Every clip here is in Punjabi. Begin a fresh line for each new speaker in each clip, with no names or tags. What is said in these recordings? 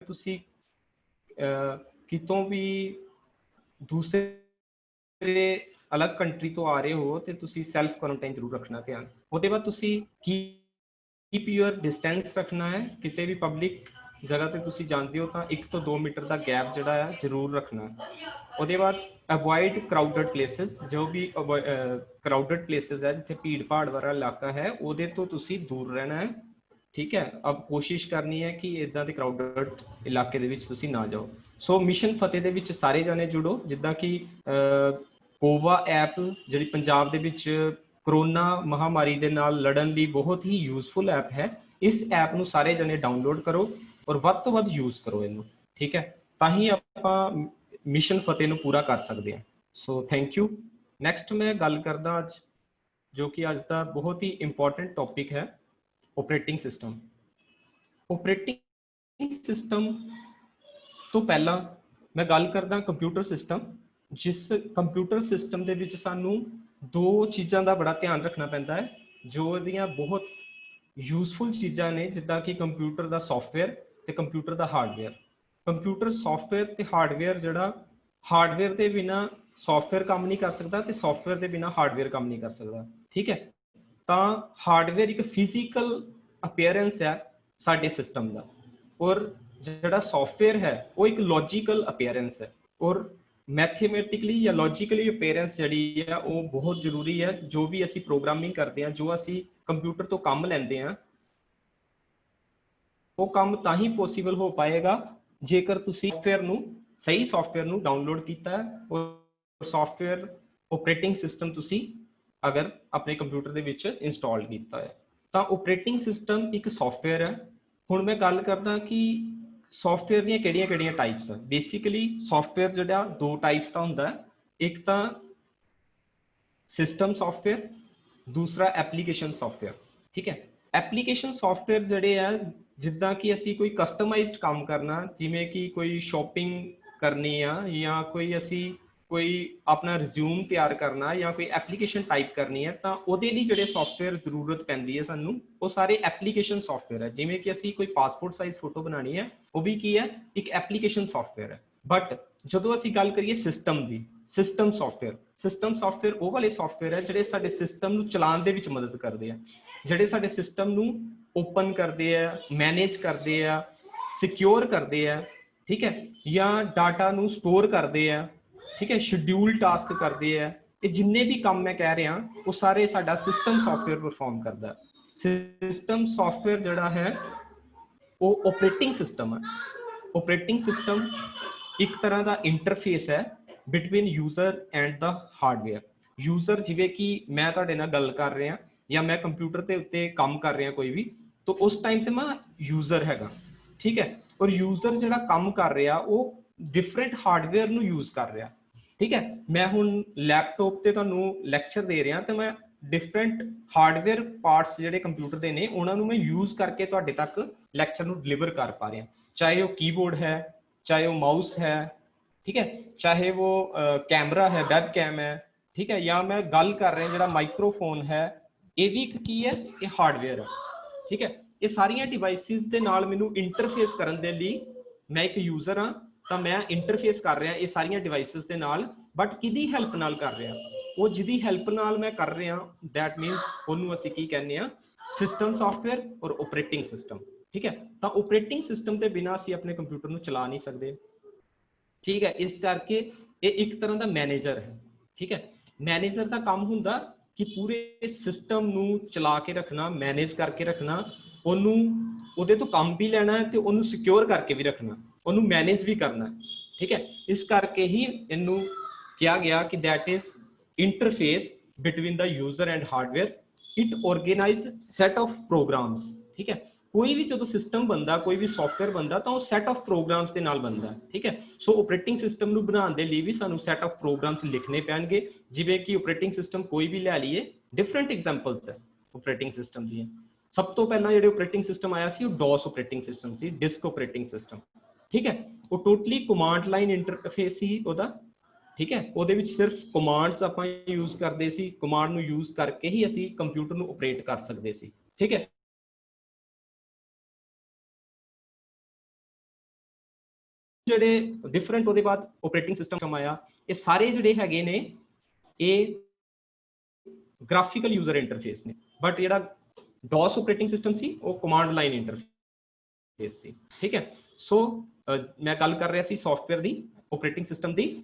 ਤੁਸੀਂ ਕਿਤੋਂ ਵੀ ਦੂਸਰੇ ਅਲੱਗ ਕੰਟਰੀ ਤੋਂ ਆ ਰਹੇ ਹੋ ਤੇ ਤੁਸੀਂ ਸੈਲਫ ਕੁਆਰੰਟਾਈਨ ਜ਼ਰੂਰ ਰੱਖਣਾ ਧਿਆਨ। ਉਹਦੇ ਬਾਅਦ ਤੁਸੀਂ ਕੀਪ ਯੂਅਰ ਡਿਸਟੈਂਸ ਰੱਖਣਾ ਹੈ। ਕਿਤੇ ਵੀ ਪਬਲਿਕ ਜਗ੍ਹਾ ਤੇ ਤੁਸੀਂ ਜਾਂਦੇ ਹੋ ਤਾਂ 1 ਤੋਂ 2 ਮੀਟਰ ਦਾ ਗੈਪ ਜਿਹੜਾ ਆ ਜ਼ਰੂਰ ਰੱਖਣਾ। ਉਹਦੇ ਬਾਅਦ ਅਵੋਇਡ ਕਰਾਊਡਡ ਪਲੇਸਿਸ, ਜੋ ਵੀ ਕਰਾਊਡਡ ਪਲੇਸਿਸ ਹੈ ਜਿੱਥੇ ਭੀੜ ਭਾੜ ਵਾਲਾ ਇਲਾਕਾ ਹੈ ਉਹਦੇ ਤੋਂ ਤੁਸੀਂ ਦੂਰ ਰਹਿਣਾ ਹੈ। ਠੀਕ ਹੈ, ਅਬ ਕੋਸ਼ਿਸ਼ ਕਰਨੀ ਹੈ ਕਿ ਇੱਦਾਂ ਦੇ ਕਰਾਊਡਡ ਇਲਾਕੇ ਦੇ ਵਿੱਚ ਤੁਸੀਂ ਨਾ ਜਾਓ। ਸੋ ਮਿਸ਼ਨ ਫਤਿਹ ਦੇ ਵਿੱਚ ਸਾਰੇ ਜਾਣੇ ਜੁੜੋ। ਜਿੱਦਾਂ ਕਿ ਕੋਵਾ ਐਪ ਜਿਹੜੀ ਪੰਜਾਬ ਦੇ ਵਿੱਚ ਕਰੋਨਾ ਮਹਾਮਾਰੀ ਦੇ ਨਾਲ ਲੜਨ ਲਈ ਬਹੁਤ ਹੀ ਯੂਜ਼ਫੁਲ ਐਪ ਹੈ। ਇਸ ਐਪ ਨੂੰ ਸਾਰੇ ਜਣੇ ਡਾਊਨਲੋਡ ਕਰੋ ਔਰ ਵੱਧ ਤੋਂ ਵੱਧ ਯੂਜ਼ ਕਰੋ ਇਹਨੂੰ। ਠੀਕ ਹੈ, ਤਾਂ ਹੀ ਆਪਾਂ ਮਿਸ਼ਨ ਫਤਿਹ ਨੂੰ ਪੂਰਾ ਕਰ ਸਕਦੇ ਹਾਂ। So thank you. ਨੈਕਸਟ ਮੈਂ ਗੱਲ ਕਰਦਾ ਅੱਜ, ਜੋ ਕਿ ਅੱਜ ਦਾ ਬਹੁਤ ਹੀ ਇੰਪੋਰਟੈਂਟ ਟੌਪਿਕ ਹੈ, ਆਪਰੇਟਿੰਗ ਸਿਸਟਮ। ਆਪਰੇਟਿੰਗ ਸਿਸਟਮ ਤੋਂ ਪਹਿਲਾਂ ਮੈਂ ਗੱਲ ਕਰਦਾ ਕੰਪਿਊਟਰ ਸਿਸਟਮ। ਜਿਸ ਕੰਪਿਊਟਰ ਸਿਸਟਮ ਦੇ ਵਿੱਚ ਸਾਨੂੰ 2 ਚੀਜ਼ਾਂ ਦਾ ਬੜਾ ਧਿਆਨ ਰੱਖਣਾ ਪੈਂਦਾ ਹੈ, ਜੋ ਇਹਦੀਆਂ ਬਹੁਤ ਯੂਜ਼ਫੁਲ ਚੀਜ਼ਾਂ ਨੇ, ਜਿੱਦਾਂ ਕਿ ਕੰਪਿਊਟਰ ਦਾ ਸੌਫਟਵੇਅਰ ਤੇ ਕੰਪਿਊਟਰ ਦਾ ਹਾਰਡਵੇਅਰ। ਕੰਪਿਊਟਰ ਸੌਫਟਵੇਅਰ ਤੇ ਹਾਰਡਵੇਅਰ ਜਿਹੜਾ, ਹਾਰਡਵੇਅਰ ਦੇ ਬਿਨਾ ਸੌਫਟਵੇਅਰ ਕੰਮ ਨਹੀਂ ਕਰ ਸਕਦਾ ਤੇ ਸੌਫਟਵੇਅਰ ਦੇ ਬਿਨਾ ਹਾਰਡਵੇਅਰ ਕੰਮ ਨਹੀਂ ਕਰ ਸਕਦਾ। ਠੀਕ ਹੈ, ਤਾਂ ਹਾਰਡਵੇਅਰ ਇੱਕ ਫਿਜ਼ੀਕਲ ਅਪੀਅਰੈਂਸ ਹੈ ਸਾਡੇ ਸਿਸਟਮ ਦਾ, ਔਰ ਜਿਹੜਾ ਸੌਫਟਵੇਅਰ ਹੈ ਉਹ ਇੱਕ ਲੌਜੀਕਲ ਅਪੀਅਰੈਂਸ ਹੈ। ਔਰ ਮੈਥਮੈਟਿਕਲੀ ਜਾਂ ਲੌਜੀਕਲੀ ਅਪੀਅਰੈਂਸ ਜਿਹੜੀ ਹੈ ਉਹ ਬਹੁਤ ਜ਼ਰੂਰੀ ਹੈ। ਜੋ ਵੀ ਅਸੀਂ ਪ੍ਰੋਗਰਾਮਿੰਗ ਕਰਦੇ ਹਾਂ, ਜੋ ਅਸੀਂ ਕੰਪਿਊਟਰ ਤੋਂ ਕੰਮ ਲੈਂਦੇ ਹਾਂ, ਉਹ ਕੰਮ ਤਾਂ ਹੀ ਪੋਸੀਬਲ ਹੋ ਪਾਏਗਾ ਜੇਕਰ ਤੁਸੀਂ ਸਹੀ ਸੌਫਟਵੇਅਰ ਨੂੰ ਡਾਊਨਲੋਡ ਕੀਤਾ ਹੈ ਔਰ ਸੌਫਟਵੇਅਰ ਆਪਰੇਟਿੰਗ ਸਿਸਟਮ ਤੁਸੀਂ ਅਗਰ ਆਪਣੇ ਕੰਪਿਊਟਰ ਦੇ ਵਿੱਚ ਇੰਸਟਾਲ ਕੀਤਾ ਹੈ। ਤਾਂ ਆਪਰੇਟਿੰਗ ਸਿਸਟਮ ਇੱਕ ਸੌਫਟਵੇਅਰ ਹੈ। ਹੁਣ ਮੈਂ ਗੱਲ ਕਰਦਾ ਕਿ ਸੌਫਟਵੇਅਰ ਦੀਆਂ ਕਿਹੜੀਆਂ ਟਾਈਪਸ ਆ। ਬੇਸਿਕਲੀ ਸੌਫਟਵੇਅਰ ਜਿਹੜਾ 2 ਟਾਈਪਸ ਦਾ ਹੁੰਦਾ, ਇੱਕ ਤਾਂ ਸਿਸਟਮ ਸੌਫਟਵੇਅਰ, ਦੂਸਰਾ ਐਪਲੀਕੇਸ਼ਨ ਸੌਫਟਵੇਅਰ। ਠੀਕ ਹੈ, ਐਪਲੀਕੇਸ਼ਨ ਸੌਫਟਵੇਅਰ ਜਿਹੜੇ ਆ, ਜਿੱਦਾਂ ਕਿ ਅਸੀਂ ਕੋਈ ਕਸਟਮਾਈਜ਼ਡ ਕੰਮ ਕਰਨਾ, ਜਿਵੇਂ ਕਿ ਕੋਈ ਸ਼ਾਪਿੰਗ ਕਰਨੀ ਆ ਜਾਂ ਕੋਈ ਆਪਣਾ ਰਿਜ਼ਿਊਮ ਤਿਆਰ ਕਰਨਾ ਜਾਂ ਕੋਈ ਐਪਲੀਕੇਸ਼ਨ ਟਾਈਪ ਕਰਨੀ ਹੈ, ਤਾਂ ਉਹਦੇ ਲਈ ਜਿਹੜੇ ਸੌਫਟਵੇਅਰ ਜ਼ਰੂਰਤ ਪੈਂਦੀ ਹੈ ਸਾਨੂੰ, ਉਹ ਸਾਰੇ ਐਪਲੀਕੇਸ਼ਨ ਸੌਫਟਵੇਅਰ ਹੈ। ਜਿਵੇਂ ਕਿ ਅਸੀਂ ਕੋਈ ਪਾਸਪੋਰਟ ਸਾਈਜ਼ ਫੋਟੋ ਬਣਾਉਣੀ ਹੈ, ਉਹ ਵੀ ਕੀ ਹੈ, ਇੱਕ ਐਪਲੀਕੇਸ਼ਨ ਸੌਫਟਵੇਅਰ ਹੈ। ਬਟ ਜਦੋਂ ਅਸੀਂ ਗੱਲ ਕਰੀਏ ਸਿਸਟਮ ਦੀ, ਸਿਸਟਮ ਸੌਫਟਵੇਅਰ ਉਹ ਵਾਲੇ ਸੌਫਟਵੇਅਰ ਹੈ ਜਿਹੜੇ ਸਾਡੇ ਸਿਸਟਮ ਨੂੰ ਚਲਾਉਣ ਦੇ ਵਿੱਚ ਮਦਦ ਕਰਦੇ ਆ, ਜਿਹੜੇ ਸਾਡੇ ਸਿਸਟਮ ਨੂੰ ਓਪਨ ਕਰਦੇ ਆ, ਮੈਨੇਜ ਕਰਦੇ ਆ, ਸਿਕਿਉਰ ਕਰਦੇ ਆ। ਠੀਕ ਹੈ, ਜਾਂ ਡਾਟਾ ਨੂੰ ਸਟੋਰ ਕਰਦੇ ਆ। ਠੀਕ ਹੈ, ਸ਼ਡਿਊਲ ਟਾਸਕ ਕਰਦੇ ਆ। ਇਹ ਜਿੰਨੇ ਵੀ ਕੰਮ ਮੈਂ ਕਹਿ ਰਿਹਾ ਉਹ ਸਾਰੇ ਸਾਡਾ ਸਿਸਟਮ ਸੌਫਟਵੇਅਰ ਪਰਫਾਰਮ ਕਰਦਾ। ਸਿਸਟਮ ਸੌਫਟਵੇਅਰ ਜਿਹੜਾ ਹੈ ਉਹ ਆਪਰੇਟਿੰਗ ਸਿਸਟਮ ਹੈ। ਆਪਰੇਟਿੰਗ ਸਿਸਟਮ ਇੱਕ ਤਰ੍ਹਾਂ ਦਾ ਇੰਟਰਫੇਸ ਹੈ between user and the hardware. User, ਜਿਵੇਂ ਕਿ ਮੈਂ ਤੁਹਾਡੇ ਨਾਲ ਗੱਲ ਕਰ ਰਿਹਾ ਜਾਂ ਮੈਂ ਕੰਪਿਊਟਰ ਦੇ ਉੱਤੇ ਕੰਮ ਕਰ ਰਿਹਾ ਕੋਈ ਵੀ, ਤਾਂ ਉਸ ਟਾਈਮ ਤੇ ਮੈਂ ਯੂਜ਼ਰ ਹੈਗਾ। ਠੀਕ ਹੈ, ਔਰ ਯੂਜ਼ਰ ਜਿਹੜਾ ਕੰਮ ਕਰ ਰਿਹਾ ਉਹ ਡਿਫਰੈਂਟ ਹਾਰਡਵੇਅਰ ਨੂੰ ਯੂਜ਼ ਕਰ ਰਿਹਾ। ਠੀਕ ਹੈ, ਮੈਂ ਹੁਣ ਲੈਪਟਾਪ ਤੇ ਤੁਹਾਨੂੰ ਲੈਕਚਰ ਦੇ ਰਿਹਾ ਤੇ ਮੈਂ ਡਿਫਰੈਂਟ ਹਾਰਡਵੇਅਰ ਪਾਰਟਸ ਜਿਹੜੇ ਕੰਪਿਊਟਰ ਦੇ ਨੇ ਉਹਨਾਂ ਨੂੰ ਮੈਂ ਯੂਜ਼ ਕਰਕੇ ਤੁਹਾਡੇ ਤੱਕ ਲੈਕਚਰ ਨੂੰ ਡਿਲੀਵਰ ਕਰ ਪਾ ਰਿਹਾ। ਚਾਹੇ ਉਹ ਕੀਬੋਰਡ ਹੈ, ਚਾਹੇ ਉਹ ਮਾਊਸ ਹੈ, ਠੀਕ ਹੈ, ਚਾਹੇ ਉਹ ਕੈਮਰਾ ਹੈ, ਵੈਬ ਕੈਮ ਹੈ। ਠੀਕ ਹੈ, ਜਾਂ ਮੈਂ ਗੱਲ ਕਰ ਰਿਹਾ ਜਿਹੜਾ ਮਾਈਕ੍ਰੋਫੋਨ ਹੈ, ਇਹ ਵੀ ਇੱਕ ਕੀ ਹੈ, ਇਹ ਹਾਰਡਵੇਅਰ ਹੈ। ਠੀਕ ਹੈ, ਇਹ ਸਾਰੀਆਂ ਡਿਵਾਈਸਿਸ ਦੇ ਨਾਲ ਮੈਨੂੰ ਇੰਟਰਫੇਸ ਕਰਨ ਦੇ ਲਈ, ਮੈਂ ਇੱਕ ਯੂਜ਼ਰ ਹਾਂ ਤਾਂ ਮੈਂ ਇੰਟਰਫੇਸ ਕਰ ਰਿਹਾ ਇਹ ਸਾਰੀਆਂ ਡਿਵਾਈਸਿਸ ਦੇ ਨਾਲ। ਬਟ ਕਿਹਦੀ ਹੈਲਪ ਨਾਲ ਕਰ ਰਿਹਾ? ਉਹ ਜਿਹਦੀ ਹੈਲਪ ਨਾਲ ਮੈਂ ਕਰ ਰਿਹਾ, ਦੈਟ ਮੀਨਸ ਉਹਨੂੰ ਅਸੀਂ ਕੀ ਕਹਿੰਦੇ ਆ, ਸਿਸਟਮ ਸੌਫਟਵੇਅਰ ਔਰ ਆਪਰੇਟਿੰਗ ਸਿਸਟਮ। ਠੀਕ ਹੈ, ਤਾਂ ਆਪਰੇਟਿੰਗ ਸਿਸਟਮ ਦੇ ਬਿਨਾਂ ਅਸੀਂ ਆਪਣੇ ਕੰਪਿਊਟਰ ਨੂੰ ਚਲਾ ਨਹੀਂ ਸਕਦੇ। ਠੀਕ ਹੈ, ਇਸ ਕਰਕੇ ਇਹ ਇੱਕ ਤਰ੍ਹਾਂ ਦਾ ਮੈਨੇਜਰ ਹੈ। ਠੀਕ ਹੈ, ਮੈਨੇਜਰ ਦਾ ਕੰਮ ਹੁੰਦਾ ਕਿ ਪੂਰੇ ਸਿਸਟਮ ਨੂੰ ਚਲਾ ਕੇ ਰੱਖਣਾ, ਮੈਨੇਜ ਕਰਕੇ ਰੱਖਣਾ, ਉਹਨੂੰ ਉਹਦੇ ਤੋਂ ਕੰਮ ਵੀ ਲੈਣਾ ਹੈ ਤੇ ਉਹਨੂੰ ਸਿਕਿਉਰ ਕਰਕੇ ਵੀ ਰੱਖਣਾ, ਉਹਨੂੰ ਮੈਨੇਜ ਵੀ ਕਰਨਾ। ਠੀਕ ਹੈ, ਇਸ ਕਰਕੇ ਹੀ ਇਹਨੂੰ ਕਿਹਾ ਗਿਆ ਕਿ that is interface between the user and hardware. It organized set of programs. ਠੀਕ ਹੈ, ਕੋਈ ਵੀ ਜਦੋਂ ਸਿਸਟਮ ਬਣਦਾ, ਕੋਈ ਵੀ ਸੌਫਟਵੇਅਰ ਬਣਦਾ ਤਾਂ ਉਹ ਸੈਟ ਆਫ ਪ੍ਰੋਗਰਾਮਸ ਦੇ ਨਾਲ ਬਣਦਾ। ਠੀਕ ਹੈ, ਸੋ ਆਪਰੇਟਿੰਗ ਸਿਸਟਮ ਨੂੰ ਬਣਾਉਣ ਦੇ ਲਈ ਵੀ ਸਾਨੂੰ ਸੈਟ ਆਫ ਪ੍ਰੋਗਰਾਮਸ ਲਿਖਣੇ ਪੈਣਗੇ। ਜਿਵੇਂ ਕਿ ਆਪਰੇਟਿੰਗ ਸਿਸਟਮ ਕੋਈ ਵੀ ਲੈ ਲਈਏ, ਡਿਫਰੈਂਟ ਐਗਜ਼ਾਮਪਲਸ ਹੈ ਆਪਰੇਟਿੰਗ ਸਿਸਟਮ ਦੀਆਂ। ਸਭ ਤੋਂ ਪਹਿਲਾਂ ਜਿਹੜੇ ਆਪਰੇਟਿੰਗ ਸਿਸਟਮ ਆਇਆ ਸੀ ਉਹ ਡੋਸ ਆਪਰੇਟਿੰਗ ਸਿਸਟਮ ਸੀ, ਡਿਸਕ ਆਪਰੇਟਿੰਗ ਸਿਸਟਮ। ਠੀਕ ਹੈ, ਉਹ ਟੋਟਲੀ ਕਮਾਂਡ ਲਾਈਨ ਇੰਟਰਫੇਸ ਸੀ ਉਹਦਾ। ठीक है। ਉਹਦੇ ਵਿੱਚ ਸਿਰਫ ਕਮਾਂਡਸ ਆਪਾਂ ਯੂਜ਼ ਕਰਦੇ ਸੀ, ਕਮਾਂਡ ਨੂੰ ਯੂਜ਼ ਕਰਕੇ ਹੀ ਅਸੀਂ ਕੰਪਿਊਟਰ ਨੂੰ ਆਪਰੇਟ ਕਰ ਸਕਦੇ ਸੀ, ਠੀਕ ਹੈ। ਜਿਹੜੇ ਡਿਫਰੈਂਟ ਉਹਦੇ ਬਾਅਦ ਆਪਰੇਟਿੰਗ ਸਿਸਟਮ ਆਇਆ, ਇਹ ਸਾਰੇ ਜਿਹੜੇ ਹੈਗੇ ਨੇ ਇਹ ਗ੍ਰਾਫਿਕਲ ਯੂਜ਼ਰ ਇੰਟਰਫੇਸ ਨੇ, ਬਟ ਜਿਹੜਾ DOS ਆਪਰੇਟਿੰਗ ਸਿਸਟਮ ਸੀ ਉਹ ਕਮਾਂਡ ਲਾਈਨ ਇੰਟਰਫੇਸ ਸੀ, ਠੀਕ ਹੈ। ਸੋ ਮੈਂ ਗੱਲ ਕਰ ਰਿਹਾ ਸੀ ਸੌਫਟਵੇਅਰ ਦੀ, ਆਪਰੇਟਿੰਗ ਸਿਸਟਮ ਦੀ,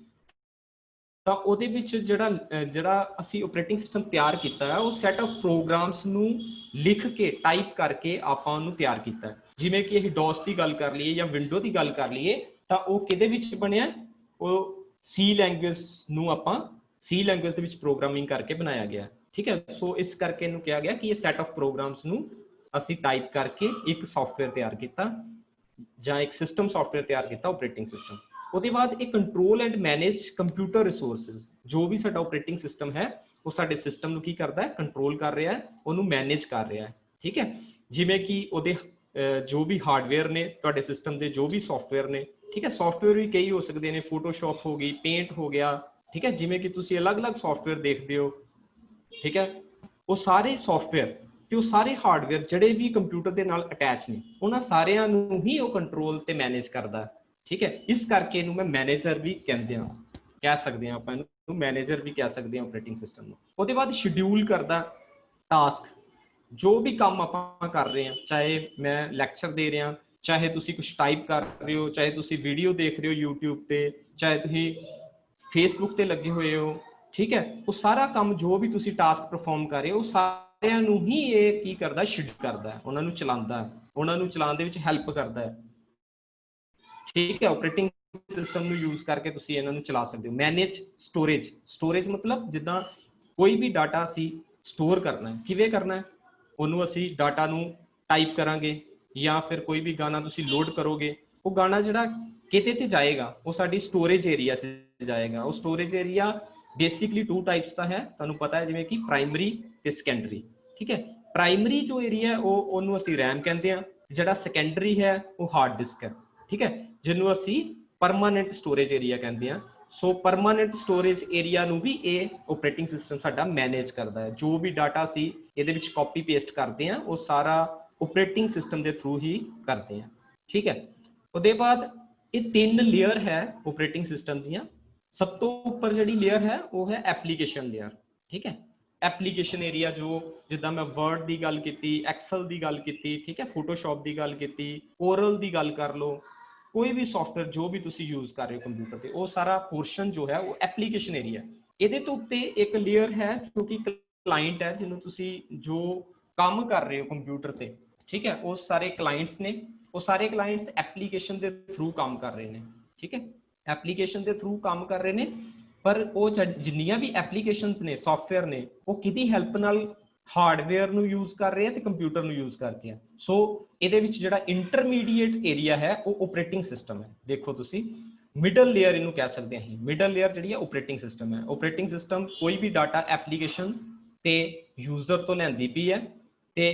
ਤਾਂ ਉਹਦੇ ਵਿੱਚ ਜਿਹੜਾ ਅਸੀਂ ਆਪਰੇਟਿੰਗ ਸਿਸਟਮ ਤਿਆਰ ਕੀਤਾ ਹੈ ਉਹ ਸੈਟ ਆਫ ਪ੍ਰੋਗਰਾਮਸ ਨੂੰ ਲਿਖ ਕੇ ਟਾਈਪ ਕਰਕੇ ਆਪਾਂ ਉਹਨੂੰ ਤਿਆਰ ਕੀਤਾ ਹੈ। ਜਿਵੇਂ ਕਿ ਅਸੀਂ DOS ਦੀ ਗੱਲ ਕਰ ਲਈਏ ਜਾਂ ਵਿੰਡੋ ਦੀ ਗੱਲ ਕਰ ਲਈਏ ਤਾਂ ਉਹ ਕਿਹਦੇ ਵਿੱਚ ਬਣਿਆ, ਉਹ C ਲੈਂਗੁਏਜ ਨੂੰ ਆਪਾਂ C ਲੈਂਗੁਏਜ ਦੇ ਵਿੱਚ ਪ੍ਰੋਗਰਾਮਿੰਗ ਕਰਕੇ ਬਣਾਇਆ ਗਿਆ, ਠੀਕ ਹੈ। ਸੋ ਇਸ ਕਰਕੇ ਇਹਨੂੰ ਕਿਹਾ ਗਿਆ ਕਿ ਇਹ ਸੈਟ ਆਫ ਪ੍ਰੋਗਰਾਮਸ ਨੂੰ ਅਸੀਂ ਟਾਈਪ ਕਰਕੇ ਇੱਕ ਸੌਫਟਵੇਅਰ ਤਿਆਰ ਕੀਤਾ ਜਾਂ ਇੱਕ ਸਿਸਟਮ ਸੌਫਟਵੇਅਰ ਤਿਆਰ ਕੀਤਾ ਆਪਰੇਟਿੰਗ ਸਿਸਟਮ। ਉਹਦੇ ਬਾਅਦ ਇਹ control and manage computer resources, ਜੋ ਵੀ ਸਾਡਾ ਆਪਰੇਟਿੰਗ ਸਿਸਟਮ ਹੈ ਉਹ ਸਾਡੇ ਸਿਸਟਮ ਨੂੰ ਕੀ ਕਰਦਾ ਹੈ, ਕੰਟਰੋਲ ਕਰ ਰਿਹਾ ਹੈ, ਉਹਨੂੰ ਮੈਨੇਜ ਕਰ ਰਿਹਾ ਹੈ, ਠੀਕ ਹੈ। ਜਿਵੇਂ ਕਿ ਉਹਦੇ ਜੋ ਵੀ ਹਾਰਡਵੇਅਰ ਨੇ ਤੁਹਾਡੇ ਸਿਸਟਮ ਦੇ, ਜੋ ਵੀ ਸੌਫਟਵੇਅਰ ਨੇ, ਠੀਕ ਹੈ। ਸੌਫਟਵੇਅਰ ਵੀ ਕਈ ਹੋ ਸਕਦੇ ਨੇ, ਫੋਟੋਸ਼ਾਪ ਹੋ ਗਈ, ਪੇਂਟ ਹੋ ਗਿਆ, ਠੀਕ ਹੈ। ਜਿਵੇਂ ਕਿ ਤੁਸੀਂ ਅਲੱਗ-ਅਲੱਗ ਸੌਫਟਵੇਅਰ ਦੇਖਦੇ ਹੋ, ਠੀਕ ਹੈ। ਉਹ ਸਾਰੇ ਸੌਫਟਵੇਅਰ ਤੇ ਉਹ ਸਾਰੇ ਹਾਰਡਵੇਅਰ ਜਿਹੜੇ ਵੀ ਕੰਪਿਊਟਰ ਦੇ ਨਾਲ ਅਟੈਚ ਨੇ, ਉਹਨਾਂ ਸਾਰਿਆਂ ਨੂੰ ਹੀ ਉਹ ਕੰਟਰੋਲ ਤੇ ਮੈਨੇਜ ਕਰਦਾ, ਠੀਕ ਹੈ। ਇਸ ਕਰਕੇ ਇਹਨੂੰ ਮੈਂ ਮੈਨੇਜਰ ਵੀ ਕਹਿੰਦੇ ਹਾਂ, ਕਹਿ ਸਕਦੇ ਹਾਂ ਆਪਾਂ ਇਹਨੂੰ ਮੈਨੇਜਰ ਵੀ ਕਹਿ ਸਕਦੇ ਹਾਂ ਆਪਰੇਟਿੰਗ ਸਿਸਟਮ ਨੂੰ। ਉਹਦੇ ਬਾਅਦ ਸ਼ਡਿਊਲ ਕਰਦਾ ਟਾਸਕ, ਜੋ ਵੀ ਕੰਮ ਆਪਾਂ ਕਰ ਰਹੇ ਹਾਂ, ਚਾਹੇ ਮੈਂ ਲੈਕਚਰ ਦੇ ਰਿਹਾ, ਚਾਹੇ ਤੁਸੀਂ ਕੁਝ ਟਾਈਪ ਕਰ ਰਹੇ ਹੋ, ਚਾਹੇ ਤੁਸੀਂ ਵੀਡੀਓ ਦੇਖ ਰਹੇ ਹੋ YouTube ਤੇ, ਚਾਹੇ ਤੁਸੀਂ Facebook ਤੇ ਲੱਗੇ ਹੋਏ ਹੋ, ਠੀਕ ਹੈ। ਉਹ ਸਾਰਾ ਕੰਮ ਜੋ ਵੀ ਤੁਸੀਂ ਟਾਸਕ ਪਰਫਾਰਮ ਕਰ ਰਹੇ ਹੋ, ਉਹ ਸਾਰਿਆਂ ਨੂੰ ਹੀ ਇਹ ਕੀ ਕਰਦਾ, ਸ਼ਡਿਊਲ ਕਰਦਾ, ਉਹਨਾਂ ਨੂੰ ਚਲਾਉਂਦਾ, ਉਹਨਾਂ ਨੂੰ ਚਲਾਉਣ ਦੇ ਵਿੱਚ ਹੈਲਪ ਕਰਦਾ ਹੈ, ਠੀਕ ਹੈ। ਆਪਰੇਟਿੰਗ ਸਿਸਟਮ ਨੂੰ ਯੂਜ਼ ਕਰਕੇ ਤੁਸੀਂ ਇਹਨਾਂ ਨੂੰ ਚਲਾ ਸਕਦੇ ਹੋ। ਮੈਨੇਜ ਸਟੋਰੇਜ, ਸਟੋਰੇਜ ਮਤਲਬ ਜਿੱਦਾਂ ਕੋਈ ਵੀ ਡਾਟਾ ਅਸੀਂ ਸਟੋਰ ਕਰਨਾ ਹੈ, ਕਿਵੇਂ ਕਰਨਾ ਹੈ, ਉਹਨੂੰ ਅਸੀਂ ਡਾਟਾ ਨੂੰ ਟਾਈਪ ਕਰਾਂਗੇ ਜਾਂ ਫਿਰ ਕੋਈ ਵੀ ਗਾਣਾ ਤੁਸੀਂ ਲੋਡ ਕਰੋਗੇ, ਉਹ ਗਾਣਾ ਜਿਹੜਾ ਕਿਤੇ ਤੇ ਜਾਏਗਾ ਉਹ ਸਾਡੀ ਸਟੋਰੇਜ ਏਰੀਆ 'ਚ ਜਾਏਗਾ। ਉਹ ਸਟੋਰੇਜ ਏਰੀਆ ਬੇਸਿਕਲੀ 2 ਟਾਈਪਸ ਦਾ ਹੈ, ਤੁਹਾਨੂੰ ਪਤਾ ਹੈ, ਜਿਵੇਂ ਕਿ ਪ੍ਰਾਇਮਰੀ ਤੇ ਸੈਕੰਡਰੀ, ਠੀਕ ਹੈ। ਪ੍ਰਾਇਮਰੀ ਜੋ ਏਰੀਆ ਉਹਨੂੰ ਅਸੀਂ ਰੈਮ ਕਹਿੰਦੇ ਹਾਂ, ਜਿਹੜਾ ਸੈਕੰਡਰੀ ਹੈ ਉਹ ਹਾਰਡ ਡਿਸਕ ਹੈ, ਠੀਕ ਹੈ, ਜਿਹਨੂੰ ਅਸੀਂ ਪਰਮਾਨੈਂਟ ਸਟੋਰੇਜ ਏਰੀਆ ਕਹਿੰਦੇ ਹਾਂ। ਸੋ ਪਰਮਾਨੈਂਟ ਸਟੋਰੇਜ ਏਰੀਆ ਨੂੰ ਵੀ ਇਹ ਆਪਰੇਟਿੰਗ ਸਿਸਟਮ ਸਾਡਾ ਮੈਨੇਜ ਕਰਦਾ ਹੈ। ਜੋ ਵੀ ਡਾਟਾ ਅਸੀਂ ਇਹਦੇ ਵਿੱਚ ਕਾਪੀ ਪੇਸਟ ਕਰਦੇ ਹਾਂ ਉਹ ਸਾਰਾ ਆਪਰੇਟਿੰਗ ਸਿਸਟਮ ਦੇ ਥਰੂ ਹੀ ਕਰਦੇ ਹਾਂ, ਠੀਕ ਹੈ। ਉਹਦੇ ਬਾਅਦ ਇਹ 3 ਲੇਅਰ ਹੈ ਆਪਰੇਟਿੰਗ ਸਿਸਟਮ ਦੀਆਂ। ਸਭ ਤੋਂ ਉੱਪਰ ਜਿਹੜੀ ਲੇਅਰ ਹੈ ਉਹ ਹੈ ਐਪਲੀਕੇਸ਼ਨ ਲੇਅਰ, ਠੀਕ ਹੈ। ਐਪਲੀਕੇਸ਼ਨ ਏਰੀਆ, ਜੋ ਜਿੱਦਾਂ ਮੈਂ ਵਰਡ ਦੀ ਗੱਲ ਕੀਤੀ, ਐਕਸਲ ਦੀ ਗੱਲ ਕੀਤੀ, ਠੀਕ ਹੈ, ਫੋਟੋਸ਼ਾਪ ਦੀ ਗੱਲ ਕੀਤੀ, ਕੋਰਲ ਦੀ ਗੱਲ ਕਰ ਲਓ, ਕੋਈ ਵੀ ਸੌਫਟਵੇਅਰ ਜੋ ਵੀ ਤੁਸੀਂ ਯੂਜ਼ ਕਰ ਰਹੇ ਹੋ ਕੰਪਿਊਟਰ ਤੇ, ਉਹ ਸਾਰਾ ਪੋਰਸ਼ਨ ਜੋ ਹੈ ਉਹ ਐਪਲੀਕੇਸ਼ਨ ਏਰੀਆ। ਇਹਦੇ ਤੋਂ ਉੱਤੇ ਇੱਕ ਲੇਅਰ ਹੈ ਜੋ ਕਿ ਕਲਾਇੰਟ ਹੈ, ਜਿਹਨੂੰ ਤੁਸੀਂ ਜੋ ਕੰਮ ਕਰ ਰਹੇ ਹੋ ਕੰਪਿਊਟਰ ਤੇ, ਠੀਕ ਹੈ, ਉਹ ਸਾਰੇ ਕਲਾਇੰਟਸ ਨੇ। ਉਹ ਸਾਰੇ ਕਲਾਇੰਟਸ ਐਪਲੀਕੇਸ਼ਨ ਦੇ ਥਰੂ ਕੰਮ ਕਰ ਰਹੇ ਨੇ, ਠੀਕ ਹੈ, ਐਪਲੀਕੇਸ਼ਨ ਦੇ ਥਰੂ ਕੰਮ ਕਰ ਰਹੇ ਨੇ। ਪਰ ਉਹ ਜਿੰਨੀਆਂ ਵੀ ਐਪਲੀਕੇਸ਼ਨਸ ਨੇ, ਸੌਫਟਵੇਅਰ ਨੇ, ਉਹ ਕਿਹਦੀ ਹੈਲਪ ਨਾਲ ਹਾਰਡਵੇਅਰ ਨੂੰ ਯੂਜ਼ ਕਰ ਰਹੇ ਆ ਤੇ ਕੰਪਿਊਟਰ ਨੂੰ ਯੂਜ਼ ਕਰਕੇ ਆ। ਸੋ ਇਹਦੇ ਵਿੱਚ ਜਿਹੜਾ ਇੰਟਰਮੀਡੀਏਟ ਏਰੀਆ ਹੈ ਉਹ ਆਪਰੇਟਿੰਗ ਸਿਸਟਮ ਹੈ। ਦੇਖੋ ਤੁਸੀਂ ਮਿਡਲ ਲੇਅਰ ਇਹਨੂੰ ਕਹਿ ਸਕਦੇ ਹਾਂ। ਮਿਡਲ ਲੇਅਰ ਜਿਹੜੀ ਹੈ ਆਪਰੇਟਿੰਗ ਸਿਸਟਮ ਹੈ। ਆਪਰੇਟਿੰਗ ਸਿਸਟਮ ਕੋਈ ਵੀ ਡਾਟਾ ਐਪਲੀਕੇਸ਼ਨ ਤੇ ਯੂਜ਼ਰ ਤੋਂ ਲੈਂਦੀ ਪਈ ਹੈ ਤੇ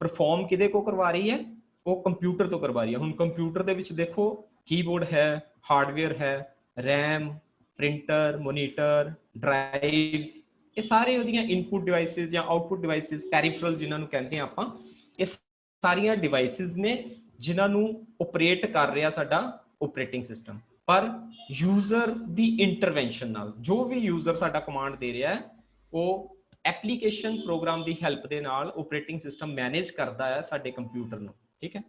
ਪਰਫਾਰਮ ਕਿਹਦੇ ਕੋ ਕਰਵਾ ਰਹੀ ਹੈ, ਉਹ ਕੰਪਿਊਟਰ ਤੋਂ ਕਰਵਾ ਰਹੀ ਹੈ। ਹੁਣ ਕੰਪਿਊਟਰ ਦੇ ਵਿੱਚ ਦੇਖੋ ਕੀਬੋਰਡ ਹੈ, ਹਾਰਡਵੇਅਰ ਹੈ, ਰੈਮ, ਪ੍ਰਿੰਟਰ, ਮੋਨੀਟਰ, ਡਰਾਈਵਸ, ਇਹ ਸਾਰੇ ਉਹਦੀਆਂ ਇਨਪੁਟ ਡਿਵਾਈਸਿਸ ਜਾਂ ਆਊਟਪੁੱਟ ਡਿਵਾਈਸਿਸ, ਪੈਰੀਫਰਲ ਜਿਨ੍ਹਾਂ ਨੂੰ ਕਹਿੰਦੇ ਹਾਂ ਆਪਾਂ, ਇਹ ਸਾਰੀਆਂ ਡਿਵਾਈਸਿਸ ਨੇ ਜਿਨ੍ਹਾਂ ਨੂੰ ਆਪਰੇਟ ਕਰ ਰਿਹਾ ਸਾਡਾ ਆਪਰੇਟਿੰਗ ਸਿਸਟਮ। ਪਰ ਯੂਜ਼ਰ ਦੀ ਇੰਟਰਵੈਂਸ਼ਨ ਨਾਲ, ਜੋ ਵੀ ਯੂਜ਼ਰ ਸਾਡਾ ਕਮਾਂਡ ਦੇ ਰਿਹਾ ਹੈ ਉਹ ਐਪਲੀਕੇਸ਼ਨ ਪ੍ਰੋਗਰਾਮ ਦੀ ਹੈਲਪ ਦੇ ਨਾਲ ਆਪਰੇਟਿੰਗ ਸਿਸਟਮ ਮੈਨੇਜ ਕਰਦਾ ਹੈ ਸਾਡੇ ਕੰਪਿਊਟਰ ਨੂੰ, ਠੀਕ ਹੈ।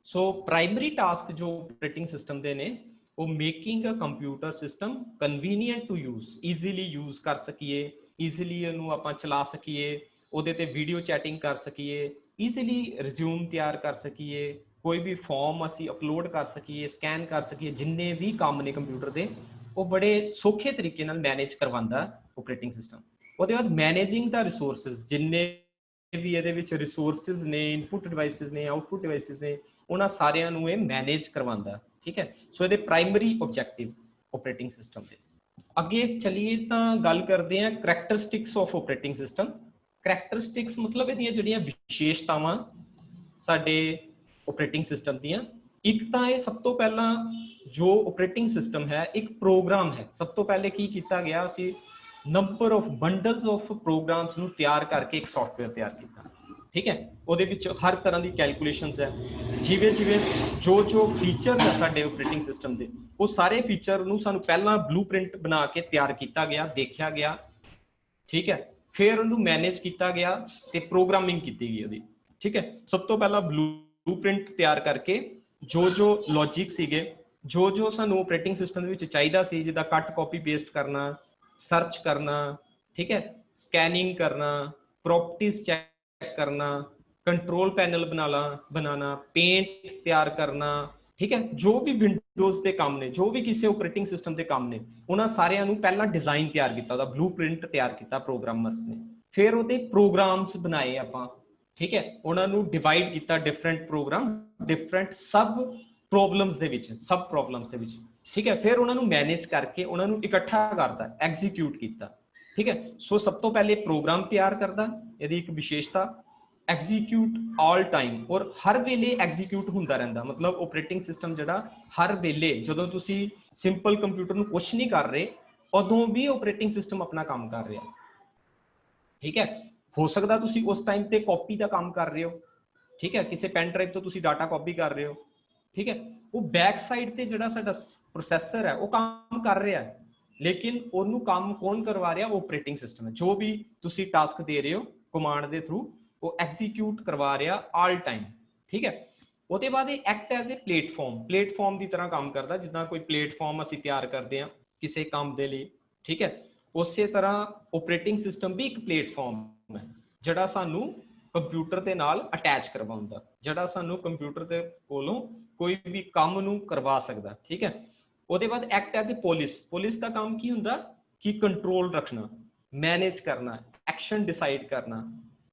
ਸੋ ਪ੍ਰਾਇਮਰੀ ਟਾਸਕ ਜੋ ਆਪਰੇਟਿੰਗ ਸਿਸਟਮ ਦੇ ਨੇ, ਉਹ making a computer system convenient to use, easily use ਕਰ ਸਕੀਏ, ਈਜ਼ੀਲੀ ਉਹਨੂੰ ਆਪਾਂ ਚਲਾ ਸਕੀਏ, ਉਹਦੇ ਤੇ ਵੀਡੀਓ ਚੈਟਿੰਗ ਕਰ ਸਕੀਏ, ਈਜ਼ੀਲੀ ਰਿਜ਼ਿਊਮ ਤਿਆਰ ਕਰ ਸਕੀਏ, ਕੋਈ ਵੀ ਫਾਰਮ ਅਸੀਂ ਅਪਲੋਡ ਕਰ ਸਕੀਏ, ਸਕੈਨ ਕਰ ਸਕੀਏ। ਜਿੰਨੇ ਵੀ ਕੰਮ ਨੇ ਕੰਪਿਊਟਰ ਦੇ ਉਹ ਬੜੇ ਸੌਖੇ ਤਰੀਕੇ ਨਾਲ ਮੈਨੇਜ ਕਰਵਾਉਂਦਾ ਆਪਰੇਟਿੰਗ ਸਿਸਟਮ। ਉਹਦੇ ਬਾਅਦ ਮੈਨੇਜਿੰਗ ਦਾ ਰਿਸੋਰਸਿਸ, ਜਿੰਨੇ ਵੀ ਇਹਦੇ ਵਿੱਚ ਰਿਸੋਰਸਿਸ ਨੇ, ਇਨਪੁਟ ਡਿਵਾਈਸਿਸ ਨੇ, ਆਊਟਪੁੱਟ ਡਿਵਾਈਸਿਸ ਨੇ, ਉਹਨਾਂ ਸਾਰਿਆਂ ਨੂੰ ਇਹ ਮੈਨੇਜ ਕਰਵਾਉਂਦਾ, ਠੀਕ ਹੈ। ਸੋ ਇਹਦੇ ਪ੍ਰਾਇਮਰੀ ਆਬਜੈਕਟਿਵ ਆਪਰੇਟਿੰਗ ਸਿਸਟਮ ਦੇ। ਅੱਗੇ ਚਲੀਏ ਤਾਂ ਗੱਲ ਕਰਦੇ ਹਾਂ ਕਰੈਕਟਰਿਸਟਿਕਸ ਆਫ ਆਪਰੇਟਿੰਗ ਸਿਸਟਮ। ਕਰੈਕਟਰਿਸਟਿਕਸ ਮਤਲਬ ਇਹਦੀਆਂ ਜਿਹੜੀਆਂ ਵਿਸ਼ੇਸ਼ਤਾਵਾਂ ਸਾਡੇ ਆਪਰੇਟਿੰਗ ਸਿਸਟਮ ਦੀਆਂ, ਇੱਕ ਤਾਂ ਇਹ ਸਭ ਤੋਂ ਪਹਿਲਾਂ ਜੋ ਆਪਰੇਟਿੰਗ ਸਿਸਟਮ ਹੈ ਇੱਕ ਪ੍ਰੋਗਰਾਮ ਹੈ। ਸਭ ਤੋਂ ਪਹਿਲੇ ਕੀ ਕੀਤਾ ਗਿਆ, ਅਸੀਂ ਨੰਬਰ ਆਫ ਬੰਡਲਸ ਆਫ ਪ੍ਰੋਗਰਾਮਸ ਨੂੰ ਤਿਆਰ ਕਰਕੇ ਇੱਕ ਸੌਫਟਵੇਅਰ ਤਿਆਰ ਕੀਤਾ। ਠੀਕ ਹੈ, ਉਹਦੇ ਵਿੱਚ ਹਰ ਤਰ੍ਹਾਂ ਦੀ ਕੈਲਕੂਲੇਸ਼ਨਸ ਹੈ, ਜਿਵੇਂ ਜਿਵੇਂ ਜੋ ਫੀਚਰ ਹੈ ਸਾਡੇ ਆਪਰੇਟਿੰਗ ਸਿਸਟਮ ਦੇ, ਉਹ ਸਾਰੇ ਫੀਚਰ ਨੂੰ ਸਾਨੂੰ ਪਹਿਲਾਂ ਬਲੂਪ੍ਰਿੰਟ ਬਣਾ ਕੇ ਤਿਆਰ ਕੀਤਾ ਗਿਆ, ਦੇਖਿਆ ਗਿਆ। ਠੀਕ ਹੈ, ਫਿਰ ਉਹਨੂੰ ਮੈਨੇਜ ਕੀਤਾ ਗਿਆ ਤੇ ਪ੍ਰੋਗਰਾਮਿੰਗ ਕੀਤੀ ਗਈ ਉਹਦੀ। ਠੀਕ ਹੈ, ਸਭ ਤੋਂ ਪਹਿਲਾਂ ਬਲੂਪ੍ਰਿੰਟ ਤਿਆਰ ਕਰਕੇ ਜੋ ਲੌਜਿਕ ਸੀਗੇ, ਜੋ ਸਾਨੂੰ ਆਪਰੇਟਿੰਗ ਸਿਸਟਮ ਦੇ ਵਿੱਚ ਚਾਹੀਦਾ ਸੀ, ਜਿੱਦਾਂ ਕੱਟ ਕਾਪੀ ਪੇਸਟ ਕਰਨਾ, ਸਰਚ ਕਰਨਾ, ਠੀਕ ਹੈ, ਸਕੈਨਿੰਗ ਕਰਨਾ, ਪ੍ਰੋਪਰਟੀਜ਼ ਚੈੱਕ ਕਰਨਾ, ਕੰਟਰੋਲ ਪੈਨਲ बनाना, पेंट ਤਿਆਰ ਕਰਨਾ। ਠੀਕ ਹੈ, ਜੋ ਵੀ ਵਿੰਡੋਜ਼ ਦੇ ਕੰਮ ਨੇ, ਜੋ ਵੀ ਕਿਸੇ ਆਪਰੇਟਿੰਗ ਸਿਸਟਮ ਦੇ ਕੰਮ ਨੇ, ਉਹਨਾਂ ਸਾਰਿਆਂ ਨੂੰ ਪਹਿਲਾਂ ਡਿਜ਼ਾਈਨ ਤਿਆਰ ਕੀਤਾ, ਉਹਦਾ ਬਲੂਪ੍ਰਿੰਟ ਤਿਆਰ ਕੀਤਾ ਪ੍ਰੋਗਰਾਮਰਸ ਨੇ। ਫਿਰ ਉਹਦੇ ਪ੍ਰੋਗਰਾਮਸ ਬਣਾਏ ਆਪਾਂ। ਠੀਕ ਹੈ, ਉਹਨਾਂ ਨੂੰ ਡਿਵਾਈਡ ਕੀਤਾ ਡਿਫਰੈਂਟ ਪ੍ਰੋਗਰਾਮ, ਡਿਫਰੈਂਟ ਸਬ ਪ੍ਰੋਬਲਮਸ ਦੇ ਵਿੱਚ, ਸਬ ਪ੍ਰੋਬਲਮਸ ਦੇ ਵਿੱਚ। ਠੀਕ ਹੈ, ਫਿਰ ਉਹਨਾਂ ਨੂੰ ਮੈਨੇਜ ਕਰਕੇ ਉਹਨਾਂ ਨੂੰ ਇਕੱਠਾ ਕਰਦਾ, ਐਗਜ਼ੀਕਿਊਟ ਕੀਤਾ। ਠੀਕ ਹੈ, ਸੋ ਸਭ ਤੋਂ ਪਹਿਲੇ ਪ੍ਰੋਗਰਾਮ ਤਿਆਰ ਕਰਦਾ, ਇਹਦੀ ਇੱਕ ਵਿਸ਼ੇਸ਼ਤਾ ਐਗਜ਼ੀਕਿਊਟ ਆਲ ਟਾਈਮ, ਔਰ ਹਰ ਵੇਲੇ ਐਗਜ਼ੀਕਿਊਟ ਹੁੰਦਾ ਰਹਿੰਦਾ। ਮਤਲਬ ਆਪਰੇਟਿੰਗ ਸਿਸਟਮ ਜਿਹੜਾ ਹਰ ਵੇਲੇ, ਜਦੋਂ ਤੁਸੀਂ ਸਿੰਪਲ ਕੰਪਿਊਟਰ ਨੂੰ ਕੁਛ ਨਹੀਂ ਕਰ ਰਹੇ, ਉਦੋਂ ਵੀ ਆਪਰੇਟਿੰਗ ਸਿਸਟਮ ਆਪਣਾ ਕੰਮ ਕਰ ਰਿਹਾ। ਠੀਕ ਹੈ, ਹੋ ਸਕਦਾ ਤੁਸੀਂ ਉਸ ਟਾਈਮ ਤੇ ਕਾਪੀ ਦਾ ਕੰਮ ਕਰ ਰਹੇ ਹੋ। ਠੀਕ ਹੈ, ਕਿਸੇ ਪੈਨ ਡਰਾਈਵ ਤੋਂ ਤੁਸੀਂ ਡਾਟਾ ਕਾਪੀ ਕਰ ਰਹੇ ਹੋ। ਠੀਕ ਹੈ, ਉਹ ਬੈਕ ਸਾਈਡ ਤੇ ਜਿਹੜਾ ਸਾਡਾ ਪ੍ਰੋਸੈਸਰ ਹੈ ਉਹ ਕੰਮ ਕਰ ਰਿਹਾ ਹੈ, ਲੇਕਿਨ ਉਹਨੂੰ ਕੰਮ ਕੌਣ ਕਰਵਾ ਰਿਹਾ? ਉਹ ਆਪਰੇਟਿੰਗ ਸਿਸਟਮ ਹੈ। ਜੋ ਵੀ ਤੁਸੀਂ ਟਾਸਕ ਦੇ ਰਹੇ ਹੋ ਕਮਾਂਡ ਦੇ ਥਰੂ, ਉਹ ਐਗਜ਼ੀਕਿਊਟ ਕਰਵਾ ਰਿਹਾ ਆਲ ਟਾਈਮ। ਠੀਕ ਹੈ, ਉਹਦੇ ਬਾਅਦ ਇਹ ਐਕਟ ਐਜ਼ ਏ ਪਲੇਟਫਾਰਮ ਦੀ ਤਰ੍ਹਾਂ ਕੰਮ ਕਰਦਾ, ਜਿੱਦਾਂ ਕੋਈ ਪਲੇਟਫਾਰਮ ਅਸੀਂ ਤਿਆਰ ਕਰਦੇ ਹਾਂ ਕਿਸੇ ਕੰਮ ਦੇ ਲਈ। ਠੀਕ ਹੈ, ਉਸੇ ਤਰ੍ਹਾਂ ਆਪਰੇਟਿੰਗ ਸਿਸਟਮ ਵੀ ਇੱਕ ਪਲੇਟਫਾਰਮ ਹੈ, ਜਿਹੜਾ ਸਾਨੂੰ ਕੰਪਿਊਟਰ ਦੇ ਨਾਲ ਅਟੈਚ ਕਰਵਾਉਂਦਾ, ਜਿਹੜਾ ਸਾਨੂੰ ਕੰਪਿਊਟਰ ਦੇ ਕੋਲੋਂ ਕੋਈ ਵੀ ਕੰਮ ਨੂੰ ਕਰਵਾ ਸਕਦਾ। ਠੀਕ ਹੈ, ਉਹਦੇ ਬਾਅਦ ਐਕਟ ਐਜ਼ ਏ ਪੁਲਿਸ ਦਾ ਕੰਮ ਕੀ ਹੁੰਦਾ? ਕਿ ਕੰਟਰੋਲ ਰੱਖਣਾ, ਮੈਨੇਜ ਕਰਨਾ, ਐਕਸ਼ਨ ਡਿਸਾਈਡ ਕਰਨਾ।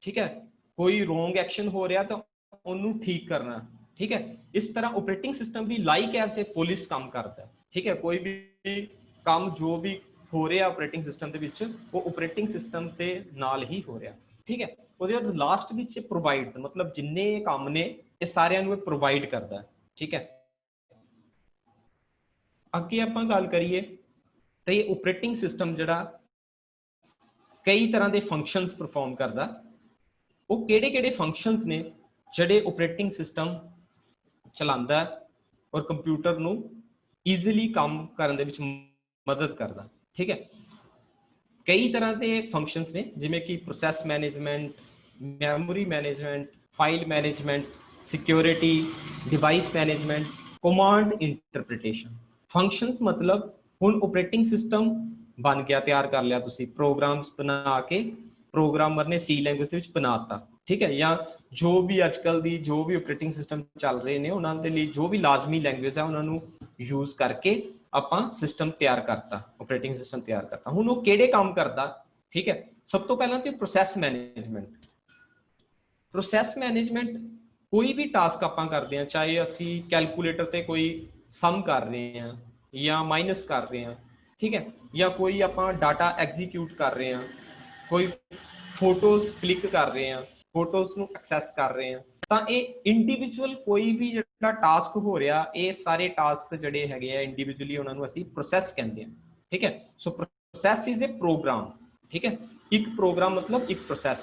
ਠੀਕ ਹੈ, ਕੋਈ ਰੋਂਗ ਐਕਸ਼ਨ ਹੋ ਰਿਹਾ ਤਾਂ ਉਹਨੂੰ ਠੀਕ ਕਰਨਾ। ਠੀਕ ਹੈ, ਇਸ ਤਰ੍ਹਾਂ ਆਪਰੇਟਿੰਗ ਸਿਸਟਮ ਵੀ ਲਾਈਕ ਐਜ਼ ਏ ਪੁਲਿਸ ਕੰਮ ਕਰਦਾ। ਠੀਕ ਹੈ, ਕੋਈ ਵੀ ਕੰਮ ਜੋ ਵੀ ਹੋ ਰਿਹਾ ਆਪਰੇਟਿੰਗ ਸਿਸਟਮ ਦੇ ਵਿੱਚ, ਉਹ ਆਪਰੇਟਿੰਗ ਸਿਸਟਮ ਦੇ ਨਾਲ ਹੀ ਹੋ ਰਿਹਾ। ਠੀਕ ਹੈ, ਉਹਦੇ ਬਾਅਦ ਲਾਸਟ ਵਿੱਚ ਪ੍ਰੋਵਾਈਡਸ, ਮਤਲਬ ਜਿੰਨੇ ਕੰਮ ਨੇ ਇਹ ਸਾਰਿਆਂ ਨੂੰ ਇਹ ਪ੍ਰੋਵਾਈਡ ਕਰਦਾ। ਠੀਕ ਹੈ, ਅੱਗੇ ਆਪਾਂ ਗੱਲ ਕਰੀਏ ਤਾਂ ਇਹ ਆਪਰੇਟਿੰਗ ਸਿਸਟਮ ਜਿਹੜਾ ਕਈ ਤਰ੍ਹਾਂ ਦੇ ਫੰਕਸ਼ਨਸ ਪਰਫਾਰਮ ਕਰਦਾ। ਉਹ ਕਿਹੜੇ ਫੰਕਸ਼ਨਸ ਨੇ ਜਿਹੜੇ ਆਪਰੇਟਿੰਗ ਸਿਸਟਮ ਚਲਾਉਂਦਾ ਔਰ ਕੰਪਿਊਟਰ ਨੂੰ ਈਜ਼ੀਲੀ ਕੰਮ ਕਰਨ ਦੇ ਵਿੱਚ ਮਦਦ ਕਰਦਾ। ਠੀਕ ਹੈ, ਕਈ ਤਰ੍ਹਾਂ ਦੇ ਫੰਕਸ਼ਨਸ ਨੇ, ਜਿਵੇਂ ਕਿ process management, memory management, file management, security, device management, command interpretation. Functions ਮਤਲਬ ਹੁਣ ਆਪਰੇਟਿੰਗ ਸਿਸਟਮ ਬਣ ਗਿਆ, ਤਿਆਰ ਕਰ ਲਿਆ ਤੁਸੀਂ, ਪ੍ਰੋਗਰਾਮਸ ਬਣਾ ਕੇ ਪ੍ਰੋਗਰਾਮਰ ਨੇ ਸੀ ਲੈਂਗੁਏਜ ਦੇ ਵਿੱਚ ਬਣਾਤਾ। ਠੀਕ ਹੈ, ਜਾਂ ਜੋ ਵੀ ਅੱਜ ਕੱਲ੍ਹ ਦੀ ਜੋ ਵੀ ਆਪਰੇਟਿੰਗ ਸਿਸਟਮ ਚੱਲ ਰਹੇ ਨੇ, ਉਹਨਾਂ ਦੇ ਲਈ ਜੋ ਵੀ ਲਾਜ਼ਮੀ ਲੈਂਗੁਏਜ ਹੈ ਉਹਨਾਂ ਨੂੰ ਯੂਜ਼ ਕਰਕੇ ਆਪਾਂ ਸਿਸਟਮ ਤਿਆਰ ਕਰਤਾ, ਆਪਰੇਟਿੰਗ ਸਿਸਟਮ ਤਿਆਰ ਕਰਤਾ। ਹੁਣ ਉਹ ਕਿਹੜੇ ਕੰਮ ਕਰਦਾ? ਠੀਕ ਹੈ, ਸਭ ਤੋਂ ਪਹਿਲਾਂ ਤੇ ਪ੍ਰੋਸੈਸ ਮੈਨੇਜਮੈਂਟ ਕੋਈ ਵੀ ਟਾਸਕ ਆਪਾਂ ਕਰਦੇ ਹਾਂ, ਚਾਹੇ ਅਸੀਂ ਕੈਲਕੂਲੇਟਰ ਤੇ ਕੋਈ ਸਮ ਕਰ ਰਹੇ ਹਾਂ ਜਾਂ ਮਾਈਨਸ ਕਰ ਰਹੇ ਹਾਂ। ਠੀਕ ਹੈ, ਜਾਂ ਕੋਈ ਆਪਾਂ ਡਾਟਾ ਐਗਜ਼ੀਕਿਊਟ ਕਰ ਰਹੇ ਹਾਂ, ਕੋਈ ਫੋਟੋਜ਼ ਕਲਿੱਕ ਕਰ ਰਹੇ ਹਾਂ, ਫੋਟੋਜ਼ ਨੂੰ ਐਕਸੈਸ ਕਰ ਰਹੇ ਹਾਂ, ਤਾਂ ਇਹ ਇੰਡੀਵਿਜੂਅਲ ਕੋਈ ਵੀ ਜਿਹੜਾ ਟਾਸਕ ਹੋ ਰਿਹਾ, ਇਹ ਸਾਰੇ ਟਾਸਕ ਜਿਹੜੇ ਹੈਗੇ ਆ ਇੰਡੀਵਿਜੂਅਲੀ, ਉਹਨਾਂ ਨੂੰ ਅਸੀਂ ਪ੍ਰੋਸੈਸ ਕਹਿੰਦੇ ਹਾਂ। ਠੀਕ ਹੈ, ਸੋ ਪ੍ਰੋਸੈਸ ਇਜ਼ ਏ ਪ੍ਰੋਗਰਾਮ। ਠੀਕ ਹੈ, ਇੱਕ ਪ੍ਰੋਗਰਾਮ ਮਤਲਬ ਇੱਕ process.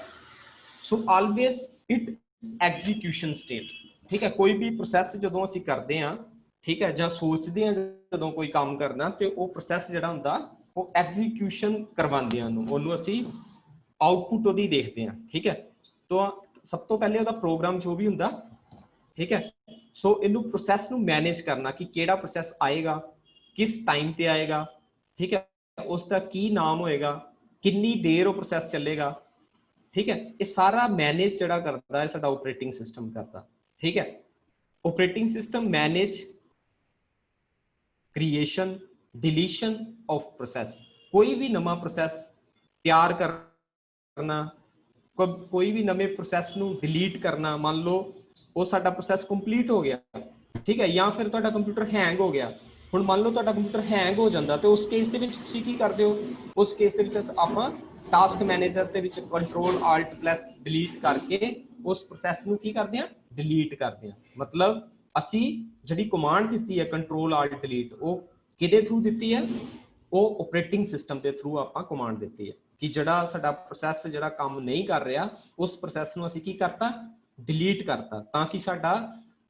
So always it execution state. ਠੀਕ ਹੈ, ਕੋਈ ਵੀ ਪ੍ਰੋਸੈਸ ਜਦੋਂ ਅਸੀਂ ਕਰਦੇ ਹਾਂ, ਠੀਕ ਹੈ, ਜਾਂ ਸੋਚਦੇ ਹਾਂ ਜਦੋਂ ਕੋਈ ਕੰਮ ਕਰਨਾ, ਤੇ ਉਹ ਪ੍ਰੋਸੈਸ ਜਿਹੜਾ ਹੁੰਦਾ ਉਹ ਐਗਜ਼ੀਕਿਊਸ਼ਨ ਕਰਵਾਉਂਦੇ ਹਨ, ਉਹਨੂੰ ਅਸੀਂ ਆਊਟਪੁੱਟ ਉਹਦੀ ਦੇਖਦੇ ਹਾਂ। ਠੀਕ ਹੈ, ਤਾਂ ਸਭ ਤੋਂ ਪਹਿਲੇ ਉਹਦਾ ਪ੍ਰੋਗਰਾਮ ਜੋ ਵੀ ਹੁੰਦਾ। ਠੀਕ ਹੈ, ਸੋ ਇਹਨੂੰ ਪ੍ਰੋਸੈਸ ਨੂੰ ਮੈਨੇਜ ਕਰਨਾ ਕਿ ਕਿਹੜਾ ਪ੍ਰੋਸੈਸ ਆਏਗਾ, ਕਿਸ ਟਾਈਮ ਤੇ ਆਏਗਾ। ਠੀਕ ਹੈ, ਉਸ ਦਾ ਕੀ ਨਾਮ ਹੋਏਗਾ, ਕਿੰਨੀ ਦੇਰ ਉਹ ਪ੍ਰੋਸੈਸ ਚੱਲੇਗਾ। ਠੀਕ ਹੈ, ਇਹ ਸਾਰਾ ਮੈਨੇਜ ਜਿਹੜਾ ਕਰਦਾ ਹੈ ਸਾਡਾ ਆਪਰੇਟਿੰਗ ਸਿਸਟਮ ਕਰਦਾ। ਠੀਕ ਹੈ, operating system manage creation, deletion of process. ਕੋਈ ਵੀ ਨਵਾਂ ਪ੍ਰੋਸੈਸ ਤਿਆਰ ਕਰਨਾ, ਕੋਈ ਵੀ ਨਵੇਂ ਪ੍ਰੋਸੈਸ ਨੂੰ ਡਿਲੀਟ ਕਰਨਾ। ਮੰਨ ਲਓ ਉਹ ਸਾਡਾ ਪ੍ਰੋਸੈਸ ਕੰਪਲੀਟ ਹੋ ਗਿਆ, ਠੀਕ ਹੈ, ਜਾਂ ਫਿਰ ਤੁਹਾਡਾ ਕੰਪਿਊਟਰ ਹੈਂਗ ਹੋ ਗਿਆ। ਹੁਣ ਮੰਨ ਲਓ ਤੁਹਾਡਾ ਕੰਪਿਊਟਰ ਹੈਂਗ ਹੋ ਜਾਂਦਾ, ਤੇ ਉਸ ਕੇਸ ਦੇ ਵਿੱਚ ਤੁਸੀਂ ਕੀ ਕਰਦੇ ਹੋ? ਉਸ ਕੇਸ ਦੇ ਵਿੱਚ ਆਪਾਂ ਟਾਸਕ ਮੈਨੇਜਰ ਦੇ ਵਿੱਚ ਕੰਟਰੋਲ ਆਲਟ ਪਲੱਸ ਡਿਲੀਟ ਕਰਕੇ ਉਸ ਪ੍ਰੋਸੈਸ ਨੂੰ ਕੀ ਕਰਦੇ ਹਾਂ? ਡਿਲੀਟ ਕਰਦੇ ਹਾਂ। ਮਤਲਬ ਅਸੀਂ ਜਿਹੜੀ ਕਮਾਂਡ ਦਿੱਤੀ ਹੈ ਕੰਟਰੋਲ ਆਲਟ ਡਿਲੀਟ, ਉਹ ਕਿਹਦੇ ਥਰੂ ਦਿੱਤੀ ਹੈ? ਉਹ ਆਪਰੇਟਿੰਗ ਸਿਸਟਮ ਦੇ ਥਰੂ ਆਪਾਂ ਕਮਾਂਡ ਦਿੱਤੀ ਹੈ ਕਿ ਜਿਹੜਾ ਸਾਡਾ ਪ੍ਰੋਸੈਸ ਜਿਹੜਾ ਕੰਮ ਨਹੀਂ ਕਰ ਰਿਹਾ, ਉਸ ਪ੍ਰੋਸੈਸ ਨੂੰ ਅਸੀਂ ਕੀ ਕਰਤਾ? ਡਿਲੀਟ ਕਰਤਾ, ਤਾਂ ਕਿ ਸਾਡਾ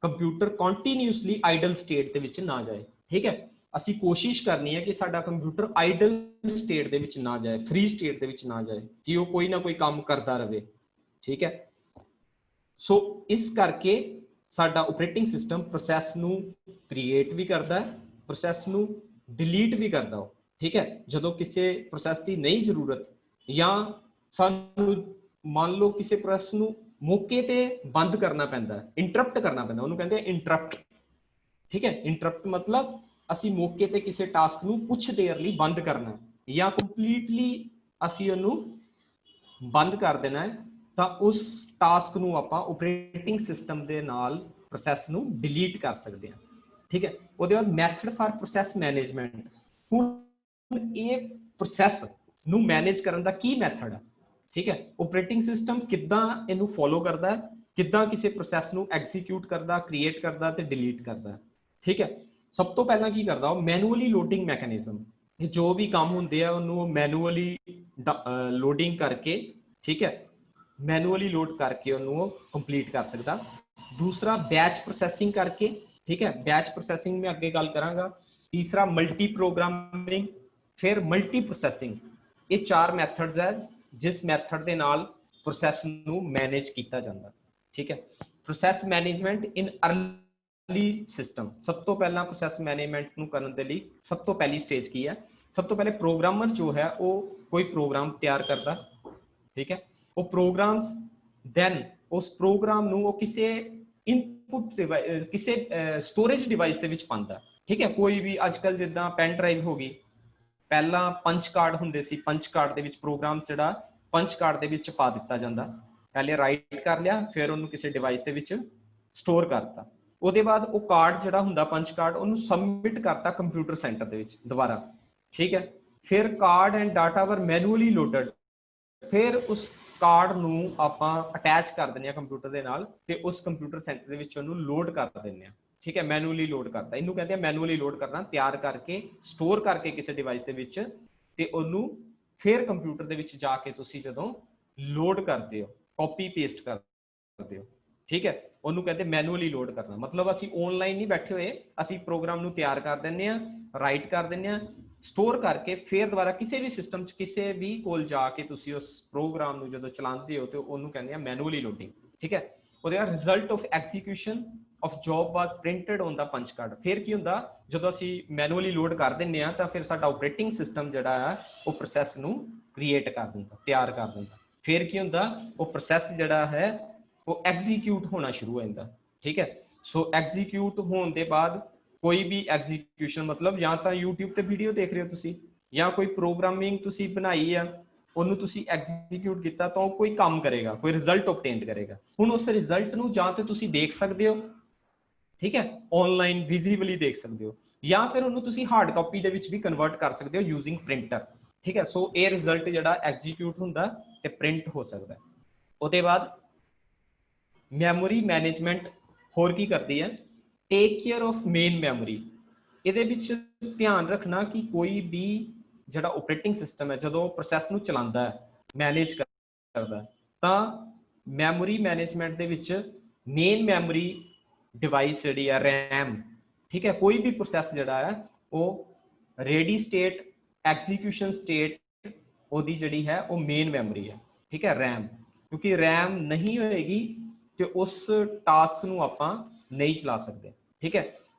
ਕੰਪਿਊਟਰ ਕੰਟੀਨਿਊਸਲੀ ਆਈਡਲ ਸਟੇਟ ਦੇ ਵਿੱਚ ਨਾ ਜਾਏ। ਠੀਕ ਹੈ, ਅਸੀਂ ਕੋਸ਼ਿਸ਼ ਕਰਨੀ ਹੈ ਕਿ ਸਾਡਾ ਕੰਪਿਊਟਰ ਆਈਡਲ ਸਟੇਟ ਦੇ ਵਿੱਚ ਨਾ ਜਾਏ, ਫ੍ਰੀ ਸਟੇਟ ਦੇ ਵਿੱਚ ਨਾ ਜਾਏ, ਕਿ ਉਹ ਕੋਈ ਨਾ ਕੋਈ ਕੰਮ ਕਰਦਾ ਰਹੇ। ਠੀਕ ਹੈ, ਸੋ ਇਸ ਕਰਕੇ ਸਾਡਾ ਆਪਰੇਟਿੰਗ ਸਿਸਟਮ ਪ੍ਰੋਸੈਸ ਨੂੰ ਕ੍ਰੀਏਟ ਵੀ ਕਰਦਾ, ਪ੍ਰੋਸੈਸ ਨੂੰ ਡਿਲੀਟ ਵੀ ਕਰਦਾ। ਠੀਕ ਹੈ, ਜਦੋਂ ਕਿਸੇ ਪ੍ਰੋਸੈਸ ਦੀ ਨਹੀਂ ਜ਼ਰੂਰਤ, ਜਾਂ ਸਾਨੂੰ ਮੰਨ ਲਓ ਕਿਸੇ ਪ੍ਰੋਸੈਸ ਨੂੰ ਮੌਕੇ ਤੇ ਬੰਦ ਕਰਨਾ ਪੈਂਦਾ, ਇੰਟਰਪਟ ਕਰਨਾ ਪੈਂਦਾ, ਉਹਨੂੰ ਕਹਿੰਦੇ ਆ ਇੰਟਰਪਟ। ਠੀਕ ਹੈ, ਇੰਟਰਪਟ ਮਤਲਬ ਅਸੀਂ ਮੌਕੇ ਤੇ ਕਿਸੇ ਟਾਸਕ ਨੂੰ ਕੁਛ ਦੇਰ ਲਈ ਬੰਦ ਕਰਨਾ, ਜਾਂ ਕੰਪਲੀਟਲੀ ਅਸੀਂ ਉਹਨੂੰ ਬੰਦ ਕਰ ਦੇਣਾ ਹੈ, ਤਾਂ ਉਸ ਟਾਸਕ ਨੂੰ ਆਪਾਂ ਆਪਰੇਟਿੰਗ ਸਿਸਟਮ ਦੇ ਨਾਲ ਪ੍ਰੋਸੈਸ ਨੂੰ ਡਿਲੀਟ ਕਰ ਸਕਦੇ ਹਾਂ। ਠੀਕ ਹੈ, ਉਹਦੇ ਬਾਅਦ ਮੈਥਡ ਫਾਰ ਪ੍ਰੋਸੈਸ ਮੈਨੇਜਮੈਂਟ। ਹੁਣ ਇਹ ਪ੍ਰੋਸੈਸ ਨੂੰ ਮੈਨੇਜ ਕਰਨ ਦਾ ਕੀ ਮੈਥਡ ਹੈ? ਠੀਕ ਹੈ, ਆਪਰੇਟਿੰਗ ਸਿਸਟਮ ਕਿੱਦਾਂ ਇਹਨੂੰ ਫੋਲੋ ਕਰਦਾ, ਕਿੱਦਾਂ ਕਿਸੇ ਪ੍ਰੋਸੈਸ ਨੂੰ ਐਗਜ਼ੀਕਿਊਟ ਕਰਦਾ, ਕ੍ਰੀਏਟ ਕਰਦਾ ਤੇ ਡਿਲੀਟ ਕਰਦਾ। ਠੀਕ ਹੈ, ਸਭ ਤੋਂ ਪਹਿਲਾਂ ਕੀ ਕਰਦਾ ਉਹ? Manually loading mechanism. ਇਹ ਜੋ ਵੀ ਕੰਮ ਹੁੰਦੇ ਆ ਉਹਨੂੰ ਮੈਨੂਅਲੀ ਲੋਡਿੰਗ ਕਰਕੇ, ਠੀਕ ਹੈ, ਮੈਨੂਅਲੀ ਲੋਡ ਕਰਕੇ ਉਹਨੂੰ ਉਹ ਕੰਪਲੀਟ ਕਰ ਸਕਦਾ। ਦੂਸਰਾ ਬੈਚ ਪ੍ਰੋਸੈਸਿੰਗ ਕਰਕੇ। ਠੀਕ ਹੈ, ਬੈਚ ਪ੍ਰੋਸੈਸਿੰਗ ਮੈਂ ਅੱਗੇ ਗੱਲ ਕਰਾਂਗਾ। ਤੀਸਰਾ ਮਲਟੀ ਪ੍ਰੋਗਰਾਮਿੰਗ, ਫਿਰ ਮਲਟੀ ਪ੍ਰੋਸੈਸਿੰਗ। ਇਹ ਚਾਰ ਮੈਥਡਸ ਹੈ ਜਿਸ ਮੈਥਡ ਦੇ ਨਾਲ ਪ੍ਰੋਸੈਸ ਨੂੰ ਮੈਨੇਜ ਕੀਤਾ ਜਾਂਦਾ। ਠੀਕ ਹੈ, ਪ੍ਰੋਸੈਸ ਮੈਨੇਜਮੈਂਟ ਇਨ ਅਰਲੀ ਸਿਸਟਮ। ਸਭ ਤੋਂ ਪਹਿਲਾਂ ਪ੍ਰੋਸੈਸ ਮੈਨੇਜਮੈਂਟ ਨੂੰ ਕਰਨ ਦੇ ਲਈ ਸਭ ਤੋਂ ਪਹਿਲੀ ਸਟੇਜ ਕੀ ਹੈ? ਸਭ ਤੋਂ ਪਹਿਲੇ ਪ੍ਰੋਗਰਾਮਰ ਜੋ ਹੈ ਉਹ ਕੋਈ ਪ੍ਰੋਗਰਾਮ ਤਿਆਰ ਕਰਦਾ। ਠੀਕ ਹੈ, ਉਹ ਪ੍ਰੋਗਰਾਮਸ ਦੈਨ ਉਸ ਪ੍ਰੋਗਰਾਮ ਨੂੰ ਉਹ ਕਿਸੇ ਇਨਪੁਟ ਡਿਵਾਈਸ, ਕਿਸੇ ਸਟੋਰੇਜ ਡਿਵਾਈਸ ਦੇ ਵਿੱਚ ਪਾਉਂਦਾ। ਠੀਕ ਹੈ, ਕੋਈ ਵੀ ਅੱਜ ਕੱਲ੍ਹ ਜਿੱਦਾਂ ਪੈਨ ਡਰਾਈਵ ਹੋ ਗਈ, ਪਹਿਲਾਂ ਪੰਚ ਕਾਰਡ ਹੁੰਦੇ ਸੀ, ਪੰਚ ਕਾਰਡ ਦੇ ਵਿੱਚ ਪ੍ਰੋਗਰਾਮ ਜਿਹੜਾ ਪੰਚ ਕਾਰਡ ਦੇ ਵਿੱਚ ਪਾ ਦਿੱਤਾ ਜਾਂਦਾ। ਪਹਿਲੇ ਰਾਈਟ ਕਰ ਲਿਆ, ਫਿਰ ਉਹਨੂੰ ਕਿਸੇ ਡਿਵਾਈਸ ਦੇ ਵਿੱਚ ਸਟੋਰ ਕਰਤਾ। ਉਹਦੇ ਬਾਅਦ ਉਹ ਕਾਰਡ ਜਿਹੜਾ ਹੁੰਦਾ ਪੰਚ ਕਾਰਡ, ਉਹਨੂੰ ਸਬਮਿਟ ਕਰਤਾ ਕੰਪਿਊਟਰ ਸੈਂਟਰ ਦੇ ਵਿੱਚ ਦੁਬਾਰਾ। ਠੀਕ ਹੈ, ਫਿਰ ਕਾਰਡ ਐਂਡ ਡਾਟਾ ਵਰ ਮੈਨੂਅਲੀ ਲੋਡਡ। ਫਿਰ ਉਸ ਕਾਰਡ ਨੂੰ ਆਪਾਂ ਅਟੈਚ ਕਰ ਦਿੰਦੇ ਹਾਂ ਕੰਪਿਊਟਰ ਦੇ ਨਾਲ, ਤੇ ਉਸ ਕੰਪਿਊਟਰ ਸੈਂਟਰ ਦੇ ਵਿੱਚ ਉਹਨੂੰ ਲੋਡ ਕਰ ਦਿੰਦੇ ਹਾਂ। ਠੀਕ ਹੈ, ਮੈਨੂਅਲੀ ਲੋਡ ਕਰਦਾ, ਇਹਨੂੰ ਕਹਿੰਦੇ ਆ ਮੈਨੂਅਲੀ ਲੋਡ ਕਰਨਾ। ਤਿਆਰ ਕਰਕੇ ਸਟੋਰ ਕਰਕੇ ਕਿਸੇ ਡਿਵਾਈਸ ਦੇ ਵਿੱਚ, ਤੇ ਉਹਨੂੰ ਫਿਰ ਕੰਪਿਊਟਰ ਦੇ ਵਿੱਚ ਜਾ ਕੇ ਤੁਸੀਂ ਜਦੋਂ ਲੋਡ ਕਰਦੇ ਹੋ, ਕਾਪੀ ਪੇਸਟ ਕਰਦੇ ਹੋ। ਠੀਕ ਹੈ, ਉਹਨੂੰ ਕਹਿੰਦੇ ਮੈਨੂਅਲੀ ਲੋਡ ਕਰਨਾ। ਮਤਲਬ ਅਸੀਂ ਆਨਲਾਈਨ ਨਹੀਂ ਬੈਠੇ ਹੋਏ, ਅਸੀਂ ਪ੍ਰੋਗਰਾਮ ਨੂੰ ਤਿਆਰ ਕਰ ਦਿੰਦੇ ਹਾਂ, ਰਾਈਟ ਕਰ ਦਿੰਦੇ ਹਾਂ, ਸਟੋਰ ਕਰਕੇ ਫਿਰ ਦੁਬਾਰਾ ਕਿਸੇ ਵੀ ਸਿਸਟਮ 'ਚ ਕਿਸੇ ਵੀ ਕੋਲ ਜਾ ਕੇ ਤੁਸੀਂ ਉਸ ਪ੍ਰੋਗਰਾਮ ਨੂੰ ਜਦੋਂ ਚਲਾਉਂਦੇ ਹੋ ਤੇ ਉਹਨੂੰ ਕਹਿੰਦੇ ਆ ਮੈਨੂਅਲੀ ਲੋਡਿੰਗ। ਠੀਕ ਹੈ, ਉਹਦੇ ਬਾਅਦ result of execution of job was printed on the punch card. ਫਿਰ ਕੀ ਹੁੰਦਾ? ਜਦੋਂ ਅਸੀਂ ਮੈਨੂਅਲੀ ਲੋਡ ਕਰ ਦਿੰਦੇ ਹਾਂ ਤਾਂ ਫਿਰ ਸਾਡਾ ਆਪਰੇਟਿੰਗ ਸਿਸਟਮ ਜਿਹੜਾ ਹੈ ਉਹ ਪ੍ਰੋਸੈਸ ਨੂੰ ਕ੍ਰੀਏਟ ਕਰ ਦਿੰਦਾ, ਤਿਆਰ ਕਰ ਦਿੰਦਾ। ਫਿਰ ਕੀ ਹੁੰਦਾ? ਉਹ ਪ੍ਰੋਸੈਸ ਜਿਹੜਾ ਹੈ ਉਹ ਐਗਜ਼ੀਕਿਊਟ ਹੋਣਾ ਸ਼ੁਰੂ ਹੋ ਜਾਂਦਾ। ਠੀਕ ਹੈ, ਸੋ ਐਗਜ਼ੀਕਿਊਟ ਹੋਣ ਦੇ ਬਾਅਦ ਕੋਈ ਵੀ ਐਗਜ਼ੀਕਿਊਸ਼ਨ ਮਤਲਬ ਜਾਂ ਤਾਂ YouTube ਤੇ ਵੀਡੀਓ ਦੇਖ ਰਹੇ ਹੋ ਤੁਸੀਂ, ਜਾਂ ਕੋਈ ਪ੍ਰੋਗਰਾਮਿੰਗ ਤੁਸੀਂ ਬਣਾਈ ਆ, ਉਹਨੂੰ ਤੁਸੀਂ ਐਗਜ਼ੀਕਿਊਟ ਕੀਤਾ ਤਾਂ ਉਹ ਕੋਈ ਕੰਮ ਕਰੇਗਾ, ਕੋਈ ਰਿਜ਼ਲਟ ਓਬਟੇਨ ਕਰੇਗਾ। ਹੁਣ ਉਸ ਰਿਜ਼ਲਟ ਨੂੰ ਜਾਂ ਤੇ ਤੁਸੀਂ ਦੇਖ ਸਕਦੇ ਹੋ, ਠੀਕ ਹੈ, ਆਨਲਾਈਨ ਵਿਜ਼ੀਬਲੀ ਦੇਖ ਸਕਦੇ ਹੋ, ਜਾਂ ਫਿਰ ਉਹਨੂੰ ਤੁਸੀਂ ਹਾਰਡ ਕਾਪੀ ਦੇ ਵਿੱਚ ਵੀ ਕਨਵਰਟ ਕਰ ਸਕਦੇ ਹੋ ਯੂਜ਼ਿੰਗ ਪ੍ਰਿੰਟਰ। ਠੀਕ ਹੈ, ਸੋ ਇਹ ਰਿਜ਼ਲਟ ਜਿਹੜਾ ਐਗਜ਼ੀਕਿਊਟ ਹੁੰਦਾ ਤੇ ਪ੍ਰਿੰਟ ਹੋ ਸਕਦਾ। ਉਹਦੇ ਬਾਅਦ ਮੈਮੋਰੀ ਮੈਨੇਜਮੈਂਟ ਹੋਰ ਕੀ ਕਰਦੀ ਹੈ? ਟੇਕ ਕੇਅਰ ਆਫ ਮੇਨ ਮੈਮੋਰੀ। ਇਹਦੇ ਵਿੱਚ ਧਿਆਨ ਰੱਖਣਾ ਕਿ ਕੋਈ ਵੀ ਜਿਹੜਾ ਆਪਰੇਟਿੰਗ ਸਿਸਟਮ ਹੈ ਜਦੋਂ ਪ੍ਰੋਸੈਸ ਨੂੰ ਚਲਾਉਂਦਾ ਹੈ, ਮੈਨੇਜ ਕਰਦਾ, ਤਾਂ ਮੈਮੋਰੀ ਮੈਨੇਜਮੈਂਟ ਦੇ ਵਿੱਚ ਮੇਨ ਮੈਮੋਰੀ ਡਿਵਾਈਸ ਜਿਹੜੀ ਹੈ ਰੈਮ। ਠੀਕ ਹੈ, ਕੋਈ ਵੀ ਪ੍ਰੋਸੈਸ ਜਿਹੜਾ ਹੈ ਉਹ ਰੈਡੀ ਸਟੇਟ, ਐਗਜ਼ੀਕਿਊਸ਼ਨ ਸਟੇਟ ਉਹਦੀ ਜਿਹੜੀ ਹੈ ਉਹ ਮੇਨ ਮੈਮੋਰੀ ਹੈ। ਠੀਕ ਹੈ, ਰੈਮ, ਕਿਉਂਕਿ ਰੈਮ ਨਹੀਂ ਹੋਏਗੀ ਤੇ ਉਸ ਟਾਸਕ ਨੂੰ ਆਪਾਂ ਨਹੀਂ ਚਲਾ ਸਕਦੇ। ਠੀਕ ਹੈ,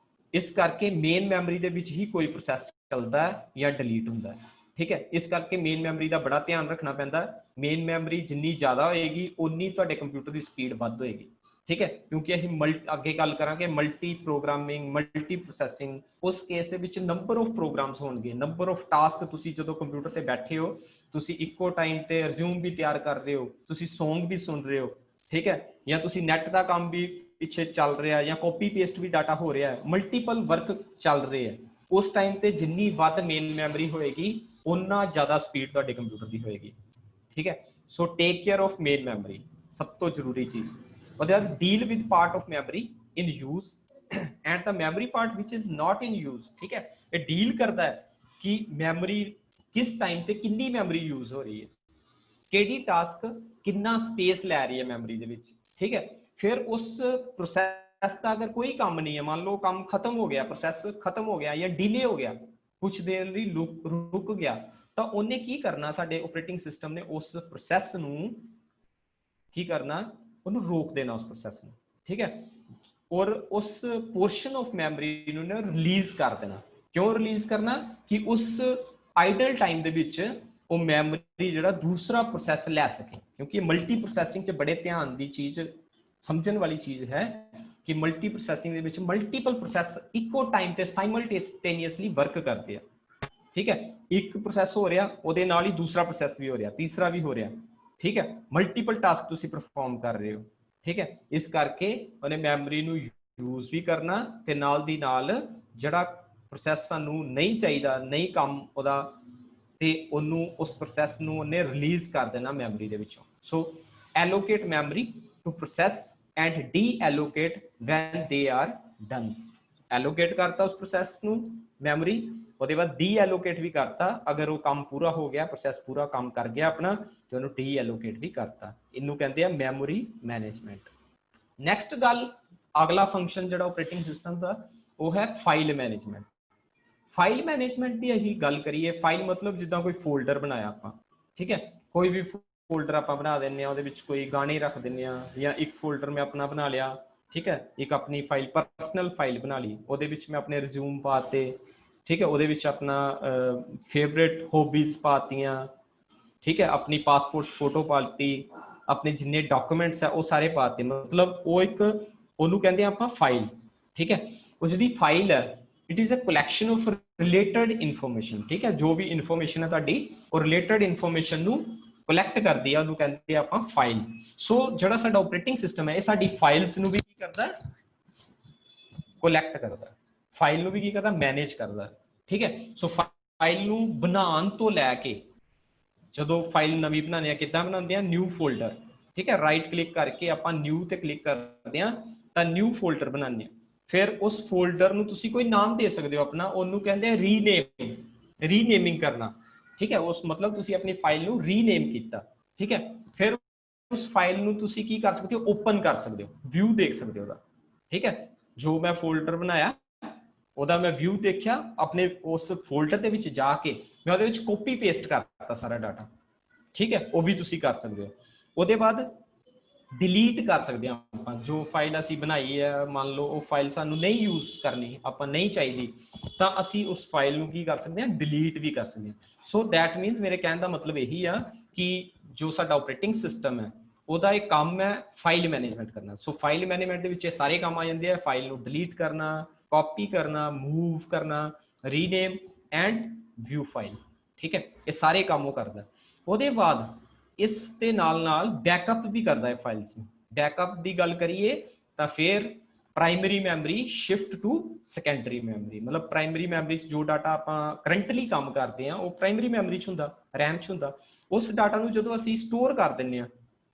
ਇਸ ਕਰਕੇ ਮੇਨ ਮੈਮੋਰੀ ਦੇ ਵਿੱਚ ਹੀ ਕੋਈ ਪ੍ਰੋਸੈਸ ਚੱਲਦਾ ਹੈ ਜਾਂ ਡਿਲੀਟ ਹੁੰਦਾ ਹੈ। ਠੀਕ ਹੈ, ਇਸ ਕਰਕੇ ਮੇਨ ਮੈਮੋਰੀ ਦਾ ਬੜਾ ਧਿਆਨ ਰੱਖਣਾ ਪੈਂਦਾ। ਮੇਨ ਮੈਮੋਰੀ ਜਿੰਨੀ ਜ਼ਿਆਦਾ ਹੋਏਗੀ ਉਨੀ ਤੁਹਾਡੇ ਕੰਪਿਊਟਰ ਦੀ ਸਪੀਡ ਵੱਧ ਹੋਏਗੀ। ਠੀਕ ਹੈ, ਕਿਉਂਕਿ ਅਸੀਂ ਅੱਗੇ ਗੱਲ ਕਰਾਂਗੇ ਮਲਟੀ ਪ੍ਰੋਗਰਾਮਿੰਗ, ਮਲਟੀ ਪ੍ਰੋਸੈਸਿੰਗ। ਉਸ ਕੇਸ ਦੇ ਵਿੱਚ ਨੰਬਰ ਆਫ ਪ੍ਰੋਗਰਾਮਸ ਹੋਣਗੇ, ਨੰਬਰ ਆਫ ਟਾਸਕ। ਤੁਸੀਂ ਜਦੋਂ ਕੰਪਿਊਟਰ ਤੇ ਬੈਠੇ ਹੋ, ਤੁਸੀਂ ਇੱਕੋ ਟਾਈਮ ਤੇ ਰਿਜ਼ਿਊਮ ਵੀ ਤਿਆਰ ਕਰ ਰਹੇ ਹੋ, ਤੁਸੀਂ ਸੌਂਗ ਵੀ ਸੁਣ ਰਹੇ ਹੋ, ਠੀਕ ਹੈ, ਜਾਂ ਤੁਸੀਂ ਨੈਟ ਦਾ ਕੰਮ ਵੀ ਪਿੱਛੇ ਚੱਲ ਰਿਹਾ, ਜਾਂ ਕਾਪੀ ਪੇਸਟ ਵੀ ਡਾਟਾ ਹੋ ਰਿਹਾ ਹੈ, ਮਲਟੀਪਲ ਵਰਕ ਚੱਲ ਰਹੇ ਹੈ। ਉਸ ਟਾਈਮ ਤੇ ਜਿੰਨੀ ਵੱਧ ਮੇਨ ਮੈਮਰੀ ਹੋਏਗੀ ਉਨਾ ਜ਼ਿਆਦਾ ਸਪੀਡ ਤੁਹਾਡੇ ਕੰਪਿਊਟਰ ਦੀ ਹੋਏਗੀ। ਠੀਕ ਹੈ, so take care of main memory ਸਭ ਤੋਂ ਜ਼ਰੂਰੀ ਚੀਜ਼। ਉਹਦੇ ਬਾਅਦ deal with part of memory in use. And the memory part which is not in use, ठीक है, ये डील करता है कि मैमरी किस टाइम ते कितनी मैमरी यूज हो रही है, केडी टास्क कितना स्पेस लै रही है मैमरी दे विच, ठीक है। फिर उस प्रोसैस का अगर कोई काम नहीं है, मान लो काम खत्म हो गया, प्रोसैस खत्म हो गया या डिले हो गया, कुछ देर ਲਈ रुक गया, ਤਾਂ ਉਹਨੇ ਕੀ ਕਰਨਾ, ਸਾਡੇ ਆਪਰੇਟਿੰਗ ਸਿਸਟਮ ਨੇ ਉਸ ਪ੍ਰੋਸੈਸ ਨੂੰ ਕੀ ਕਰਨਾ, ਉਹਨੂੰ ਰੋਕ ਦੇਣਾ ਉਸ ਪ੍ਰੋਸੈਸ ਨੂੰ, ਠੀਕ ਹੈ। ਔਰ ਉਸ ਪੋਰਸ਼ਨ ਆਫ ਮੈਮਰੀ ਨੂੰ ਨਾ ਰਿਲੀਜ਼ ਕਰ ਦੇਣਾ। ਕਿਉਂ ਰਿਲੀਜ਼ ਕਰਨਾ, ਕਿ ਉਸ ਆਈਡਲ ਟਾਈਮ ਦੇ ਵਿੱਚ ਉਹ ਮੈਮਰੀ ਜਿਹੜਾ ਦੂਸਰਾ ਪ੍ਰੋਸੈਸ ਲੈ ਸਕੇ, ਕਿਉਂਕਿ ਮਲਟੀ ਪ੍ਰੋਸੈਸਿੰਗ 'ਚ ਬੜੇ ਧਿਆਨ ਦੀ ਚੀਜ਼, ਸਮਝਣ ਵਾਲੀ ਚੀਜ਼ ਹੈ ਕਿ ਮਲਟੀ ਪ੍ਰੋਸੈਸਿੰਗ ਦੇ ਵਿੱਚ ਮਲਟੀਪਲ ਪ੍ਰੋਸੈਸ ਇੱਕੋ ਟਾਈਮ ਤੇ ਸਾਈਮਲਟੇਨੀਅਸਲੀ ਵਰਕ ਕਰਦੇ ਆ, ठीक है। एक प्रोसैस हो रहा, ਉਹਦੇ ਨਾਲ ਹੀ दूसरा प्रोसैस भी हो रहा, तीसरा भी हो रहा, ठीक है। मल्टीपल टास्क ਤੁਸੀਂ परफॉर्म कर रहे हो, ठीक है। इस करके ਉਹਨੇ ਮੈਮਰੀ ਨੂੰ यूज भी करना ਤੇ ਨਾਲ ਦੀ ਨਾਲ ਜਿਹੜਾ प्रोसैस ਸਾਨੂੰ नहीं ਚਾਹੀਦਾ, नहीं ਕੰਮ ਉਹਦਾ, ਤੇ ਉਹਨੂੰ ਉਸ प्रोसैस ਨੂੰ ਉਹਨੇ ਰਿਲੀਜ਼ ਕਰ ਦੇਣਾ ਮੈਮਰੀ ਦੇ ਵਿੱਚੋਂ। ਸੋ allocate memory to process and deallocate when they are done। allocate करता उस प्रोसैस ਨੂੰ मैमरी, ਉਹਦੇ ਬਾਅਦ ਡੀਐਲੋਕੇਟ ਵੀ ਕਰਤਾ, ਅਗਰ ਉਹ ਕੰਮ ਪੂਰਾ ਹੋ ਗਿਆ, ਪ੍ਰੋਸੈਸ ਪੂਰਾ ਕੰਮ ਕਰ ਗਿਆ ਆਪਣਾ, ਤੇ ਉਹਨੂੰ ਡੀਐਲੋਕੇਟ ਵੀ ਕਰਤਾ। ਇਹਨੂੰ ਕਹਿੰਦੇ ਆ ਮੈਮੋਰੀ ਮੈਨੇਜਮੈਂਟ। ਨੈਕਸਟ ਗੱਲ, ਅਗਲਾ ਫੰਕਸ਼ਨ ਜਿਹੜਾ ਆਪਰੇਟਿੰਗ ਸਿਸਟਮ ਦਾ, ਉਹ ਹੈ ਫਾਈਲ ਮੈਨੇਜਮੈਂਟ। ਫਾਈਲ ਮੈਨੇਜਮੈਂਟ ਦੀ ਅਸੀਂ ਗੱਲ ਕਰੀਏ, ਫਾਈਲ ਮਤਲਬ ਜਿੱਦਾਂ ਕੋਈ ਫੋਲਡਰ ਬਣਾਇਆ ਆਪਾਂ, ਠੀਕ ਹੈ, ਕੋਈ ਵੀ ਫੋਲਡਰ ਆਪਾਂ ਬਣਾ ਦਿੰਦੇ ਹਾਂ, ਉਹਦੇ ਵਿੱਚ ਕੋਈ ਗਾਣੇ ਰੱਖ ਦਿੰਦੇ ਹਾਂ, ਜਾਂ ਇੱਕ ਫੋਲਡਰ ਮੈਂ ਆਪਣਾ ਬਣਾ ਲਿਆ, ਠੀਕ ਹੈ, ਇੱਕ ਆਪਣੀ ਫਾਈਲ ਪਰਸਨਲ ਫਾਈਲ ਬਣਾ ਲਈ, ਉਹਦੇ ਵਿੱਚ ਮੈਂ ਆਪਣੇ ਰਿਜ਼ਿਊਮ ਪਾਤੇ, ठीक है, ਉਹਦੇ ਵਿੱਚ ਆਪਣਾ ਫੇਵਰੇਟ ਹੌਬੀਜ਼ ਪਾਤੀਆਂ, ठीक है, अपनी पासपोर्ट फोटो पाती, अपने जिन्ने डॉक्यूमेंट्स है वो सारे पाते, मतलब वो एक ਉਹਨੂੰ ਕਹਿੰਦੇ ਆਪਾਂ ਫਾਈਲ, ठीक है। ਉਹ ਜਿਹੜੀ ਫਾਈਲ ਹੈ, it is a collection of related information, ठीक है, जो भी इन्फॉर्मेशन है ਤੁਹਾਡੀ ਉਹ रिलेटेड इन्फॉर्मेशन ਨੂੰ ਕਲੈਕਟ ਕਰਦੀ ਆ, ਉਹਨੂੰ ਕਹਿੰਦੇ ਆਪਾਂ ਫਾਈਲ। ਸੋ ਜਿਹੜਾ ਸਾਡਾ ਆਪਰੇਟਿੰਗ ਸਿਸਟਮ ਹੈ, ਇਹ ਸਾਡੀ ਫਾਈਲਸ ਨੂੰ ਵੀ ਕੀ ਕਰਦਾ, ਕਲੈਕਟ ਕਰਦਾ, ਫਾਈਲ ਨੂੰ ਵੀ ਕੀ ਕਰਦਾ, ਮੈਨੇਜ ਕਰਦਾ, ठीक है। सो फाइल ਨੂੰ ਬਣਾਉਣ ਤੋਂ ਲੈ ਕੇ, ਜਦੋਂ ਫਾਈਲ ਨਵੀਂ ਬਣਾਉਂਦੇ ਆ, ਕਿੱਦਾਂ ਬਣਾਉਂਦੇ ਆ, ਨਿਊ ਫੋਲਡਰ, ਠੀਕ ਹੈ, ਰਾਈਟ ਕਲਿੱਕ ਕਰਕੇ ਆਪਾਂ ਨਿਊ ਤੇ ਕਲਿੱਕ ਕਰਦੇ ਆ, ਤਾਂ ਨਿਊ ਫੋਲਡਰ ਬਣਾਉਂਦੇ ਆ। ਫਿਰ ਉਸ ਫੋਲਡਰ ਨੂੰ ਤੁਸੀਂ ਕੋਈ ਨਾਮ ਦੇ ਸਕਦੇ ਹੋ ਆਪਣਾ, ਉਹਨੂੰ ਕਹਿੰਦੇ ਆ ਰੀਨੇਮ, ਰੀਨੇਮਿੰਗ ਕਰਨਾ, ਠੀਕ ਹੈ। ਉਸ ਮਤਲਬ ਤੁਸੀਂ ਆਪਣੀ ਫਾਈਲ ਨੂੰ ਰੀਨੇਮ ਕੀਤਾ, ਠੀਕ ਹੈ। ਫਿਰ ਉਸ ਫਾਈਲ ਨੂੰ ਤੁਸੀਂ ਕੀ ਕਰ ਸਕਦੇ ਹੋ, ਓਪਨ ਕਰ ਸਕਦੇ ਹੋ, ਵਿਊ ਦੇਖ ਸਕਦੇ ਹੋ ਉਹਦਾ, ਠੀਕ ਹੈ। ਜੋ ਮੈਂ ਫੋਲਡਰ ਬਣਾਇਆ ਉਹਦਾ ਮੈਂ ਵਿਊ ਦੇਖਿਆ, ਆਪਣੇ ਉਸ ਫੋਲਡਰ ਦੇ ਵਿੱਚ ਜਾ ਕੇ ਮੈਂ ਉਹਦੇ ਵਿੱਚ ਕਾਪੀ ਪੇਸਟ ਕਰਤਾ ਸਾਰਾ ਡਾਟਾ, ਠੀਕ ਹੈ, ਉਹ ਵੀ ਤੁਸੀਂ ਕਰ ਸਕਦੇ ਹੋ। ਉਹਦੇ ਬਾਅਦ ਡਿਲੀਟ ਕਰ ਸਕਦੇ ਹਾਂ ਆਪਾਂ, ਜੋ ਫਾਈਲ ਅਸੀਂ ਬਣਾਈ ਹੈ, ਮੰਨ ਲਓ ਉਹ ਫਾਈਲ ਸਾਨੂੰ ਨਹੀਂ ਯੂਜ਼ ਕਰਨੀ, ਆਪਾਂ ਨਹੀਂ ਚਾਹੀਦੀ, ਤਾਂ ਅਸੀਂ ਉਸ ਫਾਈਲ ਨੂੰ ਕੀ ਕਰ ਸਕਦੇ ਹਾਂ, ਡਿਲੀਟ ਵੀ ਕਰ ਸਕਦੇ ਹਾਂ। ਸੋ ਦੈਟ ਮੀਨਸ, ਮੇਰੇ ਕਹਿਣ ਦਾ ਮਤਲਬ ਇਹੀ ਆ ਕਿ ਜੋ ਸਾਡਾ ਆਪਰੇਟਿੰਗ ਸਿਸਟਮ ਹੈ, ਉਹਦਾ ਇੱਕ ਕੰਮ ਹੈ ਫਾਈਲ ਮੈਨੇਜਮੈਂਟ ਕਰਨਾ। ਸੋ ਫਾਈਲ ਮੈਨੇਜਮੈਂਟ ਦੇ ਵਿੱਚ ਇਹ ਸਾਰੇ ਕੰਮ ਆ ਜਾਂਦੇ ਆ, ਫਾਈਲ ਨੂੰ ਡਿਲੀਟ ਕਰਨਾ, कॉपी करना, मूव करना, रीनेम एंड व्यू फाइल, ठीक है, ये सारे काम वो करता है। ਉਹਦੇ ਬਾਅਦ ਇਸ ਦੇ ਨਾਲ बैकअप भी करता है फाइल्स ਨੂੰ। बैकअप ਦੀ ਗੱਲ ਕਰੀਏ ਤਾਂ ਫਿਰ primary memory shift to secondary memory, ਮਤਲਬ ਪ੍ਰਾਇਮਰੀ ਮੈਮਰੀ 'ਚ ਜੋ ਡਾਟਾ ਆਪਾਂ ਕਰੰਟਲੀ ਕੰਮ ਕਰਦੇ ਆ, ਉਹ ਪ੍ਰਾਇਮਰੀ ਮੈਮਰੀ 'ਚ ਹੁੰਦਾ, ਰੈਮ 'ਚ ਹੁੰਦਾ। ਉਸ ਡਾਟਾ ਨੂੰ ਜਦੋਂ ਅਸੀਂ ਸਟੋਰ ਕਰ ਦਿੰਦੇ ਆ,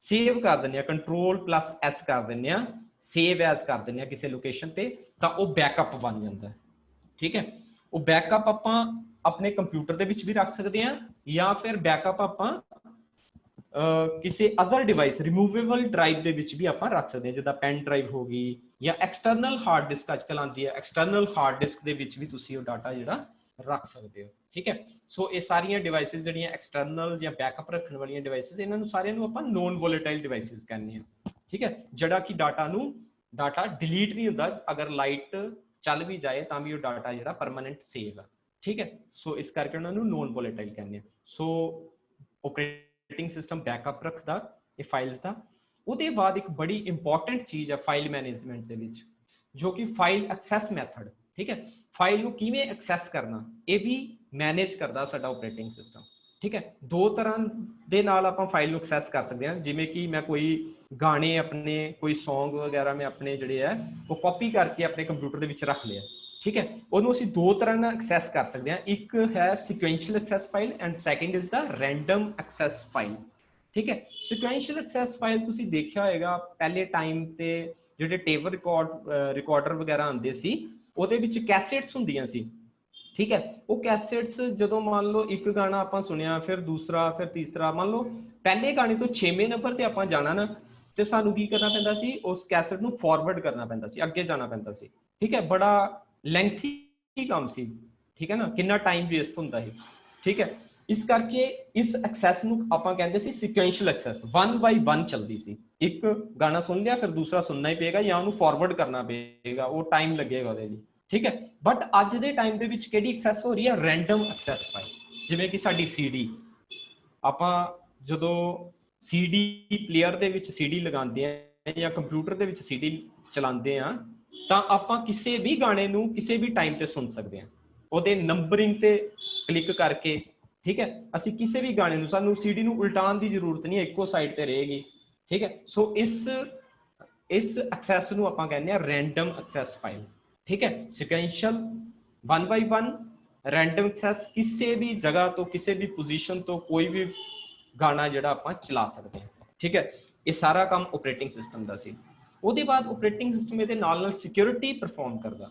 ਸੇਵ ਕਰ ਦਿੰਦੇ ਆ, Ctrl+S ਕਰ ਦਿੰਦੇ ਆ, ਸੇਵ ਐਜ਼ ਕਰ ਦਿੰਦੇ ਆ ਕਿਸੇ ਲੋਕੇਸ਼ਨ ਤੇ, ਤਾਂ ਉਹ ਬੈਕਅਪ ਬਣ ਜਾਂਦਾ, ਠੀਕ ਹੈ। ਉਹ ਬੈਕਅਪ ਆਪਾਂ ਆਪਣੇ ਕੰਪਿਊਟਰ ਦੇ ਵਿੱਚ ਵੀ ਰੱਖ ਸਕਦੇ ਆ, ਜਾਂ ਫਿਰ ਬੈਕਅਪ ਆਪਾਂ ਕਿਸੇ ਅਦਰ ਡਿਵਾਈਸ, ਰਿਮੂਵੇਬਲ ਡਰਾਈਵ ਦੇ ਵਿੱਚ ਵੀ ਆਪਾਂ ਰੱਖ ਸਕਦੇ ਆ, ਜਿੱਦਾਂ ਪੈਨ ਡਰਾਈਵ ਹੋ ਗਈ, ਜਾਂ ਐਕਸਟਰਨਲ ਹਾਰਡ ਡਿਸਕ ਅੱਜ ਕੱਲ੍ਹ ਆਉਂਦੀ ਹੈ, ਐਕਸਟਰਨਲ ਹਾਰਡ ਡਿਸਕ ਦੇ ਵਿੱਚ ਵੀ ਤੁਸੀਂ ਉਹ ਡਾਟਾ ਜਿਹੜਾ ਰੱਖ ਸਕਦੇ ਹੋ, ਠੀਕ ਹੈ। ਸੋ ਇਹ ਸਾਰੀਆਂ ਡਿਵਾਈਸਿਸ ਜਿਹੜੀਆਂ ਐਕਸਟਰਨਲ ਜਾਂ ਬੈਕਅਪ ਰੱਖਣ ਵਾਲੀਆਂ ਡਿਵਾਈਸਿਸ, ਇਹਨਾਂ ਨੂੰ ਸਾਰਿਆਂ ਨੂੰ ਆਪਾਂ ਨੋਨ ਵੋਲੇਟਾਈਲ ਡਿਵਾਈਸਿਸ ਕਹਿੰਦੇ ਆ, ਠੀਕ ਹੈ। ਜਿਹੜਾ ਕਿ डाटा डिलीट नहीं होता, अगर लाइट चल भी जाए तो भी वो डाटा जो परमानेंट सेव है, ठीक है। सो इस करके उन्होंने नॉन वोलेटाइल कहते हैं। सो ऑपरेटिंग सिस्टम बैकअप रखता ये फाइल्स का। उसके बाद एक बड़ी इंपॉर्टेंट चीज़ है फाइल मैनेजमेंट के विच, जो कि फाइल एक्सैस मैथड, ठीक है। फाइल को किवें एक्सैस करना, ये भी मैनेज करता साडा ऑपरेटिंग सिस्टम, ठीक है। दो तरह ਦੇ ਨਾਲ ਆਪਾਂ ਫਾਈਲ ਨੂੰ ਐਕਸੈਸ ਕਰ ਸਕਦੇ ਹਾਂ, ਜਿਵੇਂ ਕਿ ਮੈਂ ਕੋਈ ਗਾਣੇ ਆਪਣੇ, ਕੋਈ ਸੌਂਗ ਵਗੈਰਾ ਮੈਂ ਆਪਣੇ ਜਿਹੜੇ ਹੈ ਉਹ ਕਾਪੀ ਕਰਕੇ ਆਪਣੇ ਕੰਪਿਊਟਰ ਦੇ ਵਿੱਚ ਰੱਖ ਲਿਆ, ਠੀਕ ਹੈ। ਉਹਨੂੰ ਅਸੀਂ ਦੋ ਤਰ੍ਹਾਂ ਨਾਲ ਐਕਸੈਸ ਕਰ ਸਕਦੇ ਹਾਂ, ਇੱਕ ਹੈ sequential access file and second is the random access file, ਠੀਕ ਹੈ। ਸੀਕੁਐਂਸ਼ੀਅਲ ਐਕਸੈਸ ਫਾਈਲ ਤੁਸੀਂ ਦੇਖਿਆ ਹੋਏਗਾ ਪਹਿਲੇ ਟਾਈਮ ਤੇ ਜਿਹੜੇ ਟੇਪ ਰਿਕਾਰਡਰ ਵਗੈਰਾ ਆਉਂਦੇ ਸੀ ਉਹਦੇ ਵਿੱਚ ਕੈਸੇਟਸ ਹੁੰਦੀਆਂ ਸੀ। ਠੀਕ ਹੈ, ਉਹ ਕੈਸੇਟਸ ਜਦੋਂ ਮੰਨ ਲਓ ਇੱਕ ਗਾਣਾ ਆਪਾਂ ਸੁਣਿਆ, ਫਿਰ ਦੂਸਰਾ, ਫਿਰ ਤੀਸਰਾ, ਮੰਨ ਲਓ ਪਹਿਲੇ ਗਾਣੇ ਤੋਂ 6ਵੇਂ ਨੰਬਰ ਤੇ ਆਪਾਂ ਜਾਣਾ ਨਾ, ਤੇ ਸਾਨੂੰ ਕੀ ਕਰਨਾ ਪੈਂਦਾ ਸੀ, ਉਸ ਕੈਸੇਟ ਨੂੰ ਫਾਰਵਰਡ ਕਰਨਾ ਪੈਂਦਾ ਸੀ, ਅੱਗੇ ਜਾਣਾ ਪੈਂਦਾ ਸੀ। ਠੀਕ ਹੈ, ਬੜਾ ਲੈਂਥੀ ਕੰਮ ਸੀ। ਠੀਕ ਹੈ ਨਾ, ਕਿੰਨਾ ਟਾਈਮ ਵੇਸਟ ਹੁੰਦਾ ਸੀ। ਠੀਕ ਹੈ, ਇਸ ਕਰਕੇ ਇਸ ਐਕਸੈਸ ਨੂੰ ਆਪਾਂ ਕਹਿੰਦੇ ਸੀ ਸੀਕੁਐਂਸ਼ੀਅਲ ਐਕਸੈਸ, 1 ਬਾਈ 1 ਚੱਲਦੀ ਸੀ। ਇੱਕ ਗਾਣਾ ਸੁਣ ਲਿਆ, ਫਿਰ ਦੂਸਰਾ ਸੁਣਨਾ ਹੀ ਪਏਗਾ ਜਾਂ ਉਹਨੂੰ ਫਾਰਵਰਡ ਕਰਨਾ ਪਏਗਾ, ਉਹ ਟਾਈਮ ਲੱਗੇਗਾ ਉਹਦੇ ਲਈ। ਠੀਕ ਹੈ, ਬਟ ਅੱਜ ਦੇ ਟਾਈਮ ਦੇ ਵਿੱਚ ਕਿਹੜੀ ਐਕਸੈਸ ਹੋ ਰਹੀ ਹੈ, ਰੈਂਡਮ ਐਕਸੈਸ ਫਾਈਲ। ਜਿਵੇਂ ਕਿ ਸਾਡੀ CD, ਆਪਾਂ ਜਦੋਂ CD ਪਲੇਅਰ ਦੇ ਵਿੱਚ CD ਲਗਾਉਂਦੇ ਆ ਜਾਂ ਕੰਪਿਊਟਰ ਦੇ ਵਿੱਚ CD ਚਲਾਉਂਦੇ ਆ, ਤਾਂ ਆਪਾਂ ਕਿਸੇ ਵੀ ਗਾਣੇ ਨੂੰ ਕਿਸੇ ਵੀ ਟਾਈਮ ਤੇ ਸੁਣ ਸਕਦੇ ਹਾਂ, ਉਹਦੇ ਨੰਬਰਿੰਗ ਤੇ ਕਲਿੱਕ ਕਰਕੇ। ਠੀਕ ਹੈ, ਅਸੀਂ ਕਿਸੇ ਵੀ ਗਾਣੇ ਨੂੰ, ਸਾਨੂੰ CD ਨੂੰ ਉਲਟਾਉਣ ਦੀ ਜ਼ਰੂਰਤ ਨਹੀਂ ਹੈ, ਇੱਕੋ ਸਾਈਡ ਤੇ ਰਹੇਗੀ। ਠੀਕ ਹੈ, ਸੋ ਇਸ ਐਕਸੈਸ ਨੂੰ ਆਪਾਂ ਕਹਿੰਦੇ ਆ ਰੈਂਡਮ ਐਕਸੈਸ ਫਾਈਲ। ਠੀਕ ਹੈ, ਸਿਕੁਐਂਸ਼ੀਅਲ 1 ਬਾਈ 1 ਰੈਂਡਮ ਐਕਸੈਸ, ਕਿਸੇ ਵੀ ਜਗ੍ਹਾ ਤੋਂ ਕਿਸੇ ਵੀ ਪੋਜੀਸ਼ਨ ਤੋਂ ਕੋਈ ਵੀ ਗਾਣਾ ਜਿਹੜਾ ਆਪਾਂ ਚਲਾ ਸਕਦੇ ਹਾਂ। ਠੀਕ ਹੈ, ਇਹ ਸਾਰਾ ਕੰਮ ਆਪਰੇਟਿੰਗ ਸਿਸਟਮ ਦਾ ਸੀ। ਉਹਦੇ ਬਾਅਦ ਆਪਰੇਟਿੰਗ ਸਿਸਟਮ ਇਹਦੇ ਨਾਲ ਨਾਲ ਸਿਕਿਉਰਿਟੀ ਪਰਫਾਰਮ ਕਰਦਾ।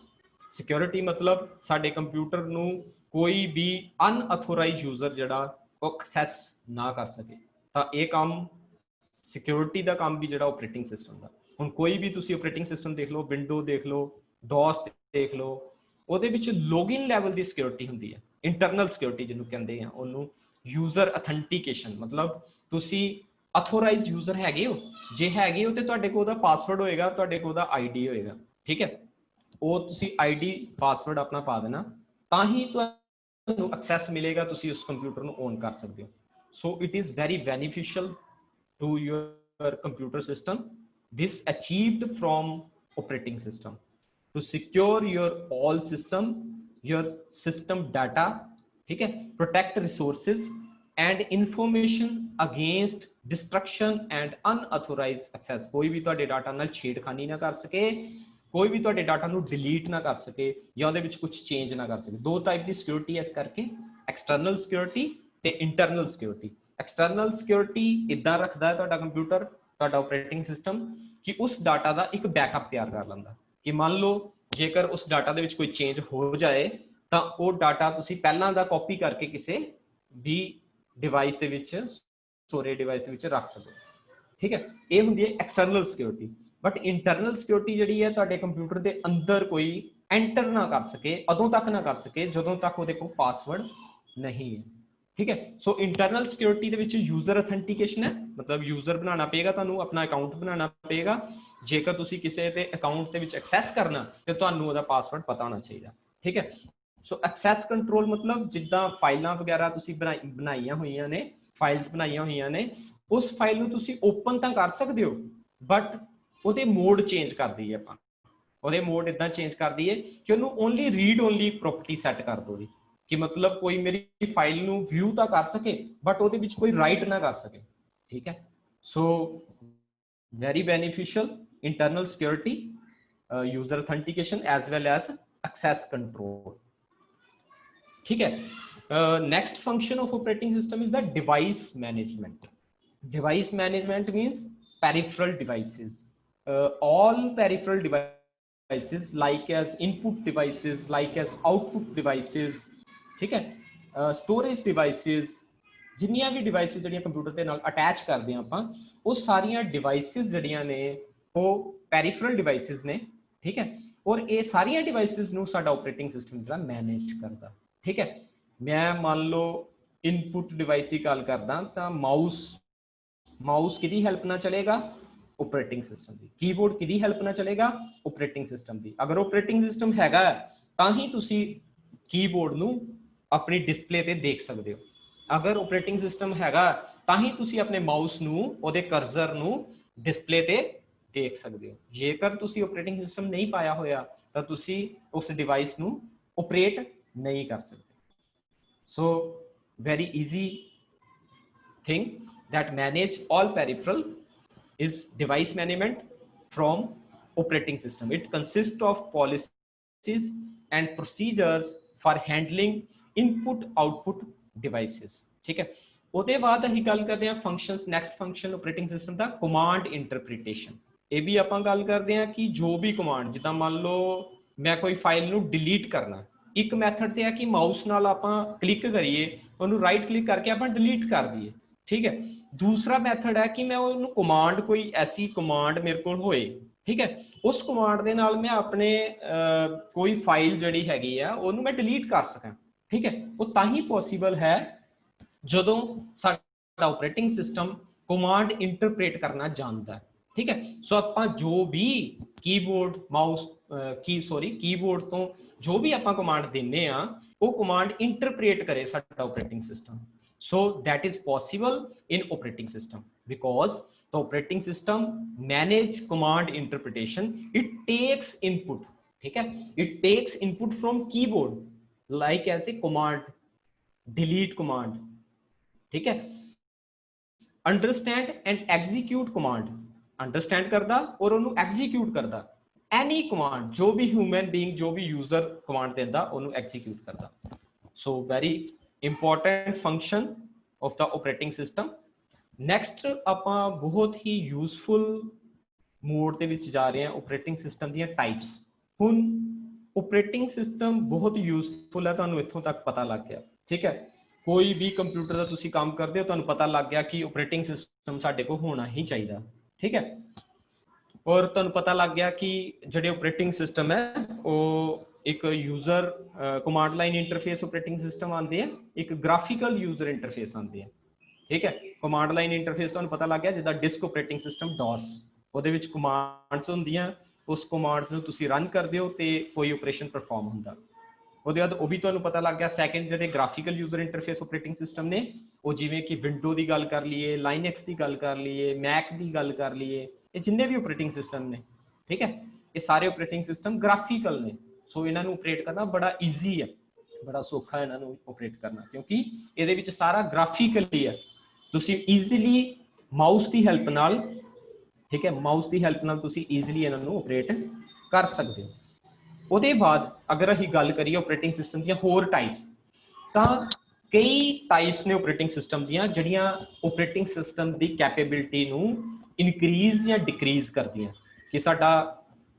ਸਿਕਿਉਰਿਟੀ ਮਤਲਬ ਸਾਡੇ ਕੰਪਿਊਟਰ ਨੂੰ ਕੋਈ ਵੀ ਅਨਅਥੋਰਾਈਜ਼ ਯੂਜ਼ਰ ਜਿਹੜਾ ਉਹ ਐਕਸੈਸ ਨਾ ਕਰ ਸਕੇ, ਤਾਂ ਇਹ ਕੰਮ ਸਿਕਿਉਰਿਟੀ ਦਾ ਕੰਮ ਵੀ ਜਿਹੜਾ ਆਪਰੇਟਿੰਗ ਸਿਸਟਮ ਦਾ। ਹੁਣ ਕੋਈ ਵੀ ਤੁਸੀਂ ਆਪਰੇਟਿੰਗ ਸਿਸਟਮ ਦੇਖ ਲਓ, ਵਿੰਡੋ ਦੇਖ ਲਓ, ਡੋਸ ਦੇਖ ਲਓ, ਉਹਦੇ ਵਿੱਚ ਲੋਗਿਨ ਲੈਵਲ ਦੀ ਸਿਕਿਉਰਿਟੀ ਹੁੰਦੀ ਹੈ, ਇੰਟਰਨਲ ਸਿਕਿਉਰਿਟੀ ਜਿਹਨੂੰ ਕਹਿੰਦੇ ਆ, ਉਹਨੂੰ ਯੂਜ਼ਰ ਅਥੈਂਟੀਕੇਸ਼ਨ। ਮਤਲਬ ਤੁਸੀਂ ਅਥੋਰਾਈਜ਼ ਯੂਜ਼ਰ ਹੈਗੇ ਹੋ, ਜੇ ਹੈਗੇ ਹੋ ਤੇ ਤੁਹਾਡੇ ਕੋਲ ਉਹਦਾ ਪਾਸਵਰਡ ਹੋਏਗਾ, ਤੁਹਾਡੇ ਕੋਲ ਉਹਦਾ ID ਹੋਏਗਾ। ਠੀਕ ਹੈ, ਉਹ ਤੁਸੀਂ ID ਪਾਸਵਰਡ ਆਪਣਾ ਪਾ ਦੇਣਾ, ਤਾਂ ਹੀ ਤੁਹਾਨੂੰ ਐਕਸੈਸ ਮਿਲੇਗਾ, ਤੁਸੀਂ ਉਸ ਕੰਪਿਊਟਰ ਨੂੰ ਔਨ ਕਰ ਸਕਦੇ ਹੋ। So it is very beneficial to your computer system. This achieved from operating system to secure your all system, your system data, ठीक है, protect resources and information against destruction and unauthorized access। कोई भी ਤੁਹਾਡੇ ਡਾਟਾ ਨਾਲ ਛੇੜਖਾਨੀ ਨਾ ਕਰ ਸਕੇ, ਕੋਈ ਵੀ ਤੁਹਾਡੇ ਡਾਟਾ ਨੂੰ ਡਿਲੀਟ ਨਾ ਕਰ ਸਕੇ ਜਾਂ ਉਹਦੇ ਵਿੱਚ ਕੁਝ ਚੇਂਜ ਨਾ ਕਰ ਸਕੇ। ਦੋ ਟਾਈਪ ਦੀ ਸਿਕਿਉਰਿਟੀ ਇਸ ਕਰਕੇ, ਐਕਸਟਰਨਲ ਸਿਕਿਉਰਿਟੀ ਤੇ ਇੰਟਰਨਲ ਸਿਕਿਉਰਿਟੀ। ਐਕਸਟਰਨਲ ਸਿਕਿਉਰਿਟੀ ਇਦਾਂ ਰੱਖਦਾ ਹੈ ਤੁਹਾਡਾ ਕੰਪਿਊਟਰ, ਤੁਹਾਡਾ ਆਪਰੇਟਿੰਗ ਸਿਸਟਮ, ਕਿ ਉਸ ਡਾਟਾ ਦਾ ਇੱਕ ਬੈਕਅਪ ਤਿਆਰ ਕਰ ਲੈਂਦਾ, ਕਿ ਮੰਨ ਲਓ ਜੇਕਰ ਉਸ ਡਾਟਾ ਦੇ ਵਿੱਚ ਕੋਈ ਚੇਂਜ ਹੋ ਜਾਏ ਤਾਂ ਉਹ ਡਾਟਾ ਤੁਸੀਂ ਪਹਿਲਾਂ ਦਾ ਕਾਪੀ ਕਰਕੇ ਕਿਸੇ ਵੀ ਡਿਵਾਈਸ ਦੇ ਵਿੱਚ, ਸਟੋਰੇਜ ਡਿਵਾਈਸ ਦੇ ਵਿੱਚ ਰੱਖ ਸਕੋ। ਠੀਕ ਹੈ, ਇਹ ਹੁੰਦੀ ਹੈ external security. But internal security ਜਿਹੜੀ ਹੈ, ਤੁਹਾਡੇ ਕੰਪਿਊਟਰ ਦੇ ਅੰਦਰ ਕੋਈ ਐਂਟਰ ਨਾ ਕਰ ਸਕੇ, ਉਦੋਂ ਤੱਕ ਨਾ ਕਰ ਸਕੇ ਜਦੋਂ ਤੱਕ ਉਹਦੇ ਕੋਲ ਪਾਸਵਰਡ ਨਹੀਂ ਹੈ। ਠੀਕ ਹੈ, ਸੋ ਇੰਟਰਨਲ ਸਿਕਿਉਰਿਟੀ ਦੇ ਵਿੱਚ ਯੂਜ਼ਰ ਅਥੈਂਟੀਕੇਸ਼ਨ ਹੈ, ਮਤਲਬ ਯੂਜ਼ਰ ਬਣਾਉਣਾ ਪਏਗਾ ਤੁਹਾਨੂੰ, ਆਪਣਾ ਅਕਾਊਂਟ ਬਣਾਉਣਾ ਪਏਗਾ। ਜੇਕਰ ਤੁਸੀਂ ਕਿਸੇ ਦੇ ਅਕਾਊਂਟ ਦੇ ਵਿੱਚ ਐਕਸੈਸ ਕਰਨਾ ਤੇ ਤੁਹਾਨੂੰ ਉਹਦਾ ਪਾਸਵਰਡ ਪਤਾ ਹੋਣਾ ਚਾਹੀਦਾ। ਠੀਕ ਹੈ, ਸੋ ਐਕਸੈਸ ਕੰਟਰੋਲ ਮਤਲਬ ਜਿੱਦਾਂ ਫਾਈਲਾਂ ਵਗੈਰਾ ਤੁਸੀਂ ਬਣਾਈਆਂ ਹੋਈਆਂ ਨੇ, ਫਾਈਲਸ ਬਣਾਈਆਂ ਹੋਈਆਂ ਨੇ, ਉਸ ਫਾਈਲ ਨੂੰ ਤੁਸੀਂ ਓਪਨ ਤਾਂ ਕਰ ਸਕਦੇ ਹੋ, ਬਟ ਉਹਦੇ ਮੋਡ ਚੇਂਜ ਕਰ ਦਈਏ ਆਪਾਂ। ਉਹਦੇ ਮੋਡ ਇਦਾਂ ਚੇਂਜ ਕਰ ਦਈਏ ਕਿ ਉਹਨੂੰ only read only property set ਕਰ ਦੋ ਜੀ, ਕਿ ਮਤਲਬ ਕੋਈ ਮੇਰੀ ਫਾਈਲ ਨੂੰ ਵਿਊ ਤਾਂ ਕਰ ਸਕੇ ਬਟ ਉਹਦੇ ਵਿੱਚ ਕੋਈ ਰਾਈਟ ਨਾ ਕਰ ਸਕੇ। ਠੀਕ ਹੈ, so very beneficial internal security, user authentication as well as access control. ठीक है, next function of operating system is the device management. Device management means peripheral devices, all peripheral devices like as input devices, like as output devices, ठीक है, storage devices, जिन्नियां भी डिवाइसेस ਜਿਹੜੀਆਂ ਕੰਪਿਊਟਰ ਦੇ ਨਾਲ ਅਟੈਚ ਕਰਦੇ ਆ ਆਪਾਂ, ਉਹ ਸਾਰੀਆਂ ਡਿਵਾਈਸਿਸ ਜਿਹੜੀਆਂ ਨੇ ਉਹ ਪੈਰੀਫਰਲ ਡਿਵਾਈਸਿਸ ਨੇ। ਠੀਕ ਹੈ, ਔਰ ਇਹ ਸਾਰੀਆਂ ਡਿਵਾਈਸਿਸ ਨੂੰ ਸਾਡਾ ਆਪਰੇਟਿੰਗ ਸਿਸਟਮ ਜਿਹੜਾ ਮੈਨੇਜ ਕਰਦਾ। ਠੀਕ ਹੈ, ਮੈਂ ਮੰਨ ਲਓ ਇਨਪੁਟ ਡਿਵਾਈਸ ਦੀ ਗੱਲ ਕਰਦਾ ਤਾਂ ਮਾਊਸ ਕਿਹਦੀ ਹੈਲਪ ਨਾਲ ਚਲੇਗਾ, ਆਪਰੇਟਿੰਗ ਸਿਸਟਮ ਦੀ। ਕੀਬੋਰਡ ਕਿਹਦੀ ਹੈਲਪ ਨਾਲ ਚਲੇਗਾ, ਆਪਰੇਟਿੰਗ ਸਿਸਟਮ ਦੀ। ਅਗਰ ਆਪਰੇਟਿੰਗ ਸਿਸਟਮ ਹੈਗਾ ਤਾਂ ਹੀ ਤੁਸੀਂ ਕੀਬੋਰਡ ਨੂੰ ਆਪਣੀ ਡਿਸਪਲੇ ਤੇ ਦੇਖ ਸਕਦੇ ਹੋ। ਅਗਰ ਆਪਰੇਟਿੰਗ ਸਿਸਟਮ ਹੈਗਾ ਤਾਂ ਹੀ ਤੁਸੀਂ ਆਪਣੇ ਮਾਊਸ ਨੂੰ, ਉਹਦੇ ਕਰਜ਼ਰ ਨੂੰ ਡਿਸਪਲੇ ਤੇ ਦੇਖ ਸਕਦੇ ਹੋ। ਜੇਕਰ ਤੁਸੀਂ ਆਪਰੇਟਿੰਗ ਸਿਸਟਮ ਨਹੀਂ ਪਾਇਆ ਹੋਇਆ ਤਾਂ ਤੁਸੀਂ ਉਸ ਡਿਵਾਈਸ ਨੂੰ ਆਪਰੇਟ ਨਹੀਂ ਕਰ ਸਕਦੇ। So very easy thing that manage all peripheral is device management from operating system. It consists of policies and procedures for handling input output devices. ठीक है, ਉਹਦੇ ਬਾਅਦ ਅਸੀਂ ਗੱਲ ਕਰਦੇ ਹਾਂ functions, next function operating system ਦਾ command interpretation. ਇਹ ਵੀ ਆਪਾਂ ਗੱਲ ਕਰਦੇ ਹਾਂ ਕਿ ਜੋ ਵੀ ਕਮਾਂਡ, ਜਿੱਦਾਂ ਮੰਨ ਲਓ ਮੈਂ ਕੋਈ ਫਾਈਲ ਨੂੰ ਡਿਲੀਟ ਕਰਨਾ, ਇੱਕ ਮੈਥਡ ਤੇ ਹੈ ਕਿ ਮਾਊਸ ਨਾਲ ਆਪਾਂ ਕਲਿੱਕ ਕਰੀਏ, ਉਹਨੂੰ ਰਾਈਟ ਕਲਿੱਕ ਕਰਕੇ ਆਪਾਂ ਡਿਲੀਟ ਕਰ ਦਈਏ, ਠੀਕ ਹੈ। ਦੂਸਰਾ ਮੈਥਡ ਹੈ ਕਿ ਮੈਂ ਉਹਨੂੰ ਕਮਾਂਡ, ਕੋਈ ਐਸੀ ਕਮਾਂਡ ਮੇਰੇ ਕੋਲ ਹੋਏ, ਠੀਕ ਹੈ, ਉਸ ਕਮਾਂਡ ਦੇ ਨਾਲ ਮੈਂ ਆਪਣੇ ਕੋਈ ਫਾਈਲ ਜਿਹੜੀ ਹੈਗੀ ਆ ਉਹਨੂੰ ਮੈਂ ਡਿਲੀਟ ਕਰ ਸਕਾਂ, ਠੀਕ ਹੈ। ਉਹ ਤਾਂ ਹੀ ਪੋਸੀਬਲ ਹੈ ਜਦੋਂ ਸਾਡਾ ਆਪਰੇਟਿੰਗ ਸਿਸਟਮ ਕਮਾਂਡ ਇੰਟਰਪ੍ਰੇਟ ਕਰਨਾ ਜਾਣਦਾ, ठीक है। सो आप जो भी कीबोर्ड माउस कीबोर्ड तो जो भी आप कमांड देने वो कमांड इंटरप्रेट करे साडा operating system. So that is possible in operating system because the operating system manage command interpretation. It takes input, ठीक है, it takes input from keyboard like as a command, delete command, ठीक है, understand and execute command, understand करता और उन्होंने एग्जीक्यूट करता। एनी कमांड जो भी ह्यूमन बीइंग, जो भी यूजर कमांड देता उन्होंने एग्जीक्यूट करता। So very important function of the operating system. Next आप बहुत ही यूजफुल मोड के विच जा रहे हैं ऑपरेटिंग सिस्टम दी टाइप्स। हुण ऑपरेटिंग सिस्टम बहुत यूजफुल है, तुहानूं इत्थों तक पता लग गया, ठीक है। कोई भी कंप्यूटर का तुसीं काम करते हो, तुहानूं पता लग गया कि ऑपरेटिंग सिस्टम साडे कोल होना ही चाहिए, ठीक है। और तुहानूं पता लग गया कि जिहड़े ऑपरेटिंग सिस्टम है वो एक user command line interface operating system आते हैं, एक ग्राफिकल यूजर इंटरफेस आते हैं, ठीक है। कमांड लाइन इंटरफेस तुहानूं पता लग गया जिद्दां डिस्क ऑपरेटिंग सिस्टम डॉस, ਉਹਦੇ ਵਿੱਚ कमांड्स ਹੁੰਦੀਆਂ, उस कमांड्स ਨੂੰ ਤੁਸੀਂ ਰਨ ਕਰਦੇ ਹੋ ਤੇ ਕੋਈ ਆਪਰੇਸ਼ਨ ਪਰਫਾਰਮ ਹੁੰਦਾ। ਉਹਦੇ ਬਾਅਦ ਉਹ ਵੀ ਤੁਹਾਨੂੰ ਪਤਾ ਲੱਗ ਗਿਆ ਸੈਕੰਡ ਜਿਹੜੇ graphical user interface operating system ਨੇ, ਉਹ ਜਿਵੇਂ ਕਿ ਵਿੰਡੋ ਦੀ ਗੱਲ ਕਰ ਲਈਏ, ਲਾਈਨੈਕਸ ਦੀ ਗੱਲ ਕਰ ਲਈਏ, ਮੈਕ ਦੀ ਗੱਲ ਕਰ ਲਈਏ, ਇਹ ਜਿੰਨੇ ਵੀ ਆਪਰੇਟਿੰਗ ਸਿਸਟਮ ਨੇ, ਠੀਕ ਹੈ, ਇਹ ਸਾਰੇ ਆਪਰੇਟਿੰਗ ਸਿਸਟਮ ਗ੍ਰਾਫਿਕਲ ਨੇ। ਸੋ ਇਹਨਾਂ ਨੂੰ ਆਪਰੇਟ ਕਰਨਾ ਬੜਾ ਈਜ਼ੀ ਹੈ, ਬੜਾ ਸੌਖਾ ਇਹਨਾਂ ਨੂੰ ਆਪਰੇਟ ਕਰਨਾ, ਕਿਉਂਕਿ ਇਹਦੇ ਵਿੱਚ ਸਾਰਾ ਗ੍ਰਾਫਿਕਲੀ ਹੈ। ਤੁਸੀਂ ਈਜ਼ੀਲੀ ਮਾਊਸ ਦੀ ਹੈਲਪ ਨਾਲ, ठीक है, माउस की हेल्प नाल तुसी ईजिली इन्हां ऑपरेट कर सकते हो। उसके बाद अगर असीं गल करिए ऑपरेटिंग सिस्टम दी होर टाइप्स, तो कई टाइप्स ने ऑपरेटिंग सिस्टम दी जिहड़ियां ऑपरेटिंग सिस्टम की कैपेबिलिटी नूं इनक्रीज या डिक्रीज करदियां कि साडा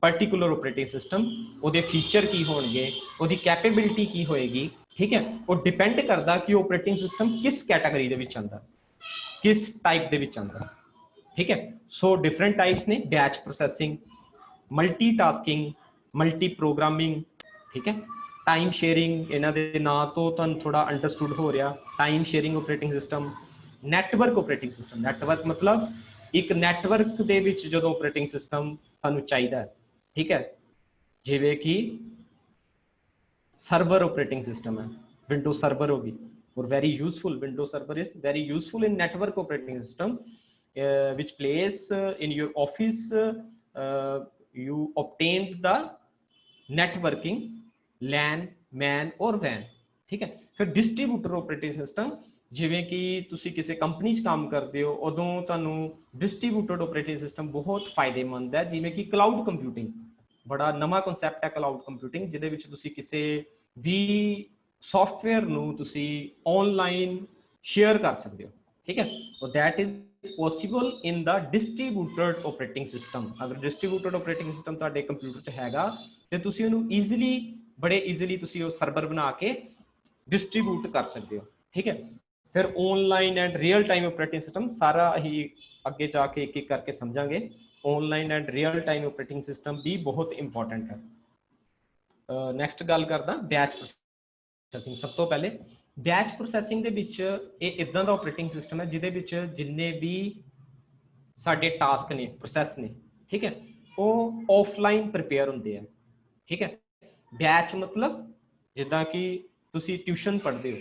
पर्टिकुलर ऑपरेटिंग सिस्टम उहदे फीचर की होणगे, उहदी कैपेबिलिटी की होएगी, ठीक है। वो डिपेंड करदा कि ऑपरेटिंग सिस्टम किस कैटेगरी दे विच आंदा, किस टाइप दे विच आंदा, ठीक है। सो डिफरेंट टाइप्स ने batch processing, multitasking, multi programming, ठीक है, टाइम शेयरिंग, इन्हां दे नां तो तुहानूं थोड़ा अंडरस्टूड हो रहा, time sharing operating system, network operating system. Network मतलब एक नैटवर्क दे विच जदों ऑपरेटिंग सिस्टम तुहानूं चाहीदा, ठीक है, जिवें कि सर्वर ऑपरेटिंग सिस्टम है, विंडो सर्वर होगी, और very useful, window server is very useful in network operating system which place in your office you obtained the networking LAN, MAN और WAN, ठीक है। फिर डिस्ट्रीब्यूटर ऑपरेटिंग सिस्टम, जिवें कि तुसी किसी कंपनी च काम करते हो उदों तुहानूं डिस्ट्रीब्यूटेड ऑपरेटिंग सिस्टम बहुत फायदेमंद है, जिवें कि क्लाउड कंप्यूटिंग, बड़ा नवा कॉन्सैप्ट है क्लाउड कंप्यूटिंग, जिहदे विच तुसी किसी भी सॉफ्टवेयर नूं तुसी ऑनलाइन शेयर कर सकते हो, ठीक है। और that is possible in the distributed operating system. अगर डिस्ट्रीब्यूटेड ऑपरेटिंग सिस्टम तुहाडे कंप्यूटर च हैगा ते तुसी उहनूं ईजिली, बड़े ईजिली तुसी वो सर्वर बना के डिस्ट्रीब्यूट कर सकते हो, ठीक है। फिर online and real time operating system सारा ही अगे जाके एक एक करके समझांगे। Online and real time operating system भी बहुत इंपॉर्टेंट है। नैक्सट गल करदा बैच प्रोसैसिंग। सब तो पहले बैच प्रोसैसिंग दे विच इह इदां दा ऑपरेटिंग सिस्टम है जिहदे विच जिन्ने भी साडे टास्क ने, प्रोसैस ने, ठीक है, वो ऑफलाइन प्रिपेयर होंदे हैं, ठीक है। बैच मतलब जिद्दां कि तुसी ट्यूशन पढ़दे हो,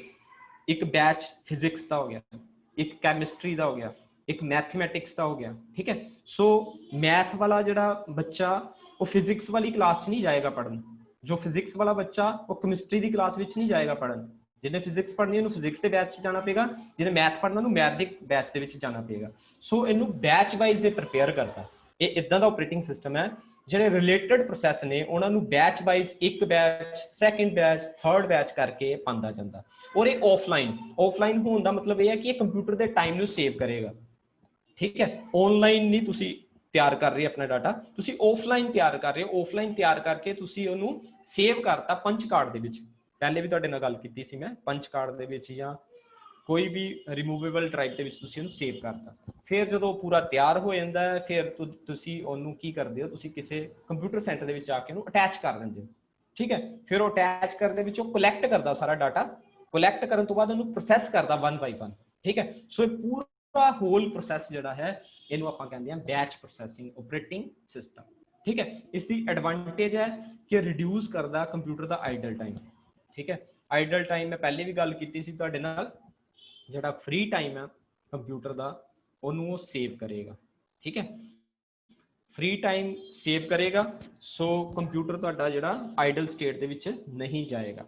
एक बैच फिजिक्स का हो गया, एक कैमिस्ट्री का हो गया, एक मैथमैटिक्स का हो गया, ठीक है। सो मैथ वाला जिहड़ा बच्चा वो फिजिक्स वाली क्लास च नहीं जाएगा पढ़न, जो फिजिक्स वाला बच्चा वो केमिस्ट्री की क्लास में नहीं जाएगा पढ़न, जिन्हें फिजिक्स पढ़नी उन्होंने फिजिक्स के बैच जाना पेगा, जिन्हें मैथ पढ़ना उन्होंने मैथ के बैच के जाना पेगा। सो इनू बैच वाइज प्रिपेयर करता, ये इदां दा ऑपरेटिंग सिस्टम है जिहड़े रिलेटेड प्रोसैस ने उन्होंने बैच वाइज एक batch, second batch, third batch करके पांदा जांदा। और ये ऑफलाइन होने का मतलब यह है कि कंप्यूटर के टाइम नू सेव करेगा, ठीक है। ऑनलाइन नहीं तुसी ਤਿਆਰ ਕਰ ਰਹੀ ਹੈ ਆਪਣਾ ਡਾਟਾ, ਤੁਸੀਂ ਆਫਲਾਈਨ ਤਿਆਰ ਕਰ ਰਹੇ ਹੋ, ਆਫਲਾਈਨ ਤਿਆਰ ਕਰਕੇ ਤੁਸੀਂ ਉਹਨੂੰ ਸੇਵ ਕਰਤਾ ਪੰਚ ਕਾਰਡ ਦੇ ਵਿੱਚ। ਪਹਿਲੇ ਵੀ ਤੁਹਾਡੇ ਨਾਲ ਗੱਲ ਕੀਤੀ ਸੀ ਮੈਂ, ਪੰਚ ਕਾਰਡ ਦੇ ਵਿੱਚ ਜਾਂ ਕੋਈ ਵੀ ਰਿਮੂਵੇਬਲ ਡਰਾਈਵ ਦੇ ਵਿੱਚ ਤੁਸੀਂ ਉਹਨੂੰ ਸੇਵ ਕਰਤਾ। ਫਿਰ ਜਦੋਂ ਪੂਰਾ ਤਿਆਰ ਹੋ ਜਾਂਦਾ ਹੈ, ਫਿਰ ਤੁਸੀਂ ਉਹਨੂੰ ਕੀ ਕਰਦੇ ਹੋ, ਤੁਸੀਂ ਕਿਸੇ ਕੰਪਿਊਟਰ ਸੈਂਟਰ ਦੇ ਵਿੱਚ ਆ ਕੇ ਉਹਨੂੰ ਅਟੈਚ ਕਰ ਦਿੰਦੇ ਹੋ, ਠੀਕ ਹੈ। ਫਿਰ ਉਹ ਅਟੈਚ ਕਰਨ ਦੇ ਵਿੱਚ ਉਹ ਕਲੈਕਟ ਕਰਦਾ ਸਾਰਾ ਡਾਟਾ, ਕਲੈਕਟ ਕਰਨ ਤੋਂ ਬਾਅਦ ਉਹਨੂੰ ਪ੍ਰੋਸੈਸ ਕਰਦਾ 1 ਬਾਈ 1, ਠੀਕ ਹੈ। ਸੋ ਇਹ ਪੂਰਾ ਹੋਲ ਪ੍ਰੋਸੈਸ ਜਿਹੜਾ ਹੈ ਇਹਨੂੰ ਆਪਾਂ ਕਹਿੰਦੇ ਹਾਂ ਬੈਚ ਪ੍ਰੋਸੈਸਿੰਗ ਆਪਰੇਟਿੰਗ ਸਿਸਟਮ, ਠੀਕ ਹੈ। ਇਸ ਦੀ ਐਡਵਾਂਟੇਜ ਹੈ ਕਿ ਰਿਡਿਊਸ ਕਰਦਾ ਕੰਪਿਊਟਰ ਦਾ ਆਈਡਲ ਟਾਈਮ, ਠੀਕ ਹੈ। ਆਈਡਲ ਟਾਈਮ ਮੈਂ ਪਹਿਲੇ ਵੀ ਗੱਲ ਕੀਤੀ ਸੀ ਤੁਹਾਡੇ ਨਾਲ, ਜਿਹੜਾ ਫ੍ਰੀ ਟਾਈਮ ਹੈ ਕੰਪਿਊਟਰ ਦਾ ਉਹਨੂੰ ਉਹ ਸੇਵ ਕਰੇਗਾ, ਠੀਕ ਹੈ। ਫ੍ਰੀ ਟਾਈਮ ਸੇਵ ਕਰੇਗਾ, ਸੋ ਕੰਪਿਊਟਰ ਤੁਹਾਡਾ ਜਿਹੜਾ ਆਈਡਲ ਸਟੇਟ ਦੇ ਵਿੱਚ ਨਹੀਂ ਜਾਏਗਾ।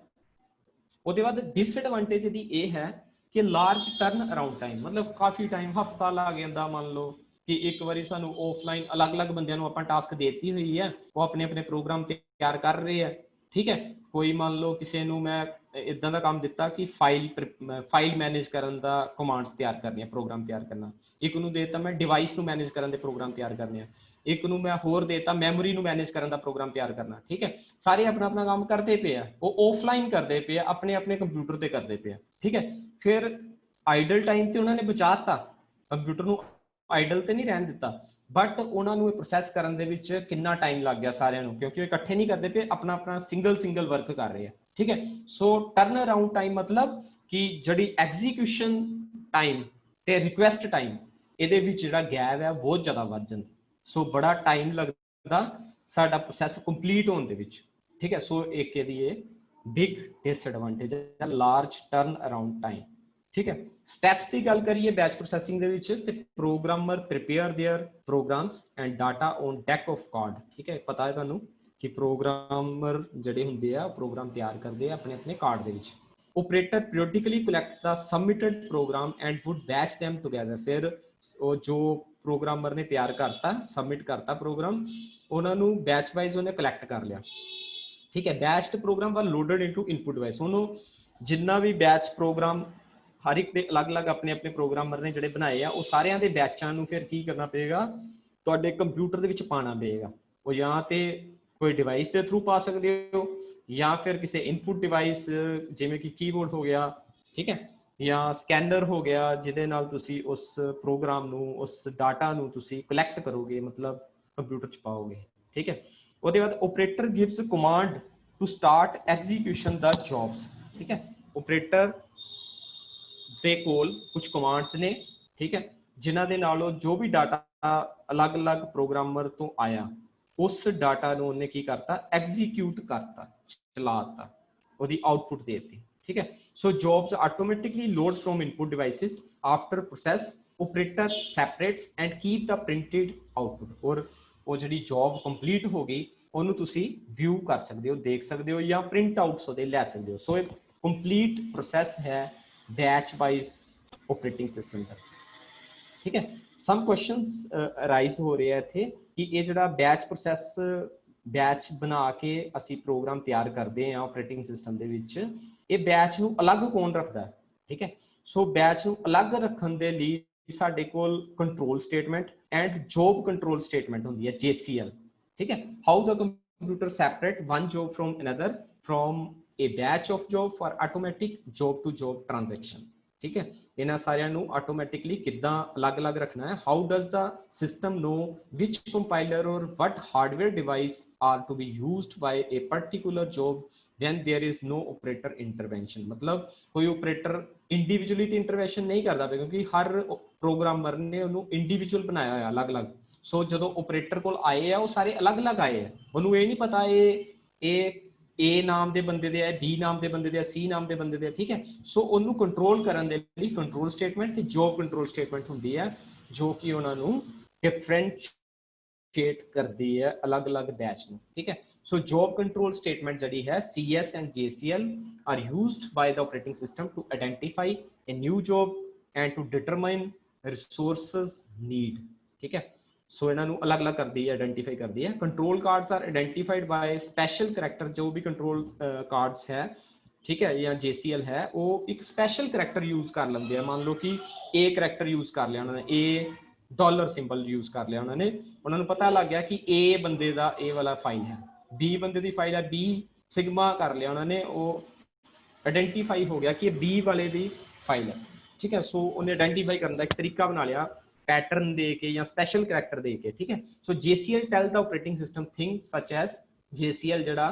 ਉਹਦੇ ਬਾਅਦ ਡਿਸਐਡਵਾਂਟੇਜ ਦੀ ਇਹ ਹੈ ਕਿ ਲਾਰਜ ਟਰਨ ਅਰਾਊਂਡ ਟਾਈਮ, ਮਤਲਬ ਕਾਫੀ ਟਾਈਮ, ਹਫਤਾ ਲੱਗ ਜਾਂਦਾ। ਮੰਨ ਲਓ ਕਿ ਇੱਕ ਵਾਰੀ ਸਾਨੂੰ ਆਫਲਾਈਨ ਅਲੱਗ-ਅਲੱਗ ਬੰਦਿਆਂ ਨੂੰ ਆਪਾਂ ਟਾਸਕ ਦੇਤੀ ਹੋਈ ਹੈ, ਉਹ ਆਪਣੇ ਆਪਣੇ ਪ੍ਰੋਗਰਾਮ ਤਿਆਰ ਕਰ ਰਹੇ ਆ, ਠੀਕ ਹੈ। ਕੋਈ ਮੰਨ ਲਓ ਕਿਸੇ ਨੂੰ ਮੈਂ ਇਦਾਂ ਦਾ ਕੰਮ ਦਿੱਤਾ ਕਿ ਫਾਈਲ ਮੈਨੇਜ ਕਰਨ ਦਾ ਕਮਾਂਡਸ ਤਿਆਰ ਕਰਨੀਆਂ, ਪ੍ਰੋਗਰਾਮ ਤਿਆਰ ਕਰਨਾ। ਇੱਕ ਨੂੰ ਦੇਤਾ ਮੈਂ ਡਿਵਾਈਸ ਨੂੰ ਮੈਨੇਜ ਕਰਨ ਦੇ ਪ੍ਰੋਗਰਾਮ ਤਿਆਰ ਕਰਨੇ ਆ, ਇੱਕ ਨੂੰ ਮੈਂ ਹੋਰ ਦੇਤਾ ਮੈਮੋਰੀ ਨੂੰ ਮੈਨੇਜ ਕਰਨ ਦਾ ਪ੍ਰੋਗਰਾਮ ਤਿਆਰ ਕਰਨਾ, ਠੀਕ ਹੈ। ਸਾਰੇ ਆਪਣਾ ਆਪਣਾ ਕੰਮ ਕਰਦੇ ਪਏ ਆ, ਉਹ ਆਫਲਾਈਨ ਕਰਦੇ ਪਏ ਆ, ਆਪਣੇ ਆਪਣੇ ਕੰਪਿਊਟਰ ਤੇ ਕਰਦੇ ਪਏ ਆ, ਠੀਕ ਹੈ। ਫਿਰ ਆਈਡਲ ਟਾਈਮ ਤੇ ਉਹਨਾਂ ਨੇ ਬਚਾਤਾ, ਕੰਪਿਊਟਰ ਨੂੰ ਆਈਡਲ ਤੇ ਨਹੀਂ ਰਹਿਣ ਦਿੱਤਾ, ਬਟ ਉਹਨਾਂ ਨੂੰ ਇਹ ਪ੍ਰੋਸੈਸ ਕਰਨ ਦੇ ਵਿੱਚ ਕਿੰਨਾ ਟਾਈਮ ਲੱਗ ਗਿਆ ਸਾਰਿਆਂ ਨੂੰ, ਕਿਉਂਕਿ ਉਹ ਇਕੱਠੇ ਨਹੀਂ ਕਰਦੇ ਪਏ, ਆਪਣਾ ਆਪਣਾ ਸਿੰਗਲ ਵਰਕ ਕਰ ਰਹੇ ਆ, ਠੀਕ ਹੈ। ਸੋ ਟਰਨ ਅਰਾਊਂਡ ਟਾਈਮ ਮਤਲਬ ਕਿ ਜਿਹੜੀ ਐਗਜ਼ੀਕਿਊਸ਼ਨ ਟਾਈਮ ਤੇ ਰਿਕੁਐਸਟ ਟਾਈਮ, ਇਹਦੇ ਵਿੱਚ ਜਿਹੜਾ ਗੈਪ ਹੈ ਬਹੁਤ ਜ਼ਿਆਦਾ ਵੱਧ ਜਾਂਦਾ। ਸੋ ਬੜਾ ਟਾਈਮ ਲੱਗਦਾ ਸਾਡਾ ਪ੍ਰੋਸੈਸ ਕੰਪਲੀਟ ਹੋਣ ਦੇ ਵਿੱਚ, ਠੀਕ ਹੈ। ਸੋ ਇੱਕ ਇਹਦੀ ਇਹ ਬਿਗ ਡਿਸਐਡਵਾਂਟੇਜ ਹੈ, ਲਾਰਜ ਟਰਨ ਅਰਾਊਂਡ ਟਾਈਮ, ਠੀਕ ਹੈ। ਸਟੈਪਸ ਦੀ ਗੱਲ ਕਰੀਏ ਬੈਚ ਪ੍ਰੋਸੈਸਿੰਗ ਦੇ ਵਿੱਚ, ਤੇ programmer prepare their programs and data on deck of card, ਠੀਕ ਹੈ। ਪਤਾ ਹੈ ਤੁਹਾਨੂੰ ਕਿ ਪ੍ਰੋਗਰਾਮਰ ਜਿਹੜੇ ਹੁੰਦੇ ਆ ਪ੍ਰੋਗਰਾਮ ਤਿਆਰ ਕਰਦੇ ਆ ਆਪਣੇ ਆਪਣੇ ਕਾਰਡ ਦੇ ਵਿੱਚ। operator periodically collect the submitted program and would batch them together। ਫਿਰ ਉਹ ਜੋ ਪ੍ਰੋਗਰਾਮਰ ਨੇ ਤਿਆਰ ਕਰਤਾ, ਸਬਮਿਟ ਕਰਤਾ ਪ੍ਰੋਗਰਾਮ, ਉਹਨਾਂ ਨੂੰ ਬੈਚ ਵਾਈਜ਼ ਉਹਨੇ ਕਲੈਕਟ ਕਰ ਲਿਆ, ਠੀਕ ਹੈ। ਬੈਚਡ ਪ੍ਰੋਗਰਾਮ ਵਾਰ ਲੋਡਡ ਇਨਟੂ ਇਨਪੁਟ ਡਿਵਾਈਸ, ਉਹਨੂੰ ਜਿੰਨਾ ਵੀ ਬੈਚ ਪ੍ਰੋਗਰਾਮ ਹਰ ਇੱਕ ਦੇ ਅਲੱਗ-ਅਲੱਗ ਆਪਣੇ ਆਪਣੇ ਪ੍ਰੋਗਰਾਮਰ ਨੇ ਜਿਹੜੇ ਬਣਾਏ ਆ, ਉਹ ਸਾਰਿਆਂ ਦੇ ਬੈਚਾਂ ਨੂੰ ਫਿਰ ਕੀ ਕਰਨਾ ਪਏਗਾ, ਤੁਹਾਡੇ ਕੰਪਿਊਟਰ ਦੇ ਵਿੱਚ ਪਾਉਣਾ ਪਏਗਾ। ਉਹ ਜਾਂ ਤੇ ਕੋਈ ਡਿਵਾਈਸ ਦੇ ਥਰੂ ਪਾ ਸਕਦੇ ਹੋ, ਜਾਂ ਫਿਰ ਕਿਸੇ ਇਨਪੁਟ ਡਿਵਾਈਸ ਜਿਵੇਂ ਕਿ ਕੀਬੋਰਡ ਹੋ ਗਿਆ, ਠੀਕ ਹੈ, ਜਾਂ ਸਕੈਨਰ ਹੋ ਗਿਆ, ਜਿਹਦੇ ਨਾਲ ਤੁਸੀਂ ਉਸ ਪ੍ਰੋਗਰਾਮ ਨੂੰ, ਉਸ ਡਾਟਾ ਨੂੰ ਤੁਸੀਂ ਕਲੈਕਟ ਕਰੋਗੇ, ਮਤਲਬ ਕੰਪਿਊਟਰ 'ਚ ਪਾਓਗੇ, ਠੀਕ ਹੈ। ਉਹਦੇ ਬਾਅਦ operator gives command to start execution the jobs, ਠੀਕ ਹੈ। ਆਪਰੇਟਰ ਦੇ ਕੋਲ ਕੁਝ ਕਮਾਂਡਸ ਨੇ, ਠੀਕ ਹੈ, ਜਿਨ੍ਹਾਂ ਦੇ ਨਾਲ ਉਹ ਜੋ ਵੀ ਡਾਟਾ ਅਲੱਗ-ਅਲੱਗ ਪ੍ਰੋਗਰਾਮਰ ਤੋਂ ਆਇਆ, ਉਸ ਡਾਟਾ ਨੂੰ ਉਹਨੇ ਕੀ ਕਰਤਾ, ਐਗਜ਼ੀਕਿਊਟ ਕਰਤਾ, ਚਲਾਤਾ, ਉਹਦੀ ਆਊਟਪੁੱਟ ਦੇ ਦਿੱਤੀ, ਠੀਕ ਹੈ। So jobs automatically load from input devices after process, operator separates and keep the printed output. ਔਰ ਉਹ ਜਿਹੜੀ ਜੌਬ ਕੰਪਲੀਟ ਹੋ ਗਈ ਉਹਨੂੰ ਤੁਸੀਂ ਵਿਊ ਕਰ ਸਕਦੇ ਹੋ, ਦੇਖ ਸਕਦੇ ਹੋ, ਜਾਂ ਪ੍ਰਿੰਟ ਆਊਟਸ ਉਹਦੇ ਲੈ ਸਕਦੇ ਹੋ। ਸੋ ਇਹ ਕੰਪਲੀਟ ਪ੍ਰੋਸੈਸ ਹੈ ਬੈਚ ਵਾਈਜ਼ ਆਪਰੇਟਿੰਗ ਸਿਸਟਮ ਦਾ, ਠੀਕ ਹੈ। ਸਮ ਕੁਐਸਚਨਸ ਅਰਾਈਜ਼ ਹੋ ਰਹੇ ਆ ਇੱਥੇ ਕਿ ਇਹ ਜਿਹੜਾ ਬੈਚ ਪ੍ਰੋਸੈਸ, ਬੈਚ ਬਣਾ ਕੇ ਅਸੀਂ ਪ੍ਰੋਗਰਾਮ ਤਿਆਰ ਕਰਦੇ ਹਾਂ ਆਪਰੇਟਿੰਗ ਸਿਸਟਮ ਦੇ ਵਿੱਚ, ਇਹ ਬੈਚ ਨੂੰ ਅਲੱਗ ਕੌਣ ਰੱਖਦਾ ਹੈ, ਠੀਕ ਹੈ। ਸੋ ਬੈਚ ਨੂੰ ਅਲੱਗ ਰੱਖਣ ਦੇ ਲਈ ਸਾਡੇ ਕੋਲ control statement and job control statement ਹੁੰਦੀ ਹੈ, JCL, ਠੀਕ ਹੈ। How the computer separate one job from another from a batch of job for automatic job to job transaction, ਠੀਕ ਹੈ। ਇਹਨਾਂ ਸਾਰਿਆਂ ਨੂੰ ਆਟੋਮੈਟਿਕਲੀ ਕਿੱਦਾਂ ਅਲੱਗ-ਅਲੱਗ ਰੱਖਣਾ ਹੈ। How does the system know which compiler or what hardware device are to be used by a particular job when there is no operator intervention, ਮਤਲਬ ਕੋਈ ਆਪਰੇਟਰ ਇੰਡੀਵਿਜੂਅਲੀ ਤੇ ਇੰਟਰਵੈਂਸ਼ਨ ਨਹੀਂ ਕਰਦਾ ਪਿਆ, ਕਿਉਂਕਿ ਹਰ ਪ੍ਰੋਗਰਾਮਰ ਨੇ ਉਹਨੂੰ ਇੰਡੀਵਿਜੂਅਲ ਬਣਾਇਆ ਹੋਇਆ ਅਲੱਗ-ਅਲੱਗ। ਸੋ ਜਦੋਂ ਆਪਰੇਟਰ ਕੋਲ ਆਏ ਆ ਉਹ ਸਾਰੇ ਅਲੱਗ-ਅਲੱਗ ਆਏ ਆ, ਉਹਨੂੰ ਇਹ ਨਹੀਂ ਪਤਾ ਇਹ A ਨਾਮ ਦੇ ਬੰਦੇ ਦੇ ਆ, B ਨਾਮ ਦੇ ਬੰਦੇ ਦੇ ਆ, C ਨਾਮ ਦੇ ਬੰਦੇ ਦੇ ਆ, ਠੀਕ ਹੈ। ਸੋ ਉਹਨੂੰ ਕੰਟਰੋਲ ਕਰਨ ਦੇ ਲਈ ਕੰਟਰੋਲ ਸਟੇਟਮੈਂਟ ਤੇ ਜੋਬ ਕੰਟਰੋਲ ਸਟੇਟਮੈਂਟ ਹੁੰਦੀ ਹੈ, ਜੋ ਕਿ ਉਹਨਾਂ ਨੂੰ ਡਿਫਰੈਂਸ਼ੀਏਟ ਕਰਦੀ ਹੈ ਅਲੱਗ-ਅਲੱਗ ਬੈਚ ਨੂੰ, ਠੀਕ ਹੈ। ਸੋ ਜੋਬ ਕੰਟਰੋਲ ਸਟੇਟਮੈਂਟ ਜਿਹੜੀ ਹੈ CS and JCL are used by the operating system to identify a new job and to determine resources need, ਠੀਕ ਹੈ। ਸੋ ਇਹਨਾਂ ਨੂੰ ਅਲੱਗ-ਅਲੱਗ ਕਰਦੀ ਹੈ, ਆਇਡੈਂਟੀਫਾਈ ਕਰਦੀ ਹੈ। Control cards are identified by special character, ਜੋ ਵੀ ਕੰਟਰੋਲ ਕਾਰਡਸ ਹੈ, ਠੀਕ ਹੈ, ਜਾਂ JCL ਹੈ, ਉਹ ਇੱਕ ਸਪੈਸ਼ਲ ਕਰੈਕਟਰ ਯੂਜ਼ ਕਰ ਲੈਂਦੇ ਆ। ਮੰਨ ਲਓ ਕਿ A ਕਰੈਕਟਰ ਯੂਜ਼ ਕਰ ਲਿਆ ਉਹਨਾਂ ਨੇ, A डॉलर सिंबल यूज कर लिया उन्होंने पता लग गया कि ए बंदे का ए वाला फाइल है, बी बंदे की फाइल है, बी सिग्मा कर लिया उन्होंने, वो आइडेंटिफाई हो गया कि बी वाले की फाइल है, ठीक है। सो उन्हें आइडेंटिफाई करने का एक तरीका बना लिया पैटर्न दे के या स्पैशल करैक्टर दे के, ठीक है। So JCL tell the operating system thing such as JCL जड़ा,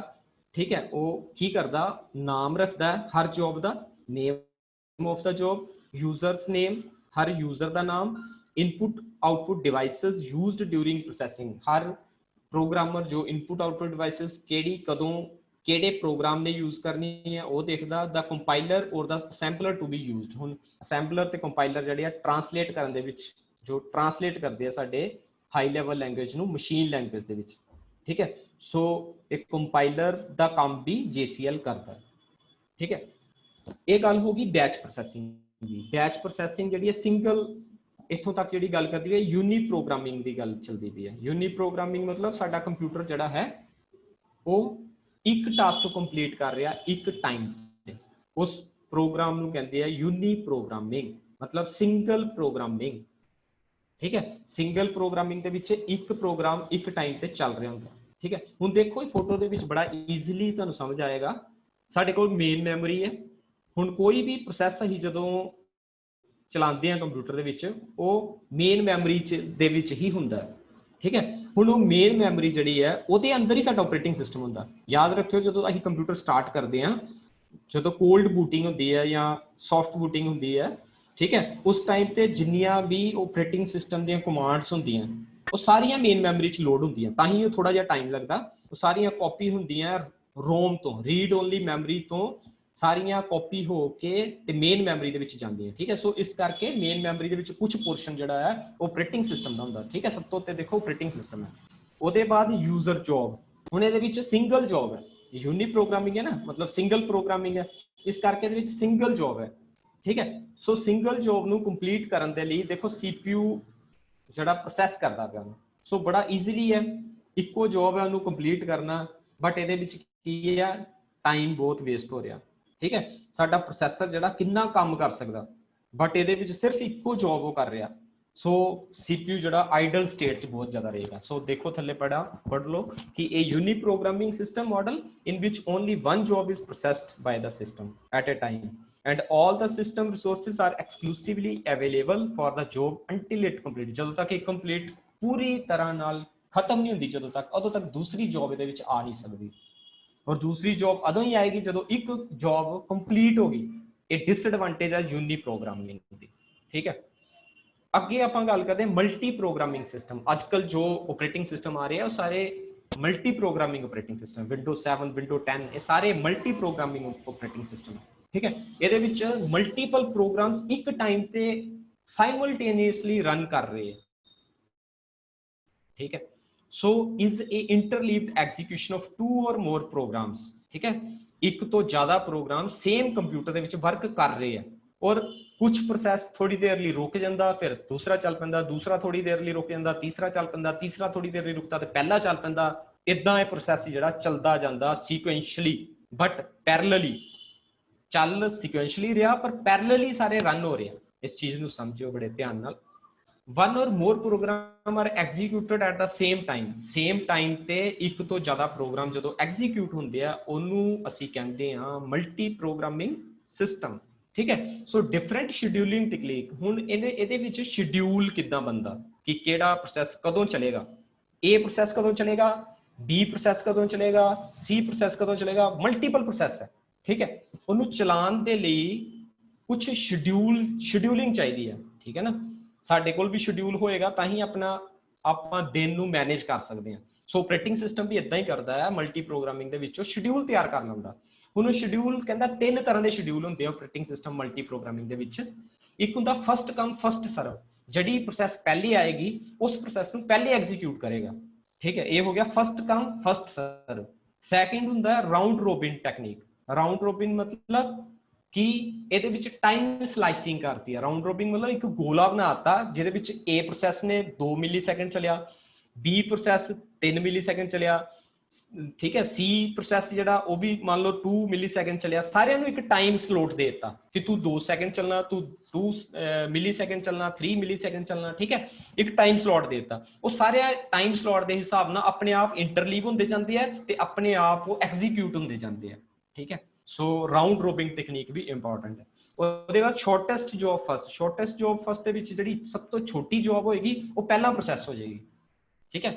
ठीक है, वो की करता नाम रखता है हर जॉब का, name of the job, users name, हर यूजर का नाम, input output devices used during processing, हर प्रोग्रामर जो इनपुट आउटपुट डिवाइसेस केड़ी कदों केड़े प्रोग्राम ने यूज करनी है वो देखदा, द कंपाइलर और द असैंबलर टू बी यूज्ड। हुण असैंबलर ते कंपाइलर जिहड़े आ ट्रांसलेट करन दे विच जो ट्रांसलेट करदे आ साडे हाई लैवल लैंग्वेज नूं मशीन लैंग्वेज दे विच, ठीक है। सो एक कंपाइलर दा काम भी JCL करदा है, ठीक है। ये गल होगी बैच प्रोसैसिंग दी। बैच प्रोसैसिंग जिहड़ी है सिंगल, इत्थों तक जिहड़ी गल करदी है यूनी प्रोग्रामिंग दी गल चलदी पई है। यूनी प्रोग्रामिंग मतलब साडा कंप्यूटर जिहड़ा है वो एक टास्क कंप्लीट कर रहा एक टाइम ते, उस प्रोग्राम नूं कहंदे आ यूनी प्रोग्रामिंग, मतलब सिंगल प्रोग्रामिंग, ठीक है। सिंगल प्रोग्रामिंग दे विच एक प्रोग्राम एक टाइम ते चल रहा हुंदा, ठीक है। हुण देखो फोटो दे विच बड़ा ईजीली तुहानूं समझ आएगा, साडे कोल मेन मैमोरी है। हुण कोई भी प्रोसैस असीं जदों चलाते हैं कंप्यूटर दे विच वो मेन मैमरी दे विच ही हुंदा है, ठीक है। हुण वो मेन मैमरी जिहड़ी है ਉਹਦੇ अंदर ही साडा ऑपरेटिंग सिस्टम हुंदा। याद रखियो जदों असीं कंप्यूटर स्टार्ट करते हैं, जदों कोल्ड बूटिंग हुंदी है या सॉफ्ट बूटिंग हुंदी है, ठीक है, उस टाइम ते जिन्नियां भी ऑपरेटिंग सिस्टम ਦੀਆਂ कमांड्स ਹੁੰਦੀਆਂ ਉਹ ਸਾਰੀਆਂ ਮੇਨ ਮੈਮਰੀ 'ਚ ਲੋਡ ਹੁੰਦੀਆਂ, ਤਾਂ ਹੀ ਉਹ ਥੋੜਾ ਜਿਹਾ ਟਾਈਮ ਲੱਗਦਾ। ਉਹ ਸਾਰੀਆਂ ਕਾਪੀ ਹੁੰਦੀਆਂ ਰੋਮ ਤੋਂ, ਰੀਡ ਓਨਲੀ ਮੈਮਰੀ ਤੋਂ ਸਾਰੀਆਂ ਕਾਪੀ ਹੋ ਕੇ ਤੇ ਮੇਨ ਮੈਮਰੀ ਦੇ ਵਿੱਚ ਜਾਂਦੀਆਂ, ਠੀਕ ਹੈ। ਸੋ ਇਸ ਕਰਕੇ ਮੇਨ ਮੈਮਰੀ ਦੇ ਵਿੱਚ ਕੁਝ ਪੋਰਸ਼ਨ ਜਿਹੜਾ ਹੈ ਆਪਰੇਟਿੰਗ ਸਿਸਟਮ ਦਾ ਹੁੰਦਾ, ਠੀਕ ਹੈ। ਸਭ ਤੋਂ ਉੱਤੇ ਦੇਖੋ ਆਪਰੇਟਿੰਗ ਸਿਸਟਮ ਹੈ, ਉਹਦੇ ਬਾਅਦ ਯੂਜ਼ਰ ਜੌਬ। ਹੁਣ ਇਹਦੇ ਵਿੱਚ ਸਿੰਗਲ ਜੌਬ ਹੈ, यूनी प्रोग्रामिंग है ना, मतलब सिंगल प्रोग्रामिंग है, इस करके दे विच सिंगल जॉब है, ठीक है। सो सिंगल जॉब नूं कंप्लीट करन दे लई देखो CPU जिहड़ा प्रोसैस करदा पिया, सो बड़ा ईजीली है, इक्को जॉब है उन्होंने कंप्लीट करना, बट ये की है टाइम बहुत वेस्ट हो रहा, ठीक है। साडा प्रोसैसर जिहड़ा कितना काम कर सकदा, बट ये सिर्फ इक्को जॉब वो कर रहा। सो CPU जिहड़ा आइडल स्टेट च बहुत ज़्यादा रहेगा। सो देखो थल्ले पढ़ लो कि a uniprogramming system model in which only one job is processed by the system at a time and all the system resources are exclusively available for the job until it complete। ਜਦੋਂ ਤੱਕ ਇਹ ਕੰਪਲੀਟ ਪੂਰੀ ਤਰ੍ਹਾਂ ਨਾਲ ਖਤਮ ਨਹੀਂ ਹੁੰਦੀ, ਜਦੋਂ ਤੱਕ ਉਦੋਂ ਤੱਕ ਦੂਸਰੀ ਜੌਬ ਇਹਦੇ ਵਿੱਚ ਆ ਨਹੀਂ ਸਕਦੀ। ਔਰ ਦੂਸਰੀ ਜੌਬ ਉਦੋਂ ਹੀ ਆਏਗੀ ਜਦੋਂ ਇੱਕ ਜੌਬ ਕੰਪਲੀਟ ਹੋ ਗਈ। ਇਹ ਡਿਸਐਡਵਾਂਟੇਜ ਹੈ यूनी प्रोग्रामिंग ਦੀ, ठीक है। ਅੱਗੇ ਆਪਾਂ ਗੱਲ ਕਰਦੇ ਹਾਂ ਮਲਟੀ ਪ੍ਰੋਗਰਾਮਿੰਗ ਸਿਸਟਮ। ਅੱਜ ਕੱਲ ਜੋ ਆਪਰੇਟਿੰਗ ਸਿਸਟਮ ਆ ਰਹੇ ਆ ਉਹ ਸਾਰੇ multi programming operating system, windows 7 windows 10 ਇਹ ਸਾਰੇ ਮਲਟੀ ਪ੍ਰੋਗਰਾਮਿੰਗ ਆਪਰੇਟਿੰਗ ਸਿਸਟਮ, ਠੀਕ ਹੈ। ਇਹਦੇ ਵਿੱਚ ਮਲਟੀਪਲ ਪ੍ਰੋਗਰਾਮਸ ਇੱਕ ਟਾਈਮ ਤੇ ਸਾਈਮਲਟੇਨੀਅਸਲੀ ਰਨ ਕਰ ਰਹੇ ਆ, ठीक है। So is a interleaved execution of two or more programmes, ठीक है। एक तो ज्यादा प्रोग्राम सेम कंप्यूटर ਦੇ ਵਿੱਚ वर्क कर रहे हैं और कुछ प्रोसैस थोड़ी देर ਲਈ रुक ਜਾਂਦਾ, फिर दूसरा चल पैंदा, दूसरा थोड़ी देर ਲਈ रुक ਜਾਂਦਾ, तीसरा चल पैंदा, तीसरा थोड़ी देर ਲਈ रुकता ਤੇ ਪਹਿਲਾ ਚੱਲ ਪੈਂਦਾ। ਇਦਾਂ ਇਹ प्रोसैस ਜਿਹੜਾ ਚੱਲਦਾ ਜਾਂਦਾ सीक्वेंशली बट पैरेलली ਚੱਲ सीक्वेंशली ਰਿਹਾ पर पैरेलली सारे रन हो रहे हैं। इस चीज ਨੂੰ ਸਮਝਿਓ बड़े ध्यान ਨਾਲ। One or more program are executed at the same time ते एक तो ज़्यादा प्रोग्राम जो एग्जीक्यूट होंगे उन्होंने असी कहते हैं मल्टी प्रोग्रामिंग सिस्टम, ठीक है। So different scheduling technique. हुण ये शेड्यूल किद्दां बनदा कि केड़ा प्रोसैस कदों चलेगा, ए प्रोसैस कदों चलेगा, बी प्रोसैस कदों चलेगा, सी प्रोसैस कदों चलेगा, मल्टीपल प्रोसैस है, ठीक है। उन्होंने चलाने के लिए कुछ शेड्यूलिंग चाहिए है, ठीक है ना। ਸਾਡੇ ਕੋਲ ਵੀ ਸ਼ਡਿਊਲ ਹੋਏਗਾ ਤਾਂ ਹੀ ਆਪਾਂ ਦਿਨ ਨੂੰ ਮੈਨੇਜ ਕਰ ਸਕਦੇ ਹਾਂ। ਸੋ ਆਪਰੇਟਿੰਗ ਸਿਸਟਮ ਵੀ ਇਦਾਂ ਹੀ ਕਰਦਾ ਹੈ, ਮਲਟੀ ਪ੍ਰੋਗਰਾਮਿੰਗ ਦੇ ਵਿੱਚੋਂ ਸ਼ਡਿਊਲ ਤਿਆਰ ਕਰਨਾ ਹੁੰਦਾ। ਹੁਣ ਸ਼ਡਿਊਲ ਕਹਿੰਦਾ ਤਿੰਨ ਤਰ੍ਹਾਂ ਦੇ ਸ਼ਡਿਊਲ ਹੁੰਦੇ ਆ ਆਪਰੇਟਿੰਗ ਸਿਸਟਮ ਮਲਟੀ ਪ੍ਰੋਗਰਾਮਿੰਗ ਦੇ ਵਿੱਚ। ਇੱਕ ਹੁੰਦਾ ਫਸਟ ਕਮ ਫਸਟ ਸਰਵ, ਜਿਹੜੀ ਪ੍ਰੋਸੈਸ ਪਹਿਲੇ ਆਏਗੀ ਉਸ ਪ੍ਰੋਸੈਸ ਨੂੰ ਪਹਿਲੇ ਐਗਜ਼ੀਕਿਊਟ ਕਰੇਗਾ, ਠੀਕ ਹੈ। ਇਹ ਹੋ ਗਿਆ ਫਸਟ ਕਮ ਫਸਟ ਸਰਵ। ਸੈਕਿੰਡ ਹੁੰਦਾ round Robin technique. Round Robin मतलब कि ਇਹਦੇ ਵਿੱਚ ਟਾਈਮ ਸਲਾਈਸਿੰਗ ਕਰਤੀ ਹੈ। ਰਾਉਂਡ ਰੋਬਿਨ मतलब ਇੱਕ ਗੋਲਾ ਬਣਾਤਾ ਜਿਹਦੇ ਵਿੱਚ A ਪ੍ਰੋਸੈਸ ਨੇ 2 ਮਿਲੀ ਸੈਕਿੰਡ ਚਲਿਆ, B ਪ੍ਰੋਸੈਸ 3 ਮਿਲੀ ਸੈਕਿੰਡ ਚਲਿਆ, ठीक है, सी प्रोसैस जिहड़ा वो भी मान लो 2 मिली सैकेंड चलिया, सारिਆਂ ਨੂੰ एक टाइम स्लॉट दे दिता कि तू 2 सैकेंड चलना, तू 2 मिली सैकेंड चलना, 3 मिली सैकेंड चलना, ठीक है, एक टाइम स्लॉट दे दिता। वो सारे टाइम स्लॉट के हिसाब नाल अपने आप इंटरलीव होंदे जांदे है ते अपने आप वो एग्जीक्यूट होंदे जांदे है, ठीक है। सो राउंड रोबिंग टेक्निक भी इंपॉर्टेंट है। ਉਹਦੇ ਬਾਅਦ shortest job first, shortest job first ਦੇ ਵਿੱਚ ਜਿਹੜੀ ਸਭ ਤੋਂ ਛੋਟੀ ਜੌਬ ਹੋਏਗੀ ਉਹ ਪਹਿਲਾਂ ਪ੍ਰੋਸੈਸ ਹੋ ਜਾਏਗੀ, ਠੀਕ ਹੈ,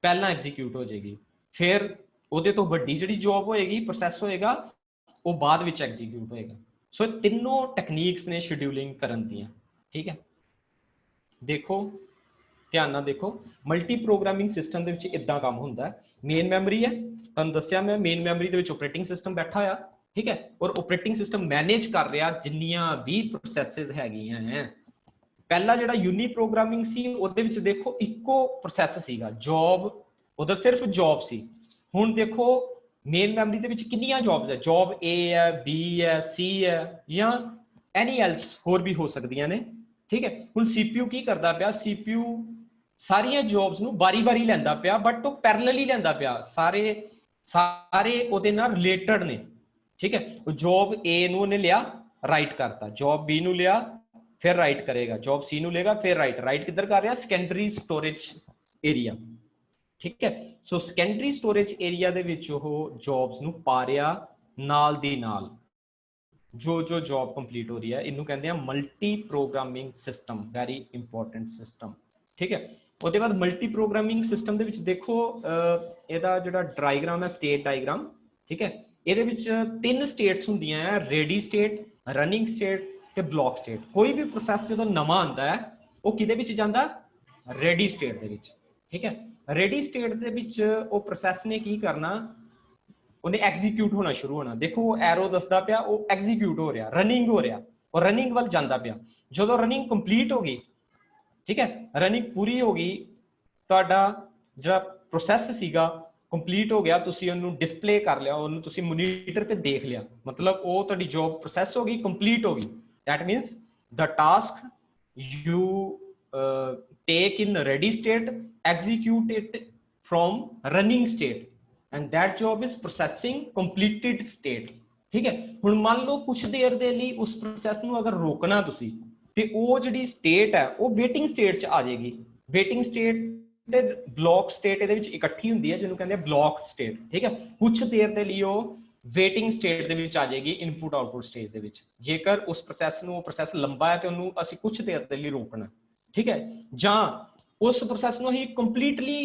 ਪਹਿਲਾਂ ਐਗਜ਼ੀਕਿਊਟ ਹੋ ਜਾਏਗੀ। ਫਿਰ ਉਹਦੇ ਤੋਂ ਵੱਡੀ ਜਿਹੜੀ ਜੌਬ ਹੋਏਗੀ, ਪ੍ਰੋਸੈਸ ਹੋਏਗਾ, ਉਹ ਬਾਅਦ ਵਿੱਚ ਐਗਜ਼ੀਕਿਊਟ ਹੋਏਗਾ। ਸੋ ਇਹ ਤਿੰਨੋਂ ਟੈਕਨੀਕਸ ਨੇ ਸ਼ਡਿਊਲਿੰਗ ਕਰਨ ਦੀਆਂ, ਠੀਕ ਹੈ। ਦੇਖੋ ਧਿਆਨ ਨਾਲ ਦੇਖੋ, ਮਲਟੀ ਪ੍ਰੋਗਰਾਮਿੰਗ ਸਿਸਟਮ ਦੇ ਵਿੱਚ ਇਦਾਂ ਕੰਮ ਹੁੰਦਾ। ਮੇਨ ਮੈਮਰੀ ਹੈ, ਤੁਹਾਨੂੰ ਦੱਸਿਆ ਮੈਂ, ਮੇਨ ਮੈਮਰੀ ਦੇ ਵਿੱਚ ਆਪਰੇਟਿੰਗ ਸਿਸਟਮ ਬੈਠਾ ਹੋਇਆ, ठीक है, और ऑपरेटिंग सिस्टम मैनेज कर रहा जिन्नियां भी प्रोसैसेस हैगियां हैं। पहला जिहड़ा यूनी प्रोग्रामिंग सी उहदे विच देखो इक्को प्रोसैस सीगा, जॉब उधर सिर्फ जॉब सी। हुण देखो मेन मैमरी दे विच कितनियां जॉब्स है, जॉब ए है, बी है, सी है, या एनी एल्स होर भी हो सकदियां ने, ठीक है। हुण सीपीयू की करदा पिया, सीपीयू सारियां जॉब्स नूं बारी बारी लैंदा पिया, बट वो पैरेलली लैंदा पिया, सारे सारे उहदे नाल रिलेटेड ने, ठीक है। जॉब ए नूं ने लिया, राइट करता, जॉब बी नूं लिया, फिर राइट करेगा, जॉब सी नूं लेगा, फिर राइट, राइट किधर कर रहा, सेकेंडरी स्टोरेज एरिया, ठीक है। सो सेकेंडरी स्टोरेज एरिया दे विच ओह जॉब्स नूं पा रहा नाल दी नाल, जो जो जॉब कंप्लीट हो रही है, इनू कहते हैं multi programming system, very important system, ठीक है। उसके बाद मल्टी प्रोग्रामिंग सिस्टम दे विच देखो इहदा जिहड़ा डायग्राम है, स्टेट डायग्राम, ठीक है, ਇਹਦੇ ਵਿੱਚ 3 ਸਟੇਟਸ ਹੁੰਦੀਆਂ ਹੈ, ਰੈਡੀ ਸਟੇਟ, ਰਨਿੰਗ ਸਟੇਟ ਤੇ ਬਲੌਕ ਸਟੇਟ। ਕੋਈ ਵੀ ਪ੍ਰੋਸੈਸ ਜਦੋਂ ਨਵਾਂ ਆਉਂਦਾ ਹੈ ਉਹ ਕਿਹਦੇ ਵਿੱਚ ਜਾਂਦਾ, ਰੈਡੀ ਸਟੇਟ ਦੇ ਵਿੱਚ, ਠੀਕ ਹੈ। ਰੈਡੀ ਸਟੇਟ ਦੇ ਵਿੱਚ ਉਹ ਪ੍ਰੋਸੈਸ ਨੇ ਕੀ ਕਰਨਾ, ਉਹਨੇ ਐਗਜ਼ੀਕਿਊਟ ਹੋਣਾ ਸ਼ੁਰੂ ਹੋਣਾ। ਦੇਖੋ ਉਹ ਐਰੋ ਦੱਸਦਾ ਪਿਆ, ਉਹ ਐਗਜ਼ੀਕਿਊਟ ਹੋ ਰਿਹਾ, ਰਨਿੰਗ ਹੋ ਰਿਹਾ, ਉਹ ਰਨਿੰਗ ਵੱਲ ਜਾਂਦਾ ਪਿਆ। ਜਦੋਂ ਰਨਿੰਗ ਕੰਪਲੀਟ ਹੋ ਗਈ, ਠੀਕ ਹੈ, ਰਨਿੰਗ ਪੂਰੀ ਹੋ ਗਈ, ਤੁਹਾਡਾ ਜਿਹੜਾ ਪ੍ਰੋਸੈਸ ਸੀਗਾ ਕੰਪਲੀਟ ਹੋ ਗਿਆ, ਤੁਸੀਂ ਉਹਨੂੰ ਡਿਸਪਲੇ ਕਰ ਲਿਆ, ਉਹਨੂੰ ਤੁਸੀਂ ਮੋਨੀਟਰ ਤੇ ਦੇਖ ਲਿਆ, ਮਤਲਬ ਉਹ ਤੁਹਾਡੀ ਜੌਬ ਪ੍ਰੋਸੈਸ ਹੋ ਗਈ, ਕੰਪਲੀਟ ਹੋ ਗਈ। That means the task you take in ready state, execute it from running state, and that job is processing completed state, ठीक है। हुण मान लो कुछ देर दे लई उस प्रोसैस नूं अगर रोकना तुसी ते ਉਹ ਜਿਹੜੀ ਸਟੇਟ ਹੈ ਉਹ ਵੇਟਿੰਗ ਸਟੇਟ ਚ ਆ ਜਾਏਗੀ। ਵੇਟਿੰਗ ਸਟੇਟ ਤੇ ਬਲੌਕ ਸਟੇਟ ਇਹਦੇ ਵਿੱਚ ਇਕੱਠੀ ਹੁੰਦੀ ਹੈ, ਜਿਹਨੂੰ ਕਹਿੰਦੇ ਆ ਬਲੌਕ ਸਟੇਟ, ਠੀਕ ਹੈ। ਕੁਝ ਦੇਰ ਦੇ ਲਈ ਉਹ ਵੇਟਿੰਗ ਸਟੇਟ ਦੇ ਵਿੱਚ ਆ ਜਾਏਗੀ, ਇਨਪੁਟ ਆਊਟਪੁੱਟ ਸਟੇਜ ਦੇ ਵਿੱਚ। ਜੇਕਰ ਉਸ ਪ੍ਰੋਸੈਸ ਨੂੰ, ਪ੍ਰੋਸੈਸ ਲੰਬਾ ਹੈ ਤੇ ਉਹਨੂੰ ਅਸੀਂ ਕੁਝ ਦੇਰ ਦੇ ਲਈ ਰੋਕਣਾ, ਠੀਕ ਹੈ, ਜਾਂ ਉਸ ਪ੍ਰੋਸੈਸ ਨੂੰ ਅਸੀਂ ਕੰਪਲੀਟਲੀ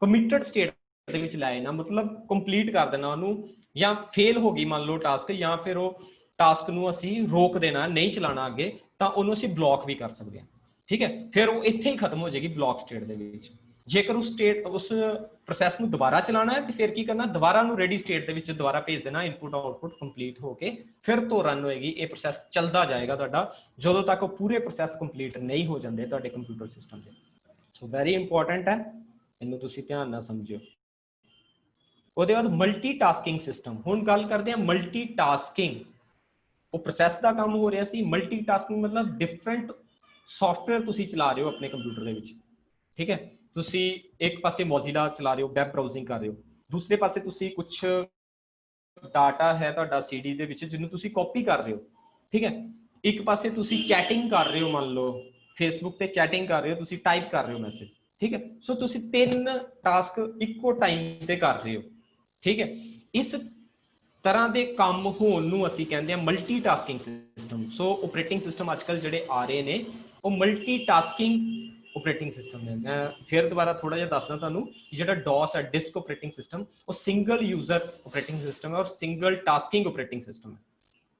ਕਮਿਟਡ ਸਟੇਟ ਦੇ ਵਿੱਚ ਲਾਏ ਨਾ, ਮਤਲਬ ਕੰਪਲੀਟ ਕਰ ਦੇਣਾ ਉਹਨੂੰ, ਜਾਂ ਫੇਲ ਹੋ ਗਈ ਮੰਨ ਲਓ ਟਾਸਕ, ਜਾਂ ਫਿਰ ਉਹ ਟਾਸਕ ਨੂੰ ਅਸੀਂ ਰੋਕ ਦੇਣਾ, ਨਹੀਂ ਚਲਾਣਾ ਅੱਗੇ, ਤਾਂ ਉਹਨੂੰ ਅਸੀਂ ਬਲੌਕ ਵੀ ਕਰ ਸਕਦੇ ਹਾਂ, ਠੀਕ ਹੈ। ਫਿਰ ਉਹ ਇੱਥੇ ਹੀ ਖਤਮ ਹੋ ਜਾਏਗੀ ਬਲੌਕ ਸਟੇਟ ਦੇ ਵਿੱਚ। ਜੇਕਰ ਉਸ ਸਟੇਟ, ਉਸ ਪ੍ਰੋਸੈਸ ਨੂੰ ਦੁਬਾਰਾ ਚਲਾਣਾ ਹੈ ਤੇ ਫਿਰ ਕੀ ਕਰਨਾ, ਦੁਬਾਰਾ ਨੂੰ ਰੈਡੀ ਸਟੇਟ ਦੇ ਵਿੱਚ ਦੁਬਾਰਾ ਭੇਜ ਦੇਣਾ, ਇਨਪੁਟ ਆਊਟਪੁੱਟ ਕੰਪਲੀਟ ਹੋ ਕੇ ਫਿਰ ਤੋਂ ਰਨ ਹੋਏਗੀ। ਇਹ ਪ੍ਰੋਸੈਸ ਚੱਲਦਾ ਜਾਏਗਾ ਤੁਹਾਡਾ ਜਦੋਂ ਤੱਕ ਉਹ ਪੂਰੇ ਪ੍ਰੋਸੈਸ ਕੰਪਲੀਟ ਨਹੀਂ ਹੋ ਜਾਂਦੇ ਤੁਹਾਡੇ ਕੰਪਿਊਟਰ ਸਿਸਟਮ ਦੇ। ਸੋ ਵੈਰੀ ਇੰਪੋਰਟੈਂਟ ਹੈ, ਇਹਨੂੰ ਤੁਸੀਂ ਧਿਆਨ ਨਾਲ ਸਮਝਿਓ। ਉਹਦੇ ਬਾਅਦ ਮਲਟੀ ਟਾਸਕਿੰਗ ਸਿਸਟਮ। ਹੁਣ ਗੱਲ ਕਰਦੇ ਹਾਂ ਮਲਟੀ ਟਾਸਕਿੰਗ। ਉਹ ਪ੍ਰੋਸੈਸ ਦਾ ਕੰਮ ਹੋ ਰਿਹਾ ਸੀ, ਮਲਟੀ ਟਾਸਕਿੰਗ ਮਤਲਬ ਡਿਫਰੈਂਟ ਸੌਫਟਵੇਅਰ ਤੁਸੀਂ ਚਲਾ ਰਹੇ ਹੋ ਆਪਣੇ ਕੰਪਿਊਟਰ ਦੇ ਵਿੱਚ, ਠੀਕ ਹੈ। ਤੁਸੀਂ ਇੱਕ ਪਾਸੇ ਮੋਜ਼ੀਲਾ ਚਲਾ ਰਹੇ ਹੋ, ਵੈਬ ਬਰਾਊਜ਼ਿੰਗ ਕਰ ਰਹੇ ਹੋ, ਦੂਸਰੇ ਪਾਸੇ ਤੁਸੀਂ ਕੁਛ ਡਾਟਾ ਹੈ ਤੁਹਾਡਾ ਸੀਡੀ ਦੇ ਵਿੱਚ ਜਿਹਨੂੰ ਤੁਸੀਂ ਕਾਪੀ ਕਰ ਰਹੇ ਹੋ, ਠੀਕ ਹੈ। ਇੱਕ ਪਾਸੇ ਤੁਸੀਂ ਚੈਟਿੰਗ ਕਰ ਰਹੇ ਹੋ, ਮੰਨ ਲਓ ਫੇਸਬੁੱਕ ਤੇ ਚੈਟਿੰਗ ਕਰ ਰਹੇ ਹੋ, ਤੁਸੀਂ ਟਾਈਪ ਕਰ ਰਹੇ ਹੋ ਮੈਸੇਜ, ठीक है। सो तुसी 3 टास्क इको टाइम ते कर रहे हो, ठीक है। इस तरह के काम होने नूं असीं कहंदे हां मल्टी टास्किंग सिस्टम। सो ऑपरेटिंग सिस्टम अजकल जिहड़े आ रहे ने वो मल्टी टास्किंग ऑपरेटिंग सिस्टम ने। मैं फिर दोबारा थोड़ा जिहा दसदा तुहानूं कि जिहड़ा डॉस है, डिस्क ऑपरेटिंग सिस्टम, वो सिंगल यूजर ऑपरेटिंग सिस्टम है और सिंगल टास्किंग ऑपरेटिंग सिस्टम है।